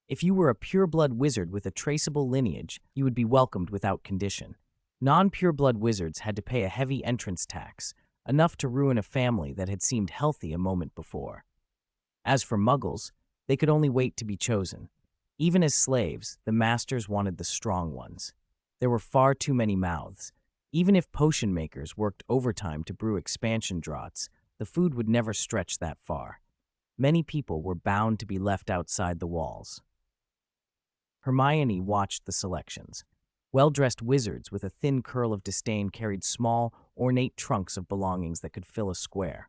"If you were a pure-blood wizard with a traceable lineage, you would be welcomed without condition. Non-pure-blood wizards had to pay a heavy entrance tax, enough to ruin a family that had seemed healthy a moment before. As for Muggles, they could only wait to be chosen. Even as slaves, the masters wanted the strong ones. There were far too many mouths. Even if potion makers worked overtime to brew expansion draughts, the food would never stretch that far. Many people were bound to be left outside the walls. Hermione watched the selections. Well-dressed wizards with a thin curl of disdain carried small, ornate trunks of belongings that could fill a square.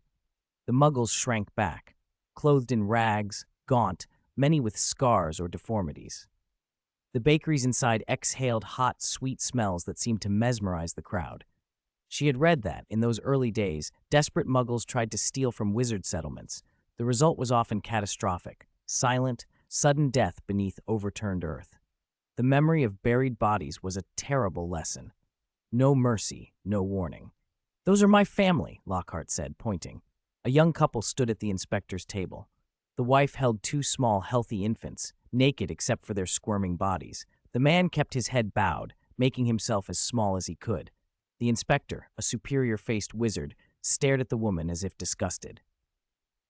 The Muggles shrank back, clothed in rags, gaunt, many with scars or deformities. The bakeries inside exhaled hot, sweet smells that seemed to mesmerize the crowd. She had read that, in those early days, desperate Muggles tried to steal from wizard settlements. The result was often catastrophic, silent, sudden death beneath overturned earth. The memory of buried bodies was a terrible lesson. No mercy, no warning. "Those are my family," Lockhart said, pointing. A young couple stood at the inspector's table. The wife held two small, healthy infants, naked except for their squirming bodies. The man kept his head bowed, making himself as small as he could. The inspector, a superior-faced wizard, stared at the woman as if disgusted.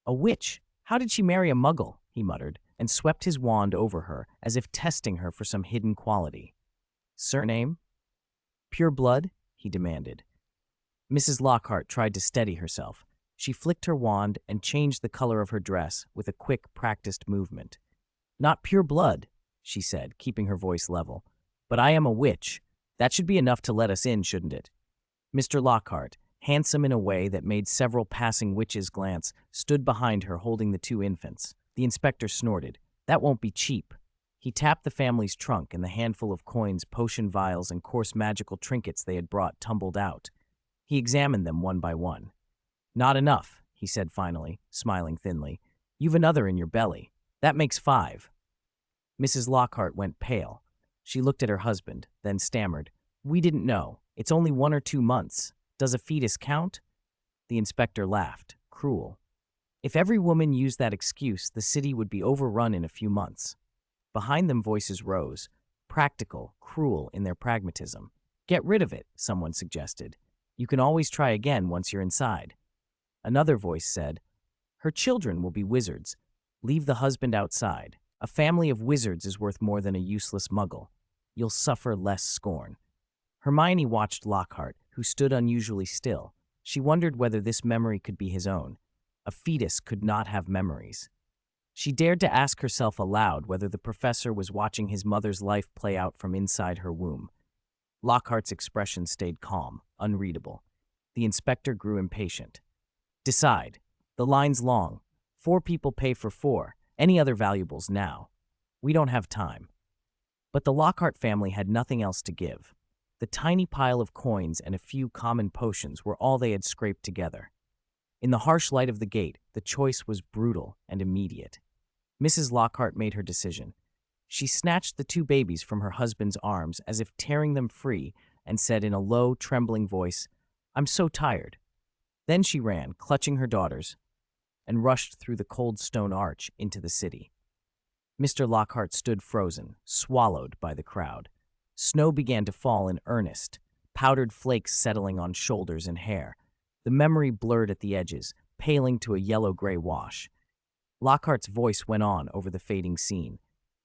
"A witch? How did she marry a Muggle?" he muttered, and swept his wand over her as if testing her for some hidden quality. "Surname? Pure blood?" he demanded. Mrs. Lockhart tried to steady herself. She flicked her wand and changed the color of her dress with a quick, practiced movement. "Not pure blood," she said, keeping her voice level. "But I am a witch. That should be enough to let us in, shouldn't it?" Mr. Lockhart, handsome in a way that made several passing witches glance, stood behind her holding the two infants. The inspector snorted. "That won't be cheap." He tapped the family's trunk, and the handful of coins, potion vials, and coarse magical trinkets they had brought tumbled out. He examined them one by one. "Not enough," he said finally, smiling thinly. "You've another in your belly. That makes 5. Mrs. Lockhart went pale. She looked at her husband, then stammered. "We didn't know. It's only 1 or 2 months. Does a fetus count?" The inspector laughed, cruel. If every woman used that excuse, the city would be overrun in a few months. Behind them voices rose, practical, cruel in their pragmatism. "Get rid of it," someone suggested. "You can always try again once you're inside." Another voice said, "Her children will be wizards. Leave the husband outside. A family of wizards is worth more than a useless Muggle. You'll suffer less scorn." Hermione watched Lockhart, who stood unusually still. She wondered whether this memory could be his own. A fetus could not have memories. She dared to ask herself aloud whether the professor was watching his mother's life play out from inside her womb. Lockhart's expression stayed calm, unreadable. The inspector grew impatient. "Decide. The line's long. 4 people pay for 4. Any other valuables now. We don't have time." But the Lockhart family had nothing else to give. The tiny pile of coins and a few common potions were all they had scraped together. In the harsh light of the gate, the choice was brutal and immediate. Mrs. Lockhart made her decision. She snatched the 2 babies from her husband's arms as if tearing them free and said in a low, trembling voice, "I'm so tired." Then she ran, clutching her daughters, and rushed through the cold stone arch into the city. Mr. Lockhart stood frozen, swallowed by the crowd. Snow began to fall in earnest, powdered flakes settling on shoulders and hair. The memory blurred at the edges, paling to a yellow-gray wash. Lockhart's voice went on over the fading scene.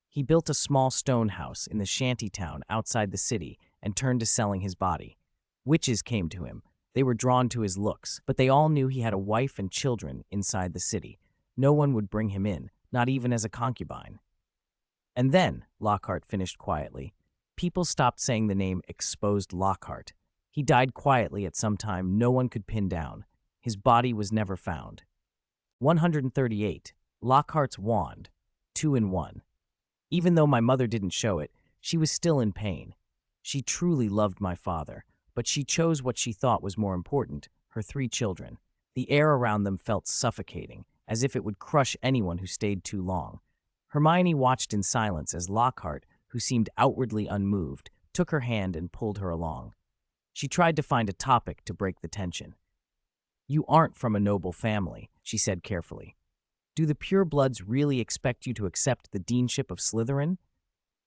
He built a small stone house in the shanty town outside the city and turned to selling his body. Witches came to him. They were drawn to his looks, but they all knew he had a wife and children inside the city. No one would bring him in, not even as a concubine. And then, Lockhart finished quietly, people stopped saying the name Exposed Lockhart. He died quietly at some time no one could pin down. His body was never found. 138. Lockhart's Wand. 2 in 1. Even though my mother didn't show it, she was still in pain. She truly loved my father, but she chose what she thought was more important, her 3 children. The air around them felt suffocating, as if it would crush anyone who stayed too long. Hermione watched in silence as Lockhart, who seemed outwardly unmoved, took her hand and pulled her along. She tried to find a topic to break the tension. "You aren't from a noble family," she said carefully. "Do the purebloods really expect you to accept the deanship of Slytherin?"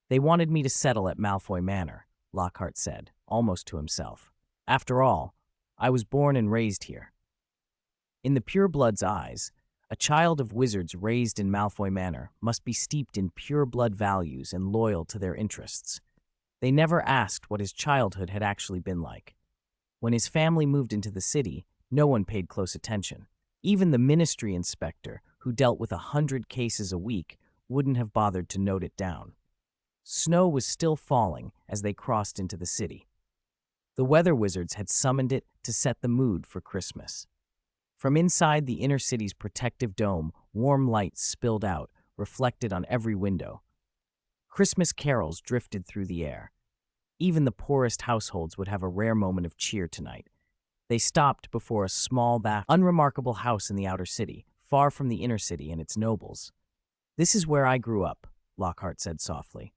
"They wanted me to settle at Malfoy Manor," Lockhart said, almost to himself. "After all, I was born and raised here." In the purebloods' eyes, a child of wizards raised in Malfoy Manor must be steeped in pure blood values and loyal to their interests. They never asked what his childhood had actually been like. When his family moved into the city, no one paid close attention. Even the ministry inspector, who dealt with 100 cases a week, wouldn't have bothered to note it down. Snow was still falling as they crossed into the city. The weather wizards had summoned it to set the mood for Christmas. From inside the inner city's protective dome, warm light spilled out, reflected on every window. Christmas carols drifted through the air. Even the poorest households would have a rare moment of cheer tonight. They stopped before a small, unremarkable house in the outer city, far from the inner city and its nobles. "This is where I grew up," Lockhart said softly.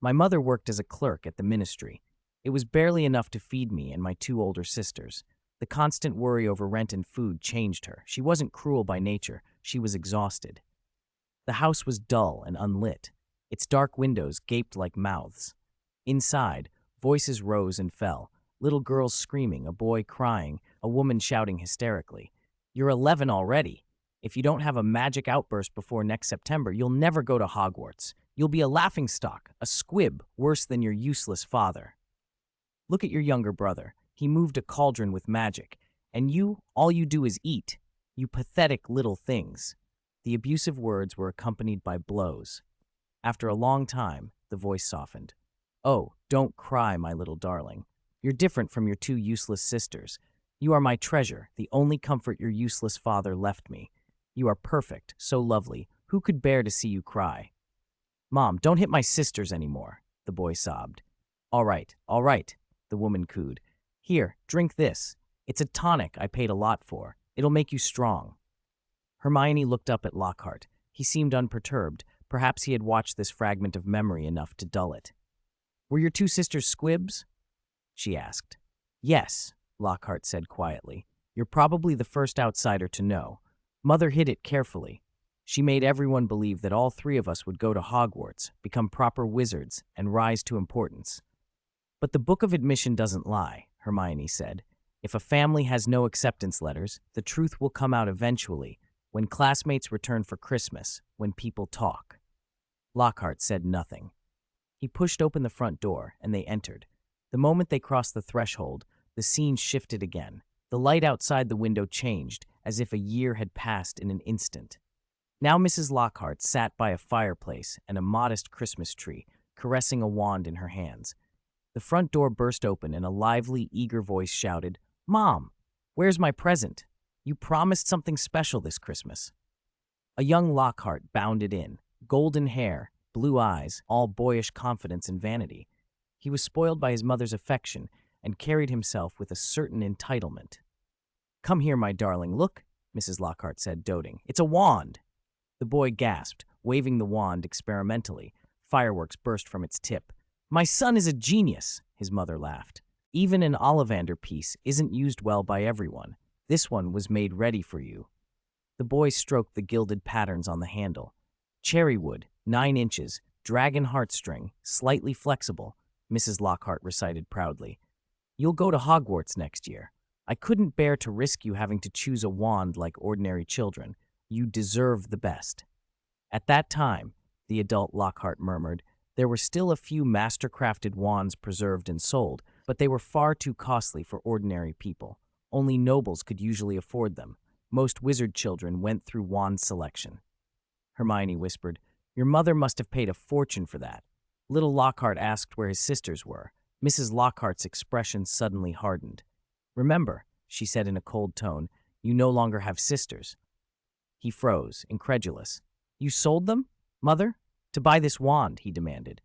"My mother worked as a clerk at the ministry. It was barely enough to feed me and my two older sisters. The constant worry over rent and food changed her. She wasn't cruel by nature. She was exhausted." The house was dull and unlit. Its dark windows gaped like mouths. Inside, voices rose and fell. Little girls screaming, a boy crying, a woman shouting hysterically. "You're 11 already. If you don't have a magic outburst before next September, you'll never go to Hogwarts. You'll be a laughingstock, a squib, worse than your useless father. Look at your younger brother. He moved a cauldron with magic. And you, all you do is eat. You pathetic little things." The abusive words were accompanied by blows. After a long time, the voice softened. "Oh, don't cry, my little darling. You're different from your two useless sisters. You are my treasure, the only comfort your useless father left me. You are perfect, so lovely. Who could bear to see you cry?" "Mom, don't hit my sisters anymore," the boy sobbed. All right, the woman cooed. "Here, drink this. It's a tonic I paid a lot for. It'll make you strong." Hermione looked up at Lockhart. He seemed unperturbed. Perhaps he had watched this fragment of memory enough to dull it. "Were your two sisters squibs?" she asked. "Yes," Lockhart said quietly. "You're probably the first outsider to know. Mother hid it carefully. She made everyone believe that all three of us would go to Hogwarts, become proper wizards, and rise to importance. But the Book of Admission doesn't lie," Hermione said. "If a family has no acceptance letters, the truth will come out eventually, when classmates return for Christmas, when people talk." Lockhart said nothing. He pushed open the front door, and they entered. The moment they crossed the threshold, the scene shifted again. The light outside the window changed, as if a year had passed in an instant. Now Mrs. Lockhart sat by a fireplace and a modest Christmas tree, caressing a wand in her hands. The front door burst open and a lively, eager voice shouted, "Mom, where's my present? You promised something special this Christmas." A young Lockhart bounded in, golden hair, blue eyes, all boyish confidence and vanity. He was spoiled by his mother's affection and carried himself with a certain entitlement. "Come here, my darling, look," Mrs. Lockhart said, doting. "It's a wand." The boy gasped, waving the wand experimentally. Fireworks burst from its tip. "My son is a genius," his mother laughed. "Even an Ollivander piece isn't used well by everyone. This one was made ready for you." The boy stroked the gilded patterns on the handle. "Cherry wood, 9 inches, dragon heartstring, slightly flexible," Mrs. Lockhart recited proudly. "You'll go to Hogwarts next year. I couldn't bear to risk you having to choose a wand like ordinary children. You deserve the best." At that time, the adult Lockhart murmured, there were still a few master-crafted wands preserved and sold, but they were far too costly for ordinary people. Only nobles could usually afford them. Most wizard children went through wand selection. Hermione whispered, "Your mother must have paid a fortune for that." Little Lockhart asked where his sisters were. Mrs. Lockhart's expression suddenly hardened. "Remember," she said in a cold tone, "you no longer have sisters." He froze, incredulous. "You sold them, Mother? To buy this wand," he demanded.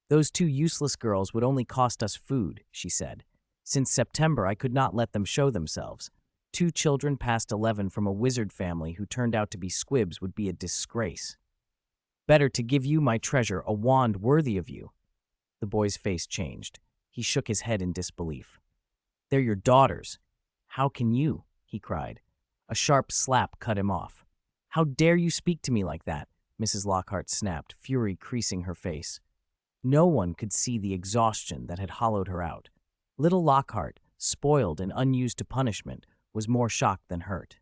"Those two useless girls would only cost us food," she said. "Since September, I could not let them show themselves. 2 children past 11 from a wizard family who turned out to be squibs would be a disgrace. Better to give you, my treasure, a wand worthy of you." The boy's face changed. He shook his head in disbelief. "They're your daughters. How can you?" he cried. A sharp slap cut him off. "How dare you speak to me like that?" Mrs. Lockhart snapped, fury creasing her face. No one could see the exhaustion that had hollowed her out. Little Lockhart, spoiled and unused to punishment, was more shocked than hurt.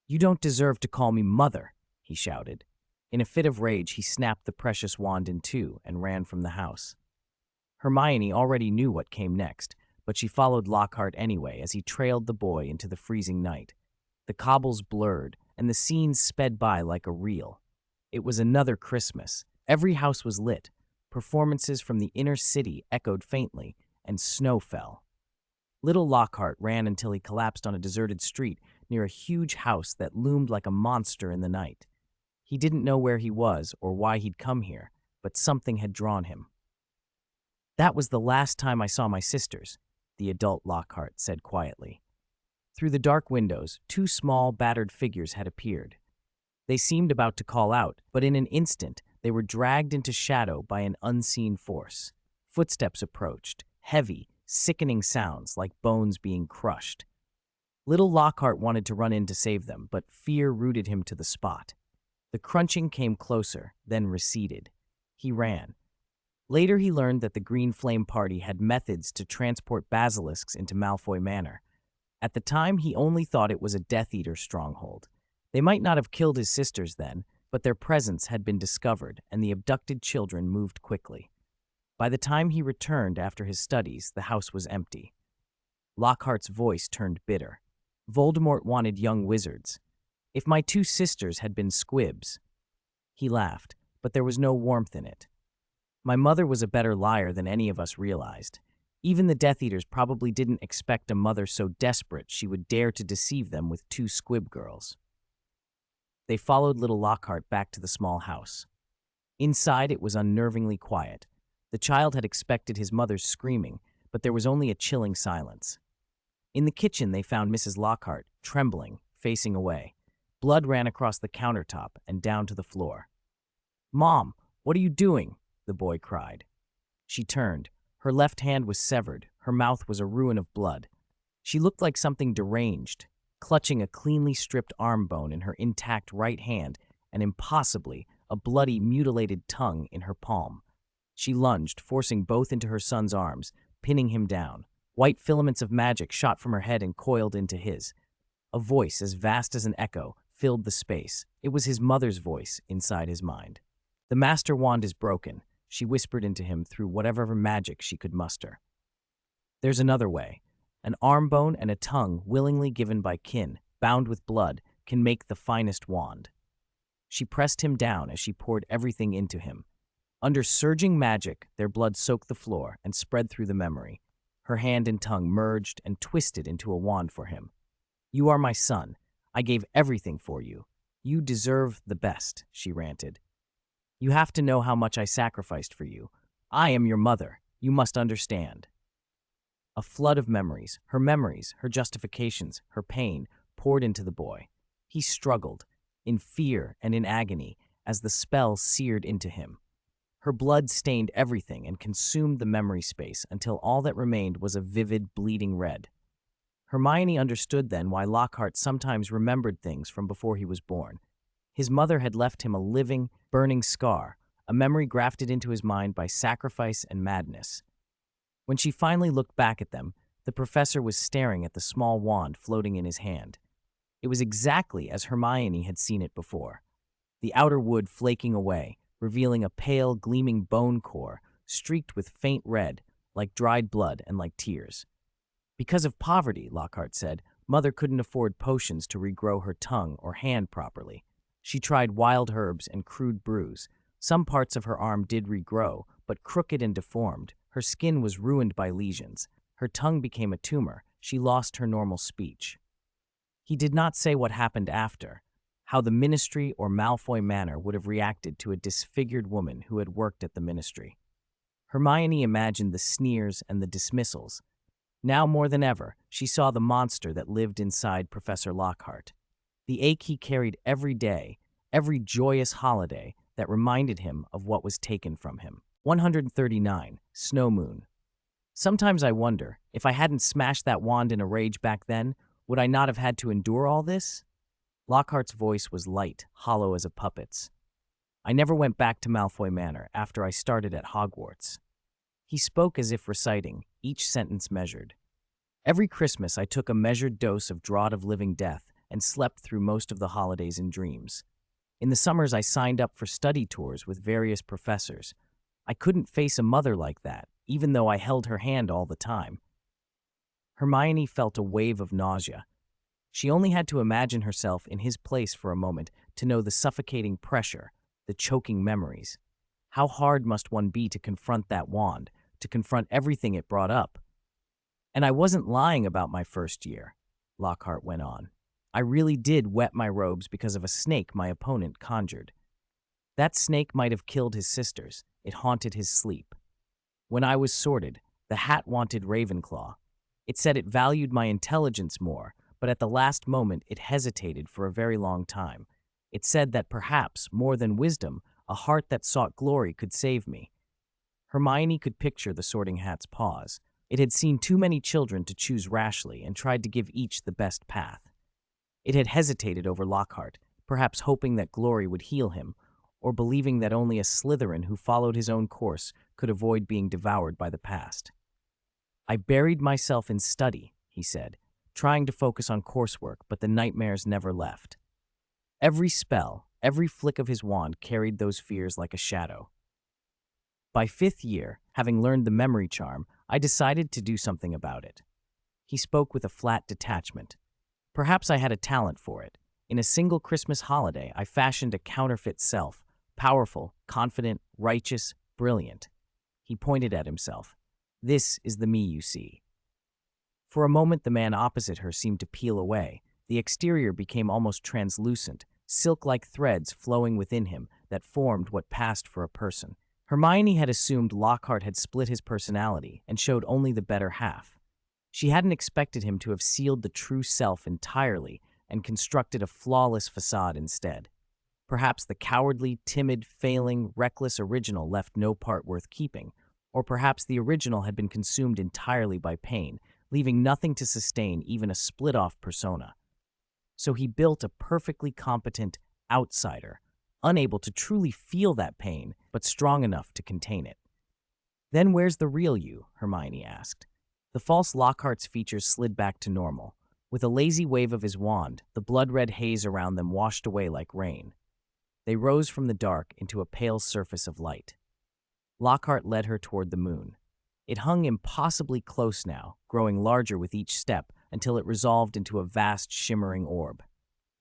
"You don't deserve to call me mother," he shouted. In a fit of rage, he snapped the precious wand in two and ran from the house. Hermione already knew what came next, but she followed Lockhart anyway as he trailed the boy into the freezing night. The cobbles blurred, and the scenes sped by like a reel. It was another Christmas. Every house was lit. Performances from the inner city echoed faintly, and snow fell. Little Lockhart ran until he collapsed on a deserted street near a huge house that loomed like a monster in the night. He didn't know where he was or why he'd come here, but something had drawn him. "That was the last time I saw my sisters," the adult Lockhart said quietly. Through the dark windows, two small, battered figures had appeared. They seemed about to call out, but in an instant, they were dragged into shadow by an unseen force. Footsteps approached, heavy, sickening sounds like bones being crushed. Little Lockhart wanted to run in to save them, but fear rooted him to the spot. The crunching came closer, then receded. He ran. Later he learned that the Green Flame Party had methods to transport basilisks into Malfoy Manor. At the time, he only thought it was a Death Eater stronghold. They might not have killed his sisters then, but their presence had been discovered, and the abducted children moved quickly. By the time he returned after his studies, the house was empty. Lockhart's voice turned bitter. Voldemort wanted young wizards. If my two sisters had been squibs. He laughed, but there was no warmth in it. My mother was a better liar than any of us realized. Even the Death Eaters probably didn't expect a mother so desperate she would dare to deceive them with two squib girls. They followed little Lockhart back to the small house. Inside, it was unnervingly quiet. The child had expected his mother's screaming, but there was only a chilling silence. In the kitchen, they found Mrs. Lockhart, trembling, facing away. Blood ran across the countertop and down to the floor. "Mom, what are you doing?" the boy cried. She turned. Her left hand was severed. Her mouth was a ruin of blood. She looked like something deranged, clutching a cleanly stripped arm bone in her intact right hand and impossibly a bloody, mutilated tongue in her palm. She lunged, forcing both into her son's arms, pinning him down. White filaments of magic shot from her head and coiled into his. A voice as vast as an echo filled the space. It was his mother's voice inside his mind. "The Master Wand is broken," she whispered into him through whatever magic she could muster. "There's another way. An arm bone and a tongue willingly given by kin, bound with blood, can make the finest wand." She pressed him down as she poured everything into him. Under surging magic, their blood soaked the floor and spread through the memory. Her hand and tongue merged and twisted into a wand for him. "You are my son. I gave everything for you. You deserve the best," she ranted. "You have to know how much I sacrificed for you. I am your mother. You must understand." A flood of memories, her justifications, her pain, poured into the boy. He struggled, in fear and in agony, as the spell seared into him. Her blood stained everything and consumed the memory space until all that remained was a vivid, bleeding red. Hermione understood then why Lockhart sometimes remembered things from before he was born. His mother had left him a living, burning scar, a memory grafted into his mind by sacrifice and madness. When she finally looked back at them, the professor was staring at the small wand floating in his hand. It was exactly as Hermione had seen it before. The outer wood flaking away, revealing a pale, gleaming bone core, streaked with faint red, like dried blood and like tears. "Because of poverty," Lockhart said, "Mother couldn't afford potions to regrow her tongue or hand properly. She tried wild herbs and crude brews. Some parts of her arm did regrow, but crooked and deformed. Her skin was ruined by lesions. Her tongue became a tumor. She lost her normal speech." He did not say what happened after, how the Ministry or Malfoy Manor would have reacted to a disfigured woman who had worked at the Ministry. Hermione imagined the sneers and the dismissals. Now more than ever, she saw the monster that lived inside Professor Lockhart. The ache he carried every day, every joyous holiday that reminded him of what was taken from him. 139. Snow Moon. "Sometimes I wonder, if I hadn't smashed that wand in a rage back then, would I not have had to endure all this?" Lockhart's voice was light, hollow as a puppet's. "I never went back to Malfoy Manor after I started at Hogwarts." He spoke as if reciting, each sentence measured. "Every Christmas I took a measured dose of draught of living death and slept through most of the holidays in dreams. In the summers I signed up for study tours with various professors. I couldn't face a mother like that, even though I held her hand all the time. Hermione felt a wave of nausea. She only had to imagine herself in his place for a moment to know the suffocating pressure, the choking memories. How hard must one be to confront that wand, to confront everything it brought up? And I wasn't lying about my first year, Lockhart went on. I really did wet my robes because of a snake my opponent conjured. That snake might have killed his sisters. It haunted his sleep. When I was sorted, the hat wanted Ravenclaw. It said it valued my intelligence more, but at the last moment it hesitated for a very long time. It said that perhaps, more than wisdom, a heart that sought glory could save me. Hermione could picture the Sorting Hat's pause. It had seen too many children to choose rashly and tried to give each the best path. It had hesitated over Lockhart, perhaps hoping that glory would heal him, or believing that only a Slytherin who followed his own course could avoid being devoured by the past. I buried myself in study, he said, trying to focus on coursework, but the nightmares never left. Every spell, every flick of his wand carried those fears like a shadow. By 5th year, having learned the memory charm, I decided to do something about it. He spoke with a flat detachment. Perhaps I had a talent for it. In a single Christmas holiday, I fashioned a counterfeit self, powerful, confident, righteous, brilliant. He pointed at himself. This is the me you see. For a moment, the man opposite her seemed to peel away. The exterior became almost translucent, silk-like threads flowing within him that formed what passed for a person. Hermione had assumed Lockhart had split his personality and showed only the better half. She hadn't expected him to have sealed the true self entirely and constructed a flawless facade instead. Perhaps the cowardly, timid, failing, reckless original left no part worth keeping, or perhaps the original had been consumed entirely by pain, leaving nothing to sustain even a split-off persona. So he built a perfectly competent outsider, unable to truly feel that pain, but strong enough to contain it. Then where's the real you? Hermione asked. The false Lockhart's features slid back to normal. With a lazy wave of his wand, the blood-red haze around them washed away like rain. They rose from the dark into a pale surface of light. Lockhart led her toward the moon. It hung impossibly close now, growing larger with each step until it resolved into a vast, shimmering orb.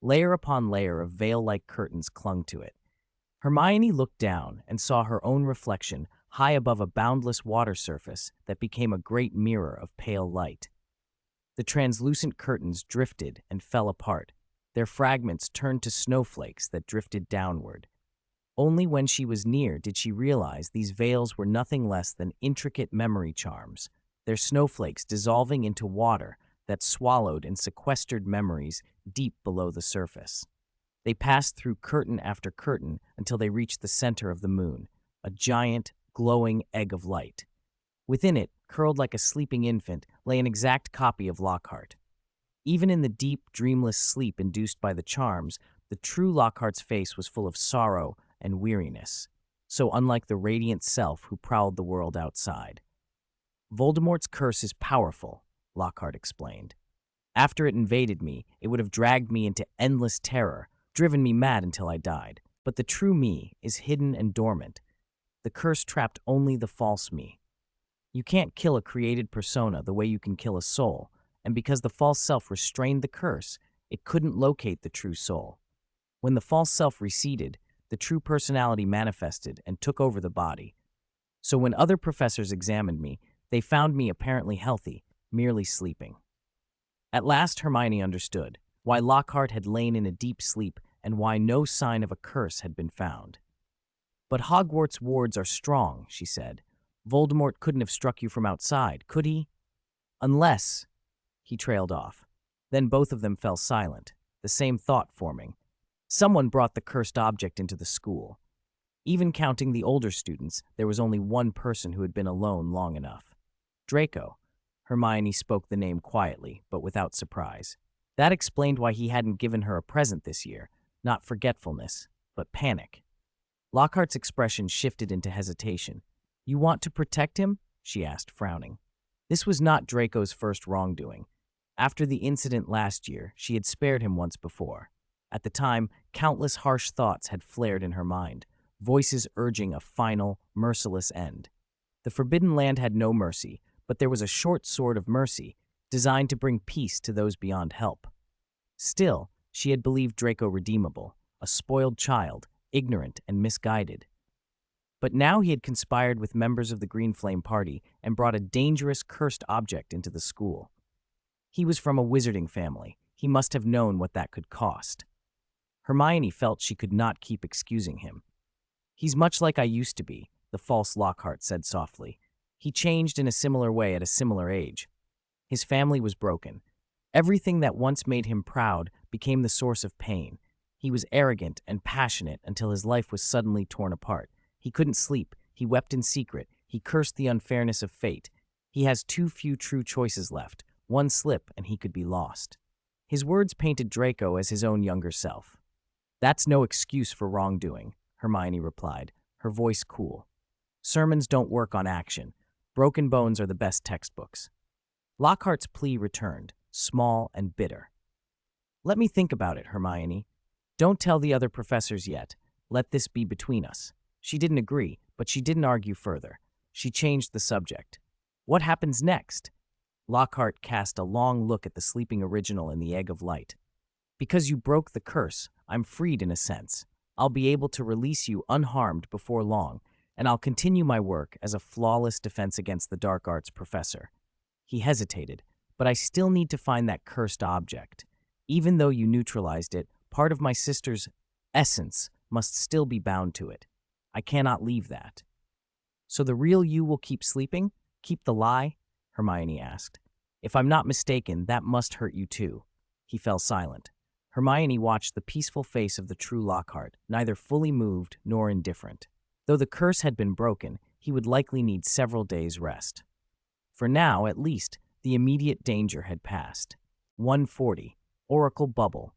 Layer upon layer of veil-like curtains clung to it. Hermione looked down and saw her own reflection high above a boundless water surface that became a great mirror of pale light. The translucent curtains drifted and fell apart. Their fragments turned to snowflakes that drifted downward. Only when she was near did she realize these veils were nothing less than intricate memory charms, their snowflakes dissolving into water that swallowed and sequestered memories deep below the surface. They passed through curtain after curtain until they reached the center of the moon, a giant, glowing egg of light. Within it, curled like a sleeping infant, lay an exact copy of Lockhart. Even in the deep, dreamless sleep induced by the charms, the true Lockhart's face was full of sorrow and weariness, so unlike the radiant self who prowled the world outside. Voldemort's curse is powerful, Lockhart explained. After it invaded me, it would have dragged me into endless terror, driven me mad until I died. But the true me is hidden and dormant. The curse trapped only the false me. You can't kill a created persona the way you can kill a soul, and because the false self restrained the curse, it couldn't locate the true soul. When the false self receded, the true personality manifested and took over the body. So when other professors examined me, they found me apparently healthy, merely sleeping. At last Hermione understood why Lockhart had lain in a deep sleep and why no sign of a curse had been found. But Hogwarts wards are strong, she said. Voldemort couldn't have struck you from outside, could he? Unless... He trailed off. Then both of them fell silent, the same thought forming. Someone brought the cursed object into the school. Even counting the older students, there was only one person who had been alone long enough. Draco. Hermione spoke the name quietly, but without surprise. That explained why he hadn't given her a present this year. Not forgetfulness, but panic. Lockhart's expression shifted into hesitation. You want to protect him? She asked, frowning. This was not Draco's first wrongdoing. After the incident last year, she had spared him once before. At the time, countless harsh thoughts had flared in her mind, voices urging a final, merciless end. The Forbidden Land had no mercy, but there was a short sword of mercy, designed to bring peace to those beyond help. Still, she had believed Draco redeemable, a spoiled child, ignorant and misguided. But now he had conspired with members of the Green Flame Party and brought a dangerous, cursed object into the school. He was from a wizarding family. He must have known what that could cost. Hermione felt she could not keep excusing him. "He's much like I used to be," the false Lockhart said softly. "He changed in a similar way at a similar age. His family was broken. Everything that once made him proud became the source of pain. He was arrogant and passionate until his life was suddenly torn apart. He couldn't sleep. He wept in secret. He cursed the unfairness of fate. He has too few true choices left. One slip and he could be lost." His words painted Draco as his own younger self. "That's no excuse for wrongdoing," Hermione replied, her voice cool. "Sermons don't work on action. Broken bones are the best textbooks." Lockhart's plea returned, small and bitter. "Let me think about it, Hermione. Don't tell the other professors yet. Let this be between us." She didn't agree, but she didn't argue further. She changed the subject. "What happens next?" Lockhart cast a long look at the sleeping original in the egg of light. "Because you broke the curse, I'm freed in a sense. I'll be able to release you unharmed before long, and I'll continue my work as a flawless defense against the dark arts professor." He hesitated, "But I still need to find that cursed object. Even though you neutralized it, part of my sister's essence must still be bound to it. I cannot leave that." "So the real you will keep sleeping? Keep the lie?" Hermione asked. "If I'm not mistaken, that must hurt you too." He fell silent. Hermione watched the peaceful face of the true Lockhart, neither fully moved nor indifferent. Though the curse had been broken, he would likely need several days' rest. For now, at least, the immediate danger had passed. 140. Oracle Bubble.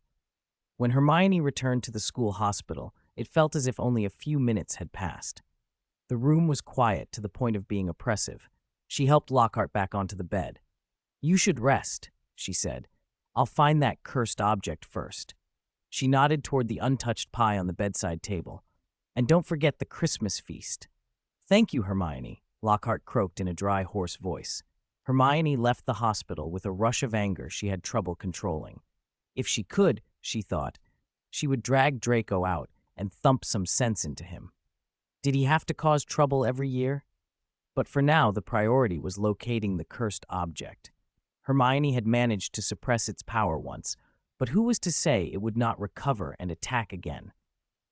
When Hermione returned to the school hospital, it felt as if only a few minutes had passed. The room was quiet to the point of being oppressive. She helped Lockhart back onto the bed. "You should rest," she said. "I'll find that cursed object first." She nodded toward the untouched pie on the bedside table. "And don't forget the Christmas feast." "Thank you, Hermione," Lockhart croaked in a dry, hoarse voice. Hermione left the hospital with a rush of anger she had trouble controlling. If she could, she thought, she would drag Draco out and thump some sense into him. Did he have to cause trouble every year? But for now, the priority was locating the cursed object. Hermione had managed to suppress its power once, but who was to say it would not recover and attack again?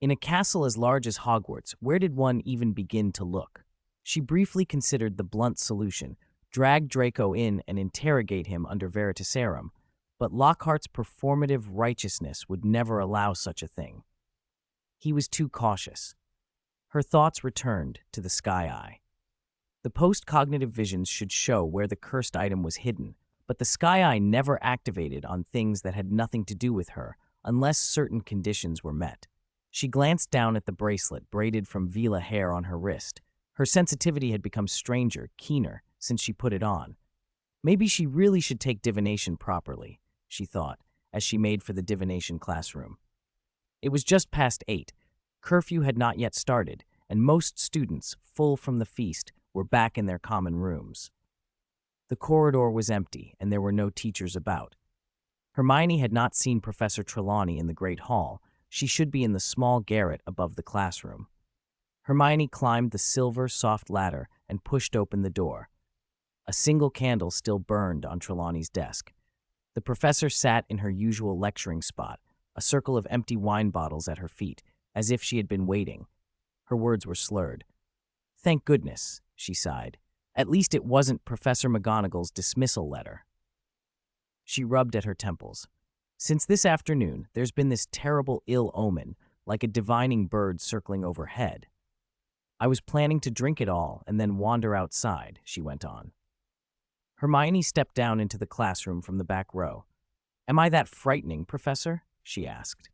In a castle as large as Hogwarts, where did one even begin to look? She briefly considered the blunt solution, drag Draco in and interrogate him under Veritaserum, but Lockhart's performative righteousness would never allow such a thing. He was too cautious. Her thoughts returned to the Sky Eye. The post-cognitive visions should show where the cursed item was hidden, but the Sky Eye never activated on things that had nothing to do with her, unless certain conditions were met. She glanced down at the bracelet braided from Vila hair on her wrist. Her sensitivity had become stranger, keener, since she put it on. Maybe she really should take divination properly, she thought, as she made for the divination classroom. It was just past 8. Curfew had not yet started, and most students, full from the feast, were back in their common rooms. The corridor was empty, and there were no teachers about. Hermione had not seen Professor Trelawney in the Great Hall. She should be in the small garret above the classroom. Hermione climbed the silver, soft ladder and pushed open the door. A single candle still burned on Trelawney's desk. The professor sat in her usual lecturing spot, a circle of empty wine bottles at her feet, as if she had been waiting. Her words were slurred. "Thank goodness," she sighed. "At least it wasn't Professor McGonagall's dismissal letter." She rubbed at her temples. "Since this afternoon, there's been this terrible ill omen, like a divining bird circling overhead. I was planning to drink it all and then wander outside," she went on. Hermione stepped down into the classroom from the back row. "Am I that frightening, Professor?" she asked.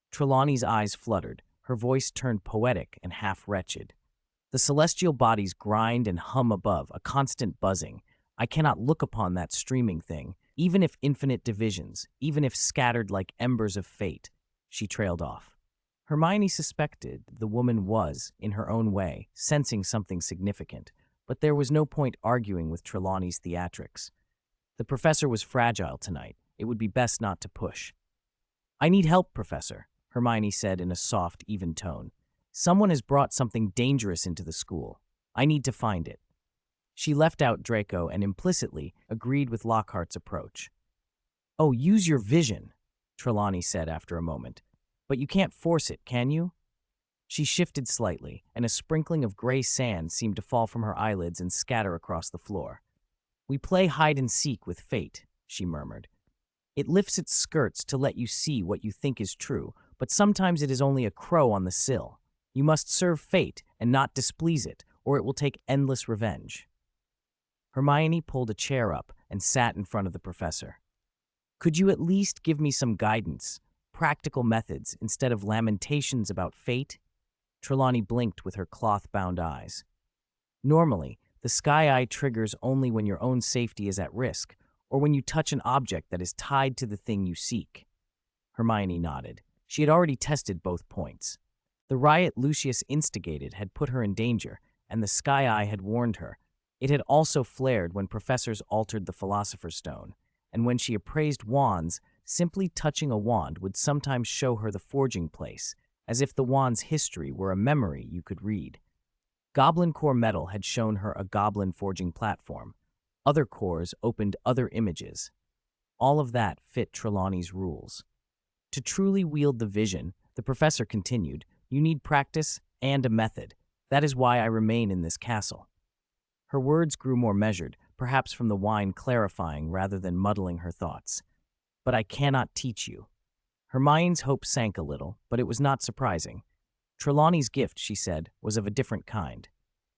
Trelawney's eyes fluttered. Her voice turned poetic and half-wretched. "The celestial bodies grind and hum above, a constant buzzing. I cannot look upon that streaming thing, even if infinite divisions, even if scattered like embers of fate." She trailed off. Hermione suspected the woman was, in her own way, sensing something significant, but there was no point arguing with Trelawney's theatrics. The professor was fragile tonight. It would be best not to push. "I need help, Professor," Hermione said in a soft, even tone. "Someone has brought something dangerous into the school. I need to find it." She left out Draco and implicitly agreed with Lockhart's approach. "Oh, use your vision," Trelawney said after a moment. "But you can't force it, can you?" She shifted slightly, and a sprinkling of gray sand seemed to fall from her eyelids and scatter across the floor. "We play hide-and-seek with fate," she murmured. "It lifts its skirts to let you see what you think is true, but sometimes it is only a crow on the sill. You must serve fate and not displease it, or it will take endless revenge." Hermione pulled a chair up and sat in front of the professor. "Could you at least give me some guidance, practical methods, instead of lamentations about fate?" Trelawney blinked with her cloth-bound eyes. "Normally, the Sky Eye triggers only when your own safety is at risk, or when you touch an object that is tied to the thing you seek." Hermione nodded. She had already tested both points. The riot Lucius instigated had put her in danger, and the Sky Eye had warned her. It had also flared when professors altered the Philosopher's Stone, and when she appraised wands, simply touching a wand would sometimes show her the forging place, as if the wand's history were a memory you could read. Goblin Core Metal had shown her a goblin forging platform. Other cores opened other images. All of that fit Trelawney's rules. To truly wield the vision, the professor continued, you need practice and a method. That is why I remain in this castle. Her words grew more measured, perhaps from the wine clarifying rather than muddling her thoughts. But I cannot teach you. Hermione's hope sank a little, but it was not surprising. Trelawney's gift, she said, was of a different kind.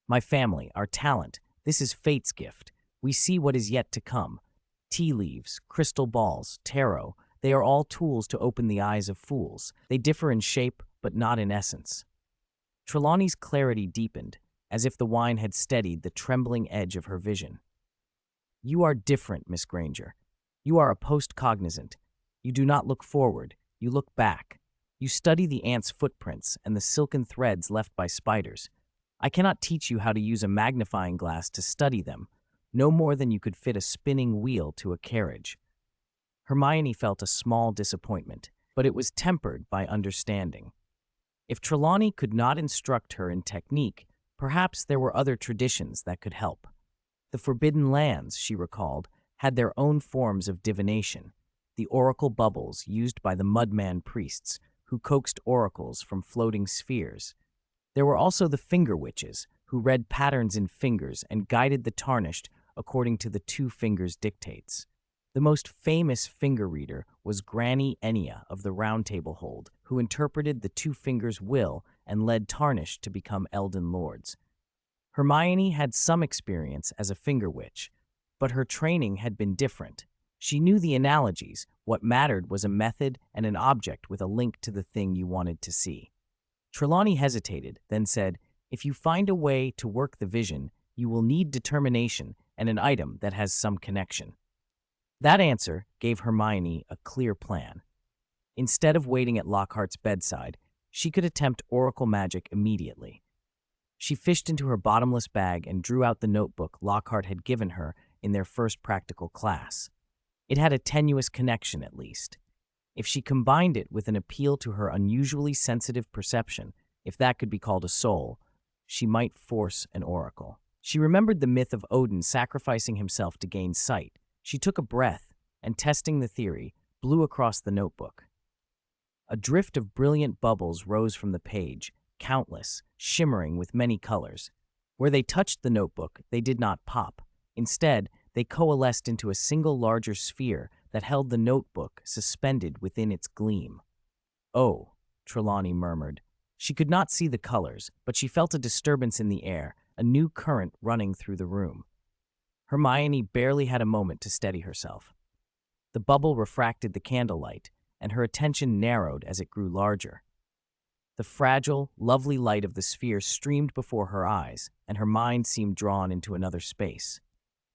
My family, our talent, this is fate's gift. We see what is yet to come. Tea leaves, crystal balls, tarot, they are all tools to open the eyes of fools. They differ in shape, but not in essence. Trelawney's clarity deepened, as if the wine had steadied the trembling edge of her vision. You are different, Miss Granger. You are a post-cognizant. You do not look forward, you look back. You study the ants' footprints and the silken threads left by spiders. I cannot teach you how to use a magnifying glass to study them, no more than you could fit a spinning wheel to a carriage. Hermione felt a small disappointment, but it was tempered by understanding. If Trelawney could not instruct her in technique, perhaps there were other traditions that could help. The Forbidden Lands, she recalled, had their own forms of divination, the oracle bubbles used by the Mudman priests, who coaxed oracles from floating spheres. There were also the Finger Witches, who read patterns in fingers and guided the tarnished according to the two fingers' dictates. The most famous finger reader was Granny Enya of the Round Table Hold, who interpreted the two fingers' will and led tarnished to become Elden Lords. Hermione had some experience as a finger witch, but her training had been different. She knew the analogies. What mattered was a method and an object with a link to the thing you wanted to see. Trelawney hesitated, then said, if you find a way to work the vision, you will need determination and an item that has some connection. That answer gave Hermione a clear plan. Instead of waiting at Lockhart's bedside, she could attempt oracle magic immediately. She fished into her bottomless bag and drew out the notebook Lockhart had given her in their first practical class. It had a tenuous connection, at least. If she combined it with an appeal to her unusually sensitive perception, if that could be called a soul, she might force an oracle. She remembered the myth of Odin sacrificing himself to gain sight. She took a breath and, testing the theory, blew across the notebook. A drift of brilliant bubbles rose from the page, countless, shimmering with many colors. Where they touched the notebook, they did not pop. Instead, they coalesced into a single larger sphere that held the notebook suspended within its gleam. Oh, Trelawney murmured. She could not see the colors, but she felt a disturbance in the air, a new current running through the room. Hermione barely had a moment to steady herself. The bubble refracted the candlelight, and her attention narrowed as it grew larger. The fragile, lovely light of the sphere streamed before her eyes, and her mind seemed drawn into another space.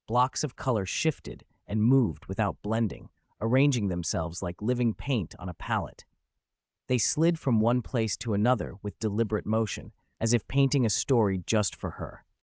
Blocks of color shifted and moved without blending, arranging themselves like living paint on a palette. They slid from one place to another with deliberate motion, as if painting a story just for her.